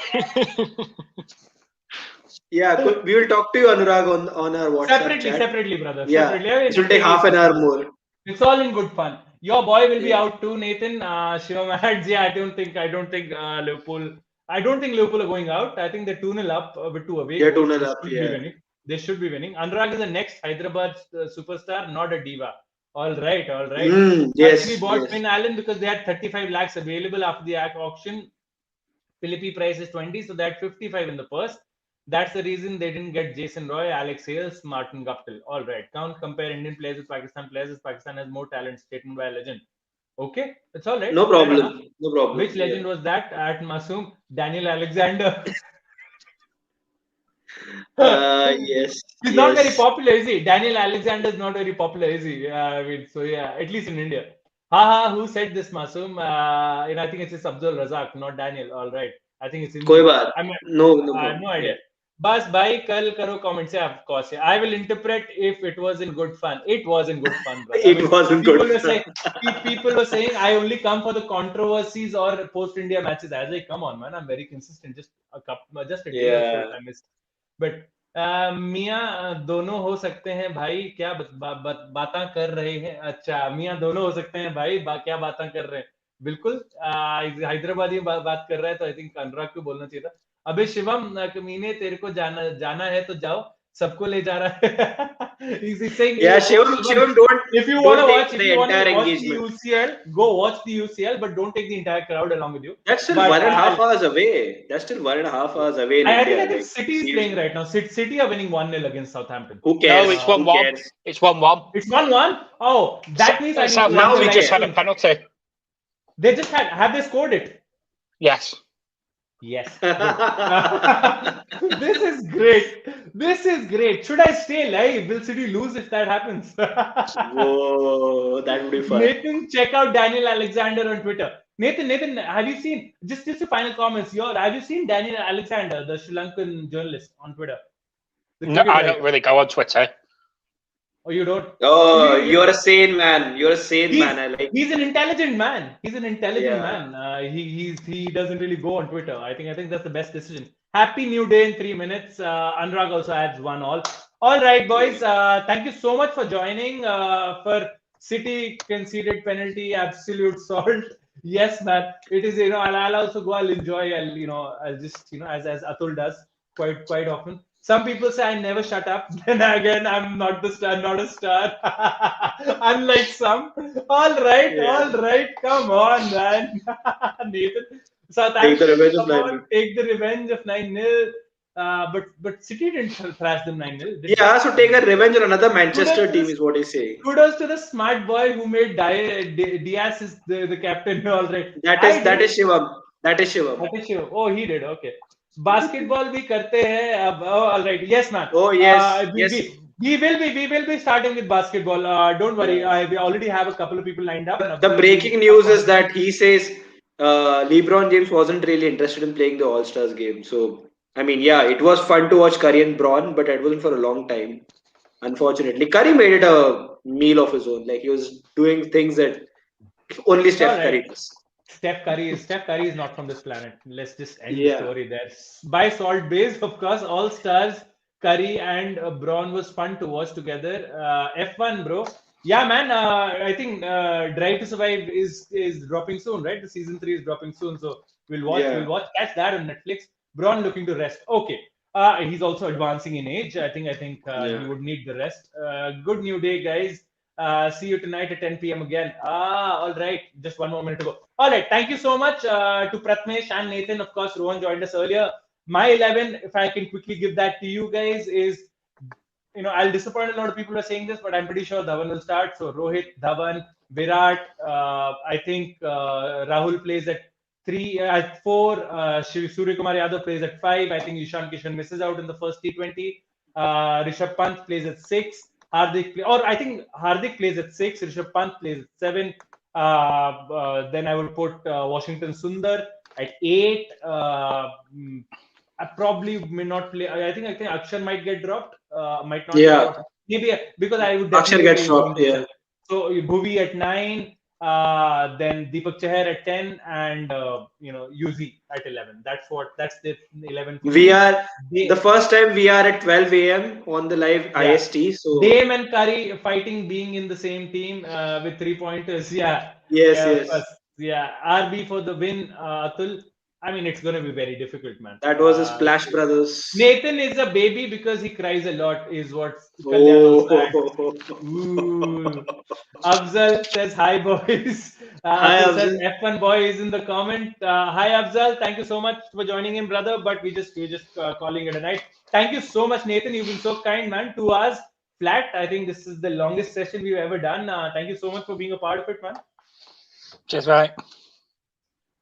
Yeah, we will talk to you, Anurag, on our WhatsApp chat. Separately, brother. Yeah, Separately. I this will mean, take half an hour more. it's all in good fun. Your boy will be Yeah. out too, Nathan. Shivam adds, yeah, I don't think Liverpool. I don't think Liverpool are going out. I think they're 2-0 up with two away They're goals. 2-0 They up. should be Yeah. winning. They should be winning. Anurag is the next Hyderabad superstar, not a diva. All right, all right. RCB Yes, bought yes. Finn Allen because they had 35 lakhs available after the auction. Philippi price is 20, so they had 55 in the purse. That's the reason they didn't get Jason Roy, Alex Hales, Martin Guptill. All right. Can't compare Indian players with Pakistan players, as Pakistan has more talent. Statement by a legend. Okay, it's all right. No Fair enough. problem. No problem. Which Yeah. legend was that at Masoom? Daniel Alexander. Yes, He's not very yes. popular, is he? Daniel Alexander is not very popular, is he? I mean, so yeah, at least in India. Haha, who said this, Masoom? I think it's Abdul Razak, not Daniel. All right. I think it's कोई Indu. बात. I mean, No I have problem. no idea. Yeah. Bas bhai kal karo comment se, of course. I will interpret if it was in good fun. It was in good fun, brother. I It mean, wasn't people good. were saying I only come for the controversies or post India matches. I was like, come on, man, I'm very consistent. Just a day or so Yeah. if I missed. But मियाँ दोनों हो सकते हैं भाई क्या बातें कर रहे हैं अच्छा मियाँ दोनों हो सकते हैं भाई क्या बातें कर रहे हैं बिल्कुल हैदराबादी बात कर रहा है तो आई थिंक अनुराग को बोलना चाहिए था अबे शिवम कमीने तेरे को जाना जाना है तो जाओ सबको ले जा रहा है he's saying Yeah, oh, Shivam, if you want to watch take the entire the engagement. UCL go watch the UCL but don't take the entire crowd along with you That's still but 1.5 hours away. That's still 1.5 hours away in I India. think Like, City is playing seriously. right now. City are winning 1-0 against Southampton. Who No, cares? it's Who 1-1. cares? It's 1-1. It's 1-1. Oh, that means I need to watch Now the we Southampton live just can. had a stream. penalty. They just have they scored it? Yes. Yes. This is great. This is great. Should I stay live? Will City lose if that happens? Whoa, that would be fun. Nathan, check out Daniel Alexander on Twitter. Nathan, have you seen just the final comments? Have you seen Daniel Alexander, the Sri Lankan journalist on Twitter? No, I don't really go on Twitter. Oh, you don't? Oh, you're a sane man. You're a sane man. I like. He's an intelligent man. He's an intelligent Yeah. man. He doesn't really go on Twitter. I think that's the best decision. Happy New Day in 3 minutes. Anurag also adds 1-1. All right, boys. Thank you so much for joining. For City conceded penalty, absolute salt. Yes, man. It is. I'll also go. I'll enjoy. I'll just as Atul does quite often. Some people say I never shut up. Then again, I'm not the star, not a star. Unlike some. All right. Come on, man. Nathan. Take the Southampton, revenge of come 9. on, take the revenge of 9-0. But City didn't thrash them 9-0. Yeah, so take a revenge on another Manchester Kudos to team the- is what he's saying. Kudos to the smart boy who made Diaz is the captain. All right. That is Shivam. That is Shivam. Oh, he did. Okay. Basketball भी करते हैं अब. Oh, all right. Yes, man. Oh yes, yes. We will be starting with basketball. Don't worry. Yeah. We already have a couple of people lined up. The breaking news is that he says LeBron James wasn't really interested in playing the All Stars game. So I mean, yeah, it was fun to watch Curry and Braun, but it wasn't for a long time. Unfortunately, Curry made it a meal of his own. Like he was doing things that only Steph All Curry right. does. Steph Curry is not from this planet. Let's just end the Yeah. story there. By Salt Bays, of course, all stars. Curry and Braun was fun to watch together. F1, bro. Yeah, man. I think Drive to Survive is dropping soon, right? The season 3 is dropping soon, so we'll watch. Yeah. We'll watch. Catch that on Netflix. Braun looking to rest. Okay. He's also advancing in age. I think he would need the rest. Good new day, guys. See you tonight at 10 p.m. again. All right. Just one more minute to go. All right. Thank you so much to Pratmesh and Nathan. Of course, Rohan joined us earlier. My 11, if I can quickly give that to you guys, is, I'll disappoint a lot of people who are saying this, but I'm pretty sure Dhawan will start. So Rohit, Dhawan, Virat. I think Rahul plays at 3, at 4. Surya Kumar Yadav plays at 5. I think Ishan Kishan misses out in the first T20. Rishabh Pant plays at 6. I think Hardik plays at 6. Rishabh Pant plays at 7. Then I would put Washington Sundar at 8. I probably may not play. I think Akshar might get dropped. Might not. Yeah. Get dropped. Maybe because I would Akshar definitely gets be dropped. doing Yeah. this. So Bhuvi at 9. Then Deepak Chahar at 10, and Yuzi at 11. That's the 11 for We me. are the first time we are at 12 a.m. on the live Yeah. IST. So Dame and Curry fighting being in the same team with 3 pointers. Yeah. yes, Yeah, of yes, course. Yeah. RB for the win, Atul. I mean, it's going to be very difficult, man. that was a Splash Brothers. Nathan is a baby because he cries a lot, is what Kalyan also adds. Oh, Ooh. Afzal says hi, boys. hi Atul says Afzal. F1 boy is in the comment. Hi, Afzal. Thank you so much for joining in, brother. But we're just calling it a night. Thank you so much, Nathan. You've been so kind, man. 2 hours flat. I think this is the longest session we've ever done. Thank you so much for being a part of it, man. Cheers, right.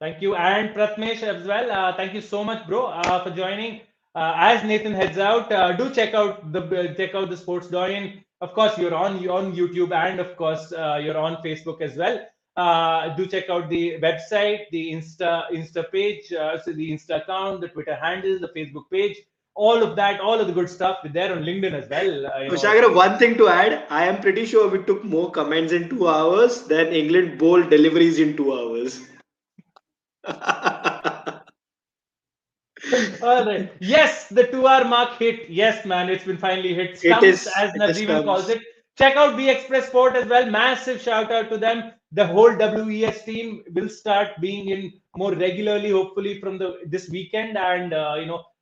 Thank you, and Pratmesh as well. Thank you so much, bro, for joining. As Nathan heads out, do check out the Sports Doyen. Of course, you're on YouTube, and of course, you're on Facebook as well. Do check out the website, the Insta page, so the Insta account, the Twitter handle, the Facebook page, all of that, all of the good stuff. We're there on LinkedIn as well. Kushagra, one thing to add, I am pretty sure we took more comments in 2 hours than England bowl deliveries in 2 hours. All right. Yes, the 2 hour mark hit. Yes, man, it's been finally hit. It Stumps, is, as it is Nazeeman calls comes. it. Check out B Express Sport as well. Massive shout out to them. The whole WES team will start being in more regularly, hopefully from this weekend, and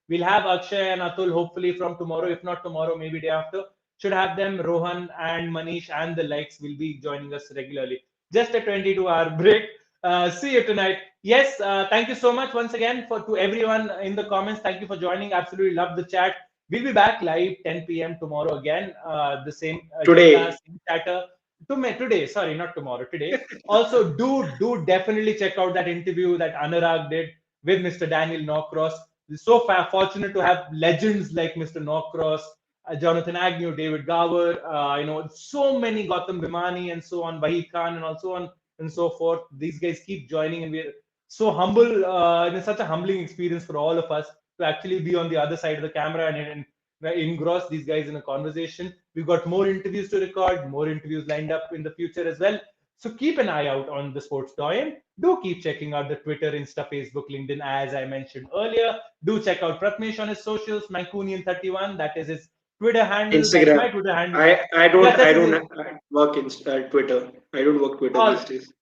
we'll have Akshay and Atul hopefully from tomorrow. If not tomorrow, maybe day after. Should have them. Rohan and Manish and the likes will be joining us regularly. Just a 22-hour break. See you tonight. Yes, thank you so much once again to everyone in the comments. Thank you for joining. Absolutely love the chat. We'll be back live 10 p.m. tomorrow again. The same agenda, Today. same chatter. Today, sorry, not tomorrow. Today. Also, do definitely check out that interview that Anurag did with Mr. Daniel Norcross. We're so fortunate to have legends like Mr. Norcross, Jonathan Agnew, David Gower, so many Gautam Bimani and so on, Wahid Khan and also on and so forth. These guys keep joining, and we're so humble. And it's such a humbling experience for all of us to actually be on the other side of the camera and engross these guys in a conversation. We've got more interviews to record, more interviews lined up in the future as well. So keep an eye out on the Sports Doyen. Do keep checking out the Twitter, Insta, Facebook, LinkedIn, as I mentioned earlier. Do check out Pratmesh on his socials, Mancunian31. That is his Twitter handle. That's Instagram. my Twitter handle. I Yeah, don't that's I his. don't work in Twitter. I don't work Twitter All these days.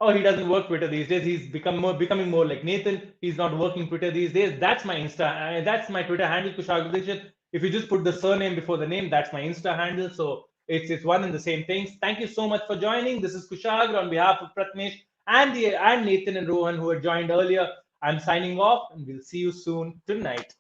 Oh, he doesn't work Twitter these days. He's becoming more like Nathan. He's not working Twitter these days. That's my that's my Twitter handle, Kushag Dixit. If you just put the surname before the name, that's my Insta handle. So it's one and the same things. Thank you so much for joining. This is Kushag on behalf of Pratmesh and Nathan and Rohan who had joined earlier. I'm signing off, and we'll see you soon tonight.